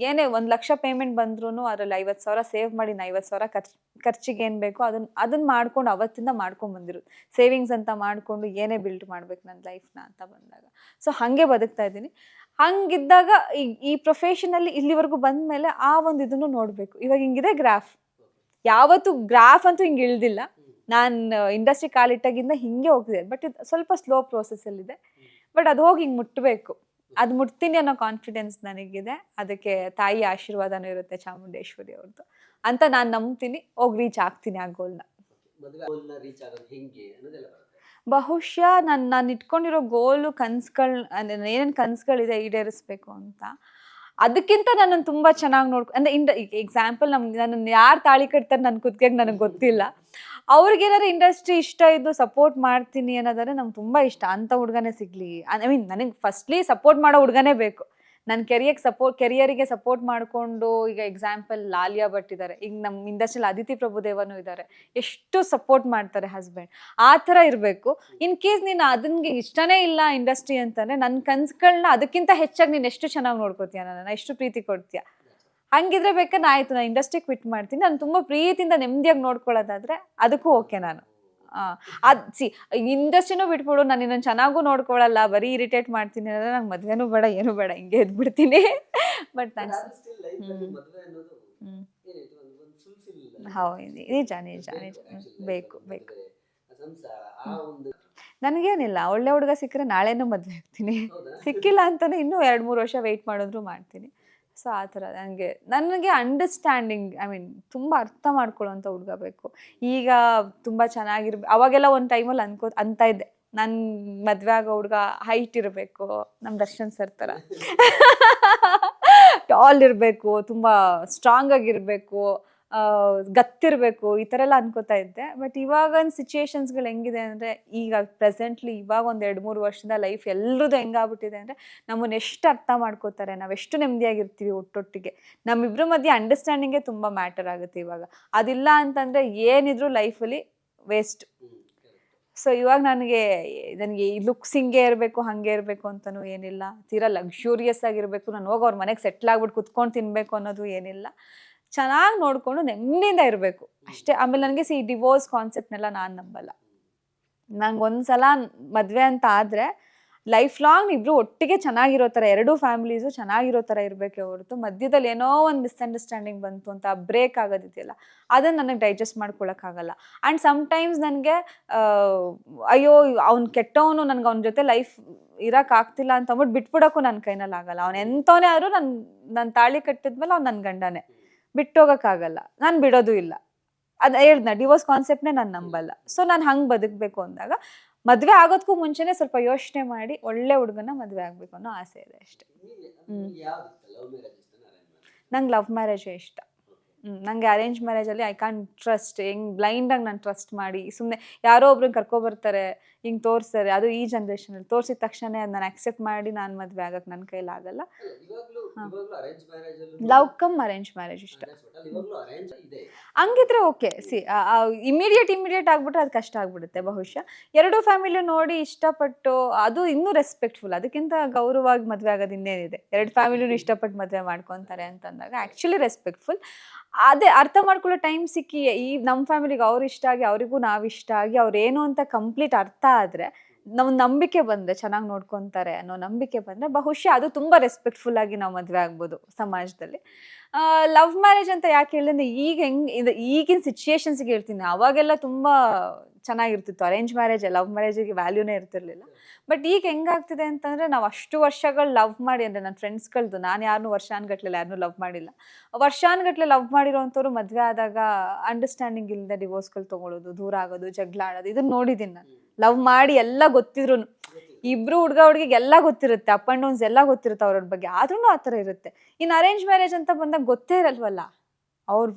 ಏನೇ 1 ಲಕ್ಷ ಪೇಮೆಂಟ್ ಬಂದ್ರೂ ಅದರಲ್ಲಿ 50,000 ಸೇವ್ ಮಾಡಿ, 50,000 ಖರ್ಚಿಗೆ ಏನು ಬೇಕೋ ಅದನ್ನು ಮಾಡ್ಕೊಂಡು ಅವತ್ತಿಂದ ಮಾಡ್ಕೊಂಡು ಬಂದಿರೋದು. ಸೇವಿಂಗ್ಸ್ ಅಂತ ಮಾಡಿಕೊಂಡು ಏನೇ ಬಿಲ್ಡ್ ಮಾಡ್ಬೇಕು ನನ್ನ ಲೈಫ್ನ ಅಂತ ಬಂದಾಗ, ಸೊ ಹಾಗೆ ಬದುಕ್ತಾ ಇದ್ದೀನಿ. ಹಂಗಿದ್ದಾಗ ಈ ಪ್ರೊಫೆಷನಲ್ಲಿ ಇಲ್ಲಿವರೆಗೂ ಬಂದ ಮೇಲೆ ಆ ಒಂದು ಇದನ್ನು ನೋಡಬೇಕು. ಇವಾಗ ಹಿಂಗಿದೆ ಗ್ರಾಫ್, ಯಾವತ್ತು ಗ್ರಾಫ್ ಅಂತೂ ಹಿಂಗೆ ಇಳ್ದಿಲ್ಲ. ನಾನು ಇಂಡಸ್ಟ್ರಿ ಕಾಲಿಟ್ಟಾಗಿಂದ ಹಿಂಗೆ ಹೋಗ್ತಿದೆ, ಬಟ್ ಇದು ಸ್ವಲ್ಪ ಸ್ಲೋ ಪ್ರೋಸೆಸ್ಸಲ್ಲಿದೆ. ಬಟ್ ಅದು ಹೋಗಿ ಹಿಂಗೆ ಮುಟ್ಟಬೇಕು, ಅದು ಮುಟ್ತೀನಿ ಅನ್ನೋ ಕಾನ್ಫಿಡೆನ್ಸ್ ನನಗಿದೆ. ಅದಕ್ಕೆ ತಾಯಿ ಆಶೀರ್ವಾದನೂ ಇರುತ್ತೆ, ಚಾಮುಂಡೇಶ್ವರಿ ಅವ್ರದ್ದು ಅಂತ ನಾನು ನಂಬ್ತೀನಿ. ಹೋಗಿ ರೀಚ್ ಆಗ್ತೀನಿ ಆ ಗೋಲ್ನ. ಬಹುಶಃ ನಾನು ಇಟ್ಕೊಂಡಿರೋ ಗೋಲು, ಕನ್ಸುಗಳು, ಏನೇನು ಕನ್ಸುಗಳಿದೆ ಈಡೇರಿಸ್ಬೇಕು ಅಂತ, ಅದಕ್ಕಿಂತ ನನ್ನನ್ನು ತುಂಬ ಚೆನ್ನಾಗಿ ಅಂದರೆ ಎಕ್ಸಾಂಪಲ್, ನನ್ನನ್ನು ಯಾರು ತಾಳಿ ಕಟ್ತಾರೆ ನನ್ನ ಕುತ್ತಿಗೆಗೆ ನನಗೆ ಗೊತ್ತಿಲ್ಲ. ಅವ್ರಿಗೇನಾದ್ರು ಇಂಡಸ್ಟ್ರಿ ಇಷ್ಟ ಇದ್ದು ಸಪೋರ್ಟ್ ಮಾಡ್ತೀನಿ ಅನ್ನೋದಾದ್ರೆ ನಂಗೆ ತುಂಬ ಇಷ್ಟ. ಅಂಥ ಹುಡುಗನೇ ಸಿಗಲಿ, ಐ ಮೀನ್ ನನಗೆ ಫಸ್ಟ್ಲಿ ಸಪೋರ್ಟ್ ಮಾಡೋ ಹುಡುಗನೇ ಬೇಕು. ನನ್ನ ಕೆರಿಯರಿಗೆ ಸಪೋರ್ಟ್ ಮಾಡಿಕೊಂಡು, ಈಗ ಎಕ್ಸಾಂಪಲ್ ಆಲಿಯಾ ಭಟ್ ಇದ್ದಾರೆ, ಈಗ ನಮ್ಮ ಇಂಡಸ್ಟ್ರಿಯಲ್ಲಿ ಅದಿತಿ ಪ್ರಭುದೇವನು ಇದ್ದಾರೆ, ಎಷ್ಟು ಸಪೋರ್ಟ್ ಮಾಡ್ತಾರೆ ಹಸ್ಬೆಂಡ್. ಆ ಥರ ಇರಬೇಕು. ಇನ್ ಕೇಸ್ ನೀನು ಅದನ್ಗೆ ಇಷ್ಟನೇ ಇಲ್ಲ ಇಂಡಸ್ಟ್ರಿ ಅಂತಂದರೆ, ನನ್ನ ಕನ್ಸುಗಳನ್ನ ಅದಕ್ಕಿಂತ ಹೆಚ್ಚಾಗಿ ನೀನು ಎಷ್ಟು ಚೆನ್ನಾಗಿ ನೋಡ್ಕೋತೀಯ, ನನ್ನನ್ನು ಎಷ್ಟು ಪ್ರೀತಿ ಕೊಡ್ತೀಯ, ಹಂಗಿದ್ರೆ ಬೇಕಾದ್ರೆ ಆಯಿತು, ನಾನು ಇಂಡಸ್ಟ್ರಿ ಕ್ವಿಟ್ ಮಾಡ್ತೀನಿ, ನಾನು ತುಂಬ ಪ್ರೀತಿಯಿಂದ ನೆಮ್ಮದಿಯಾಗಿ ನೋಡ್ಕೊಳ್ಳೋದಾದರೆ ಅದಕ್ಕೂ ಓಕೆ ನಾನು. ಅದು ಇಂಡಸ್ಟ್ರಿನೂ ಬಿಟ್ಬಿಡು, ನಾನು ಇನ್ನೊಂದು ಚೆನ್ನಾಗೂ ನೋಡ್ಕೊಳ್ಳಲ್ಲ, ಬರೀ ಇರಿಟೇಟ್ ಮಾಡ್ತೀನಿ ಅಂದರೆ ನಂಗೆ ಮದುವೆನೂ ಬೇಡ, ಏನೂ ಬೇಡ, ಹಿಂಗೆ ಎದ್ಬಿಡ್ತೀನಿ. But thanks. ಹೌದು, ನಿಜ ನಿಜ ನಿಜ, ಬೇಕು ಬೇಕು. ನನಗೇನಿಲ್ಲ, ಒಳ್ಳೆ ಹುಡುಗ ಸಿಕ್ಕರೆ ನಾಳೆನೂ ಮದುವೆ ಆಗ್ತೀನಿ, ಸಿಕ್ಕಿಲ್ಲ ಅಂತಲೇ ಇನ್ನೂ 2-3 ವರ್ಷ ವೆಯ್ಟ್ ಮಾಡಿದ್ರು ಮಾಡ್ತೀನಿ. ಸೊ ಆ ಥರ ನನಗೆ ಅಂಡರ್ಸ್ಟ್ಯಾಂಡಿಂಗ್, ಐ ಮೀನ್ ತುಂಬ ಅರ್ಥ ಮಾಡ್ಕೊಳ್ಳೋಂಥ ಹುಡುಗ ಬೇಕು. ಈಗ ತುಂಬ ಅವಾಗೆಲ್ಲ ಒಂದು ಟೈಮಲ್ಲಿ ಅಂತ ಇದ್ದೆ, ನನ್ನ ಮದುವೆ ಆಗೋ ಹುಡುಗ ಹೈಟ್ ಇರಬೇಕು, ನಮ್ಮ ದರ್ಶನ್ ಸರ್ ಥರ ಟಾಲ್ ಇರಬೇಕು, ತುಂಬ ಸ್ಟ್ರಾಂಗ್ ಆಗಿರಬೇಕು, ಗತ್ತಿರಬೇಕು, ಈ ಥರ ಎಲ್ಲ ಅನ್ಕೋತಾ ಇದ್ದೆ. ಬಟ್ ಇವಾಗಿನ ಸಿಚುಯೇಷನ್ಸ್ಗಳು ಹೆಂಗಿದೆ ಅಂದರೆ, ಈಗ ಪ್ರೆಸೆಂಟ್ಲಿ ಇವಾಗ ಒಂದು 2-3 ವರ್ಷದ ಲೈಫ್ ಎಲ್ಲರದ್ದು ಹೆಂಗಾಗ್ಬಿಟ್ಟಿದೆ ಅಂದರೆ, ನಮ್ಮನ್ನು ಎಷ್ಟು ಅರ್ಥ ಮಾಡ್ಕೋತಾರೆ, ನಾವೆಷ್ಟು ನೆಮ್ಮದಿಯಾಗಿರ್ತೀವಿ ಒಟ್ಟೊಟ್ಟಿಗೆ, ನಮ್ಮಿಬ್ಬರ ಮಧ್ಯೆ ಅಂಡರ್ಸ್ಟ್ಯಾಂಡಿಂಗೇ ತುಂಬ ಮ್ಯಾಟರ್ ಆಗುತ್ತೆ ಇವಾಗ. ಅದಿಲ್ಲ ಅಂತಂದರೆ ಏನಿದ್ರು ಲೈಫಲ್ಲಿ ವೇಸ್ಟ್. ಸೊ ಇವಾಗ ನನಗೆ ಈ ಲುಕ್ಸ್ ಹಿಂಗೆ ಇರಬೇಕು, ಹಾಗೆ ಇರಬೇಕು ಅಂತಲೂ ಏನಿಲ್ಲ, ತೀರಾ ಲಕ್ಸುರಿಯಸ್ ಆಗಿರಬೇಕು, ನಾನು ಹೋಗಿ ಅವ್ರ ಮನೆಗೆ ಸೆಟ್ಲ್ ಆಗ್ಬಿಟ್ಟು ಕುತ್ಕೊಂಡು ತಿನ್ನಬೇಕು ಅನ್ನೋದು ಏನಿಲ್ಲ, ಚೆನ್ನಾಗಿ ನೋಡಿಕೊಂಡು ನೆಮ್ಮದಿಯಿಂದ ಇರಬೇಕು ಅಷ್ಟೇ. ಆಮೇಲೆ ನನಗೆ ಈ ಡಿವೋರ್ಸ್ ಕಾನ್ಸೆಪ್ಟ್ನೆಲ್ಲ ನಾನು ನಂಬಲ್ಲ. ನಂಗೆ ಒಂದ್ಸಲ ಮದುವೆ ಅಂತ ಆದರೆ ಲೈಫ್ ಲಾಂಗ್ ಇಬ್ಬರು ಒಟ್ಟಿಗೆ ಚೆನ್ನಾಗಿರೋ ಥರ, ಎರಡೂ ಫ್ಯಾಮಿಲೀಸು ಚೆನ್ನಾಗಿರೋ ಥರ ಇರಬೇಕೆ ಹೊರತು ಮಧ್ಯದಲ್ಲಿ ಏನೋ ಒಂದು ಮಿಸ್ಅಂಡರ್ಸ್ಟ್ಯಾಂಡಿಂಗ್ ಬಂತು ಅಂತ ಬ್ರೇಕ್ ಆಗೋದಿದೆಯಲ್ಲ, ಅದನ್ನು ನನಗೆ ಡೈಜೆಸ್ಟ್ ಮಾಡ್ಕೊಳಕ್ಕಾಗಲ್ಲ. ಆ್ಯಂಡ್ ಸಮ್ಟೈಮ್ಸ್ ನನಗೆ ಅಯ್ಯೋ ಅವ್ನು ಕೆಟ್ಟವನು, ನನಗೆ ಅವನ ಜೊತೆ ಲೈಫ್ ಇರೋಕ್ಕಾಗ್ತಿಲ್ಲ ಅಂತ ಅಂದ್ಬಿಟ್ಟು ಬಿಟ್ಬಿಡೋಕ್ಕೂ ನನ್ನ ಕೈನಲ್ಲಿ ಆಗಲ್ಲ. ಅವ್ನು ಎಂಥವನೇ ಆದರೂ ನನ್ನ ತಾಳಿ ಕಟ್ಟಿದ್ಮೇಲೆ ಅವ್ನು ನನ್ನ ಗಂಡನೇ, ಬಿಟ್ಟೋಗೋಕ್ಕಾಗಲ್ಲ, ನಾನು ಬಿಡೋದು ಇಲ್ಲ. ಅದು ಹೇಳ್ದ ಡಿವೋರ್ಸ್ ಕಾನ್ಸೆಪ್ಟ್ನೇ ನಾನು ನಂಬಲ್ಲ. ಸೊ ನಾನು ಹಂಗೆ ಬದುಕಬೇಕು ಅಂದಾಗ ಮದುವೆ ಆಗೋದಕ್ಕೂ ಮುಂಚೆನೇ ಸ್ವಲ್ಪ ಯೋಚನೆ ಮಾಡಿ ಒಳ್ಳೆ ಹುಡುಗನ ಮದುವೆ ಆಗಬೇಕು ಅನ್ನೋ ಆಸೆ ಇದೆ ಅಷ್ಟೇ. ನಂಗೆ ಲವ್ ಮ್ಯಾರೇಜೇ ಇಷ್ಟ. ನನಗೆ ಅರೇಂಜ್ ಮ್ಯಾರೇಜಲ್ಲಿ ಐ ಕಾಂಟ್ ಟ್ರಸ್ಟ್, ಹೆಂಗೆ ಬ್ಲೈಂಡಾಗಿ ನಾನು ಟ್ರಸ್ಟ್ ಮಾಡಿ ಸುಮ್ಮನೆ ಯಾರೋ ಒಬ್ರನ್ನ ಕರ್ಕೊಬರ್ತಾರೆ, ಹಿಂಗೆ ತೋರಿಸ್ತಾರೆ, ಅದು ಈ ಜನ್ರೇಷನಲ್ಲಿ ತೋರಿಸಿದ ತಕ್ಷಣ ಅದು ನಾನು ಅಕ್ಸೆಪ್ಟ್ ಮಾಡಿ ನಾನು ಮದುವೆ ಆಗಕ್ಕೆ ನನ್ನ ಕೈಲಾಗಲ್ಲ. ಲವ್ ಕಮ್ ಅರೇಂಜ್ ಮ್ಯಾರೇಜ್ ಇಷ್ಟ. ಹಂಗಿದ್ರೆ ಓಕೆ. ಇಮಿಡಿಯೇಟ್ ಆಗ್ಬಿಟ್ರೆ ಅದು ಕಷ್ಟ ಆಗ್ಬಿಡುತ್ತೆ ಬಹುಶಃ. ಎರಡೂ ಫ್ಯಾಮಿಲಿ ನೋಡಿ ಇಷ್ಟಪಟ್ಟು, ಅದು ಇನ್ನೂ ರೆಸ್ಪೆಕ್ಟ್ಫುಲ್, ಅದಕ್ಕಿಂತ ಗೌರವವಾಗಿ ಮದುವೆ ಆಗೋದು ಇನ್ನೇನಿದೆ. ಎರಡು ಫ್ಯಾಮಿಲಿನೂ ಇಷ್ಟಪಟ್ಟು ಮದುವೆ ಮಾಡ್ಕೊತಾರೆ ಅಂತಂದಾಗ ಆ್ಯಕ್ಚುಲಿ ರೆಸ್ಪೆಕ್ಟ್ಫುಲ್. ಅದೇ ಅರ್ಥ ಮಾಡ್ಕೊಳ್ಳೋ ಟೈಮ್ ಸಿಕ್ಕಿ, ಈ ನಮ್ಮ ಫ್ಯಾಮಿಲಿಗೆ ಅವ್ರು ಇಷ್ಟ ಆಗಿ, ಅವರಿಗೂ ನಾವು ಇಷ್ಟ ಆಗಿ, ಅವ್ರೇನು ಅಂತ ಕಂಪ್ಲೀಟ್ ಅರ್ಥ ಆದರೆ, ನಮ್ಮ ನಂಬಿಕೆ ಬಂದರೆ, ಚೆನ್ನಾಗಿ ನೋಡ್ಕೊತಾರೆ ಅನ್ನೋ ನಂಬಿಕೆ ಬಂದರೆ ಬಹುಶಃ ಅದು ತುಂಬ ರೆಸ್ಪೆಕ್ಟ್ಫುಲ್ ಆಗಿ ನಾವು ಮದುವೆ ಆಗ್ಬೋದು ಸಮಾಜದಲ್ಲಿ. ಲವ್ ಮ್ಯಾರೇಜ್ ಅಂತ ಯಾಕೆ ಹೇಳಿದ್ರೆ, ಈಗ ಈಗಿನ ಸಿಚುಯೇಷನ್ಸ್ಗೆ ಹೇಳ್ತೀನಿ, ಅವಾಗೆಲ್ಲ ತುಂಬ ಚೆನ್ನಾಗಿರ್ತಿತ್ತು ಅರೇಂಜ್ ಮ್ಯಾರೇಜ್, ಲವ್ ಮ್ಯಾರೇಜಿಗೆ ವ್ಯಾಲ್ಯೂನೇ ಇರ್ತಿರ್ಲಿಲ್ಲ. ಬಟ್ ಈಗ ಹೆಂಗಾಗ್ತಿದೆ ಅಂತಂದರೆ, ನಾವು ಅಷ್ಟು ವರ್ಷಗಳು ಲವ್ ಮಾಡಿ, ಅಂದರೆ ನನ್ನ ಫ್ರೆಂಡ್ಸ್ಗಳದ್ದು, ನಾನು ಯಾರನ್ನೂ ವರ್ಷಾನುಗಟ್ಲೆ ಯಾರನ್ನೂ ಲವ್ ಮಾಡಿಲ್ಲ, ವರ್ಷಾನುಗಟ್ಲೆ ಲವ್ ಮಾಡಿರೋವಂಥವ್ರು ಮದುವೆ ಆದಾಗ ಅಂಡರ್ಸ್ಟ್ಯಾಂಡಿಂಗ್ ಇಲ್ಲದೆ ಡಿವೋರ್ಸ್ಗಳು ತೊಗೊಳ್ಳೋದು, ದೂರ ಆಗೋದು, ಜಗಳ ಆಡೋದು, ಇದನ್ನು ನೋಡಿದ್ದೀನಿ ನಾನು. ಲವ್ ಮಾಡಿ ಎಲ್ಲ ಗೊತ್ತಿದ್ರು, ಇಬ್ರು ಹುಡುಗಿಗೆ ಎಲ್ಲ ಗೊತ್ತಿರುತ್ತೆ, ಅಪ್ ಆ್ಯಂಡ್ ಡೌನ್ಸ್ ಎಲ್ಲ ಗೊತ್ತಿರುತ್ತೆ ಅವ್ರ ಬಗ್ಗೆ, ಆದ್ರೂ ಆ ಥರ ಇರುತ್ತೆ. ಇನ್ನು ಅರೇಂಜ್ ಮ್ಯಾರೇಜ್ ಅಂತ ಬಂದಾಗ ಗೊತ್ತೇ ಇರಲ್ವಲ್ಲ, ಅವ್ರ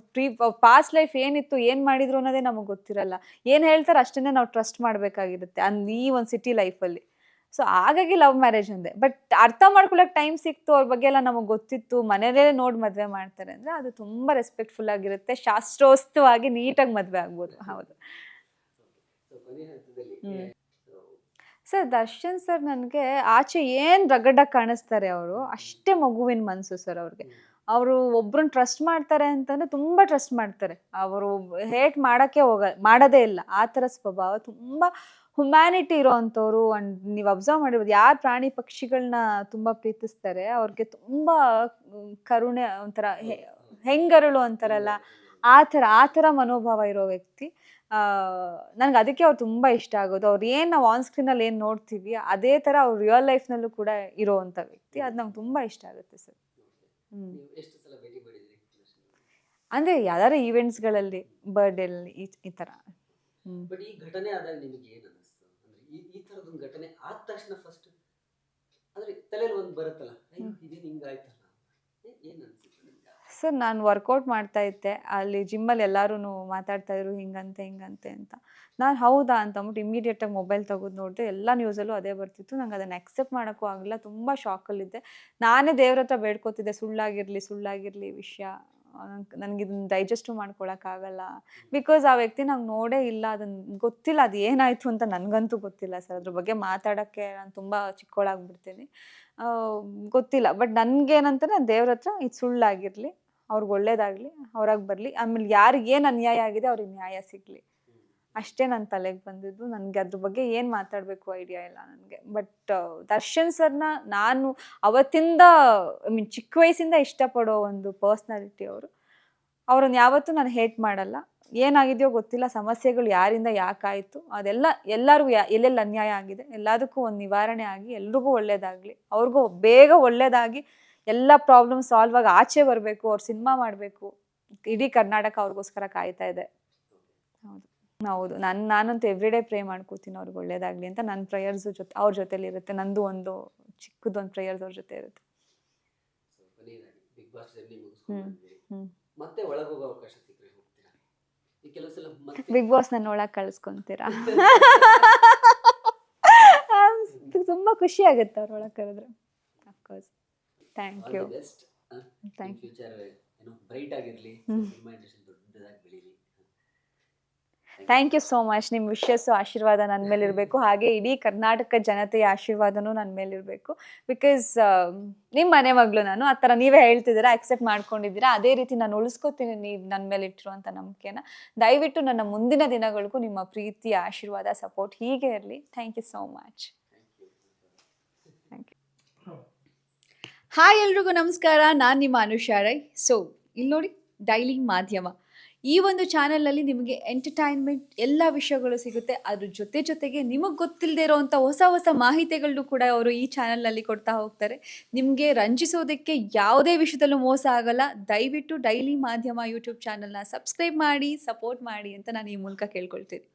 ಪಾಸ್ಟ್ ಲೈಫ್ ಏನಿತ್ತು, ಏನು ಮಾಡಿದ್ರು ಅನ್ನೋದೇ ನಮಗೆ ಗೊತ್ತಿರಲ್ಲ, ಏನು ಹೇಳ್ತಾರೆ ಅಷ್ಟನ್ನೇ ನಾವು ಟ್ರಸ್ಟ್ ಮಾಡಬೇಕಾಗಿರುತ್ತೆ ಈ ಒಂದು ಸಿಟಿ ಲೈಫಲ್ಲಿ. ಸೊ ಹಾಗಾಗಿ ಲವ್ ಮ್ಯಾರೇಜ್ ಅಂದೆ. ಬಟ್ ಅರ್ಥ ಮಾಡ್ಕೊಳ್ಳೋಕೆ ಟೈಮ್ ಸಿಕ್ತು, ಅವ್ರ ಬಗ್ಗೆ ಎಲ್ಲ ನಮಗೆ ಗೊತ್ತಿತ್ತು, ಮನೆಯಲ್ಲೇ ನೋಡಿ ಮದುವೆ ಮಾಡ್ತಾರೆ ಅಂದರೆ ಅದು ತುಂಬ ರೆಸ್ಪೆಕ್ಟ್ಫುಲ್ ಆಗಿರುತ್ತೆ, ಶಾಸ್ತ್ರೋಕ್ತವಾಗಿ ನೀಟಾಗಿ ಮದುವೆ ಆಗ್ಬೋದು. ಹೌದು ಸರ್, ದರ್ಶನ್ ಸರ್ ನನಗೆ ಆಚೆ ಏನು ರಗಡಾಗಿ ಕಾಣಿಸ್ತಾರೆ, ಅವರು ಅಷ್ಟೇ ಮಗುವಿನ ಮನಸ್ಸು ಸರ್. ಅವರು ಒಬ್ರನ್ನ ಟ್ರಸ್ಟ್ ಮಾಡ್ತಾರೆ ಅಂತಂದರೆ ತುಂಬ ಟ್ರಸ್ಟ್ ಮಾಡ್ತಾರೆ, ಅವರು ಹೇಟ್ ಮಾಡೋದೇ ಇಲ್ಲ, ಆ ಥರ ಸ್ವಭಾವ. ತುಂಬ ಹ್ಯುಮ್ಯಾನಿಟಿ ಇರೋ ಅಂಥವ್ರು. ಆ್ಯಂಡ್ ನೀವು ಅಬ್ಸರ್ವ್ ಮಾಡಿರ್ಬೋದು, ಯಾರು ಪ್ರಾಣಿ ಪಕ್ಷಿಗಳನ್ನ ತುಂಬ ಪ್ರೀತಿಸ್ತಾರೆ ಅವ್ರಿಗೆ ತುಂಬ ಕರುಣೆ, ಒಂಥರ ಹೆಂಗರಳು ಅಂತಾರಲ್ಲ, ಆ ಥರ ಮನೋಭಾವ ಇರೋ ವ್ಯಕ್ತಿ. ನನಗೆ ಅದಕ್ಕೆ ಅವ್ರು ತುಂಬ ಇಷ್ಟ ಆಗೋದು. ಅವ್ರು ಏನು ನಾವು ಆನ್ ಸ್ಕ್ರೀನಲ್ಲಿ ಏನು ನೋಡ್ತೀವಿ ಅದೇ ಥರ ಅವ್ರು ರಿಯಲ್ ಲೈಫ್ನಲ್ಲೂ ಕೂಡ ಇರೋವಂಥ ವ್ಯಕ್ತಿ. ಅದು ನಂಗೆ ತುಂಬ ಇಷ್ಟ ಆಗುತ್ತೆ ಸರ್. ಅಂದರೆ ಯಾವ್ದಾರು ಈವೆಂಟ್ಸ್ಗಳಲ್ಲಿ, ಬರ್ಡೇಲಿ ಈ ಥರ. ಬಟ್ ಈ ಘಟನೆ ಆದಾಗ ನಿಮಗೆ ಏನು ಅನಿಸ್ತು? ಅಂದರೆ ಈ ಥರದೊಂದು ಘಟನೆ ಆದ ತಕ್ಷಣ ಫಸ್ಟ್ ಅಂದರೆ ತಲೆಯಲ್ಲಿ ಒಂದು ಬರುತ್ತಲ್ಲ, ಇದೇನು ಹಿಂಗಾಯ್ತಲ್ಲ, ಏನು ಅನಿಸುತ್ತೆ ನಿಮಗೆ? ಸರ್ ನಾನು ವರ್ಕೌಟ್ ಮಾಡ್ತಾ ಇದ್ದೆ, ಅಲ್ಲಿ ಜಿಮ್ಮಲ್ಲಿ ಎಲ್ಲರೂ ಮಾತಾಡ್ತಾ ಇದ್ರು ಹಿಂಗಂತೆ ಅಂತ. ನಾನು ಹೌದಾ ಅಂತ ಅಂದ್ಬಿಟ್ಟು ಇಮಿಡಿಯೇಟಾಗಿ ಮೊಬೈಲ್ ತೆಗೆದು ನೋಡಿದೆ, ಎಲ್ಲ ನ್ಯೂಸಲ್ಲೂ ಅದೇ ಬರ್ತಿತ್ತು. ನಂಗೆ ಅದನ್ನು ಅಕ್ಸೆಪ್ಟ್ ಮಾಡೋಕ್ಕೂ ಆಗಲಿಲ್ಲ, ತುಂಬ ಶಾಕಲ್ಲಿದ್ದೆ. ನಾನೇ ದೇವ್ರ ಹತ್ರ ಬೇಡ್ಕೋತಿದ್ದೆ, ಸುಳ್ಳಾಗಿರಲಿ ವಿಷಯ, ನನಗೆ ಇದನ್ನು ಡೈಜೆಸ್ಟು ಮಾಡ್ಕೊಳಕ್ಕಾಗಲ್ಲ. ಬಿಕಾಸ್ ಆ ವ್ಯಕ್ತಿ ನಂಗೆ ನೋಡೇ ಇಲ್ಲ, ಅದನ್ನು ಗೊತ್ತಿಲ್ಲ ಅದು ಏನಾಯಿತು ಅಂತ ನನಗಂತೂ ಗೊತ್ತಿಲ್ಲ ಸರ್. ಅದ್ರ ಬಗ್ಗೆ ಮಾತಾಡೋಕ್ಕೆ ನಾನು ತುಂಬ ಚಿಕ್ಕವಳಾಗ್ಬಿಡ್ತೀನಿ, ಗೊತ್ತಿಲ್ಲ. ಬಟ್ ನನಗೇನಂತ ನಾನು ದೇವ್ರ ಹತ್ರ ಇದು ಸುಳ್ಳಾಗಿರಲಿ, ಅವ್ರಿಗೆ ಒಳ್ಳೇದಾಗಲಿ, ಹೊರಗೆ ಬರಲಿ, ಆಮೇಲೆ ಯಾರಿಗೆ ಏನು ಅನ್ಯಾಯ ಆಗಿದೆ ಅವ್ರಿಗೆ ನ್ಯಾಯ ಸಿಗಲಿ, ಅಷ್ಟೇ ನನ್ನ ತಲೆಗೆ ಬಂದಿದ್ದು. ನನಗೆ ಅದ್ರ ಬಗ್ಗೆ ಏನು ಮಾತಾಡಬೇಕು ಐಡಿಯಾ ಇಲ್ಲ ನನಗೆ. ಬಟ್ ದರ್ಶನ್ ಸರ್ನ ನಾನು ಅವತ್ತಿಂದ ಚಿಕ್ಕ ವಯಸ್ಸಿಂದ ಇಷ್ಟಪಡೋ ಒಂದು ಪರ್ಸ್ನಾಲಿಟಿ ಅವರು. ಅವ್ರನ್ನ ಯಾವತ್ತೂ ನಾನು ಹೇಟ್ ಮಾಡಲ್ಲ. ಏನಾಗಿದೆಯೋ ಗೊತ್ತಿಲ್ಲ, ಸಮಸ್ಯೆಗಳು ಯಾರಿಂದ ಯಾಕಾಯಿತು ಅದೆಲ್ಲ ಎಲ್ಲರಿಗೂ ಎಲ್ಲೆಲ್ಲಿ ಅನ್ಯಾಯ ಆಗಿದೆ ಎಲ್ಲದಕ್ಕೂ ಒಂದು ನಿವಾರಣೆ ಆಗಿ ಎಲ್ರಿಗೂ ಒಳ್ಳೇದಾಗಲಿ, ಅವ್ರಿಗೂ ಬೇಗ ಒಳ್ಳೇದಾಗಿ ಎಲ್ಲ ಪ್ರಾಬ್ಲಮ್ ಸಾಲ್ವ್ ಆಗಿ ಆಚೆ ಬರಬೇಕು, ಅವ್ರು ಸಿನಿಮಾ ಮಾಡಬೇಕು. ಇಡೀ ಕರ್ನಾಟಕ ಅವ್ರಿಗೋಸ್ಕರ ಕಾಯ್ತಾ ಇದೆ. ಹೌದು, ನಾನಂತೂ ಎವ್ರಿಡೇ ಪ್ರೇ ಮಾಡ್ಕೋತೀನಿ ಅವ್ರಿಗೆ ಒಳ್ಳೇದಾಗಲಿ ಅಂತ. ನನ್ನ ಪ್ರೇಯರ್ಸು ಅವ್ರ ಜೊತೆಲಿ ಇರುತ್ತೆ, ನಂದು ಒಂದು ಚಿಕ್ಕದೊಂದು ಪ್ರೇಯರ್ಸ್ ಅವ್ರ ಜೊತೆ ಇರುತ್ತೆ. ಮತ್ತೆ ಒಳಗೆ ಹೋಗೋ ಅವಕಾಶ ಸಿಕ್ಕರೆ ಹೋಗ್ತೀರಾ? ಈ ಕೆಲವು ಸಲ ಬಿಗ್ ಬಾಸ್ ನನ್ನ ಒಳಗೆ ಕಳಿಸ್ಕೊಂತೀರಾ? ತುಂಬಾ ಖುಷಿ ಆಗುತ್ತೆ ಅವ್ರ ಒಳಗೆ ಕರೆದ್ರೆ. Of course. Thank you. Thank you. Future bright ಆಗಿರಲಿ, ಸಿನಿಮಾ ಇಂಡಸ್ಟ್ರಿ ದೊಡ್ಡದಾಗಿ ಬೆಳೀಲಿ. Thank you so much. ನಿಮ್ಮ ವಿಶಸ್ಸು ಆಶೀರ್ವಾದ ನನ್ನ ಮೇಲೆ ಇರಬೇಕು, ಹಾಗೆ ಇಡೀ ಕರ್ನಾಟಕ ಜನತೆಯ ಆಶೀರ್ವಾದನೂ ನನ್ನ ಮೇಲೆ ಇರಬೇಕು. ಬಿಕಾಸ್ ನಿಮ್ಮ ಮನೆ ಮಗಳು ನಾನು, ಆ ಥರ ನೀವೇ ಹೇಳ್ತಿದ್ದೀರಾ, ಅಕ್ಸೆಪ್ಟ್ ಮಾಡ್ಕೊಂಡಿದ್ದೀರಾ, ಅದೇ ರೀತಿ ನಾನು ಉಳಿಸ್ಕೊತೀನಿ ನೀವು ನನ್ನ ಮೇಲೆ ಇಟ್ಟಿರುವಂಥ ನಂಬಿಕೆನ. ದಯವಿಟ್ಟು ನನ್ನ ಮುಂದಿನ ದಿನಗಳಿಗೂ ನಿಮ್ಮ ಪ್ರೀತಿ, ಆಶೀರ್ವಾದ, ಸಪೋರ್ಟ್ ಹೀಗೆ ಇರಲಿ. Thank you so much. Thank you. Hi ಎಲ್ರಿಗೂ ನಮಸ್ಕಾರ, ನಾನು ನಿಮ್ಮ ಅನುಷಾ ರೈ. ಸೊ ಇಲ್ಲಿ ನೋಡಿ, ಡೈಲಿ ಮಾಧ್ಯಮ ಈ ಒಂದು ಚಾನಲಲ್ಲಿ ನಿಮಗೆ ಎಂಟರ್ಟೈನ್ಮೆಂಟ್ ಎಲ್ಲ ವಿಷಯಗಳು ಸಿಗುತ್ತೆ. ಅದ್ರ ಜೊತೆಗೆ ನಿಮಗೆ ಗೊತ್ತಿಲ್ಲದೆ ಇರೋವಂಥ ಹೊಸ ಮಾಹಿತಿಗಳನ್ನು ಕೂಡ ಅವರು ಈ ಚಾನಲ್ನಲ್ಲಿ ಕೊಡ್ತಾ ಹೋಗ್ತಾರೆ. ನಿಮಗೆ ರಂಜಿಸೋದಕ್ಕೆ ಯಾವುದೇ ವಿಷಯದಲ್ಲೂ ಮೋಸ ಆಗಲ್ಲ. ದಯವಿಟ್ಟು ಡೈಲಿ ಮಾಧ್ಯಮ ಯೂಟ್ಯೂಬ್ ಚಾನಲ್ನ ಸಬ್ಸ್ಕ್ರೈಬ್ ಮಾಡಿ, ಸಪೋರ್ಟ್ ಮಾಡಿ ಅಂತ ನಾನು ಈ ಮೂಲಕ ಕೇಳ್ಕೊಳ್ತೀನಿ.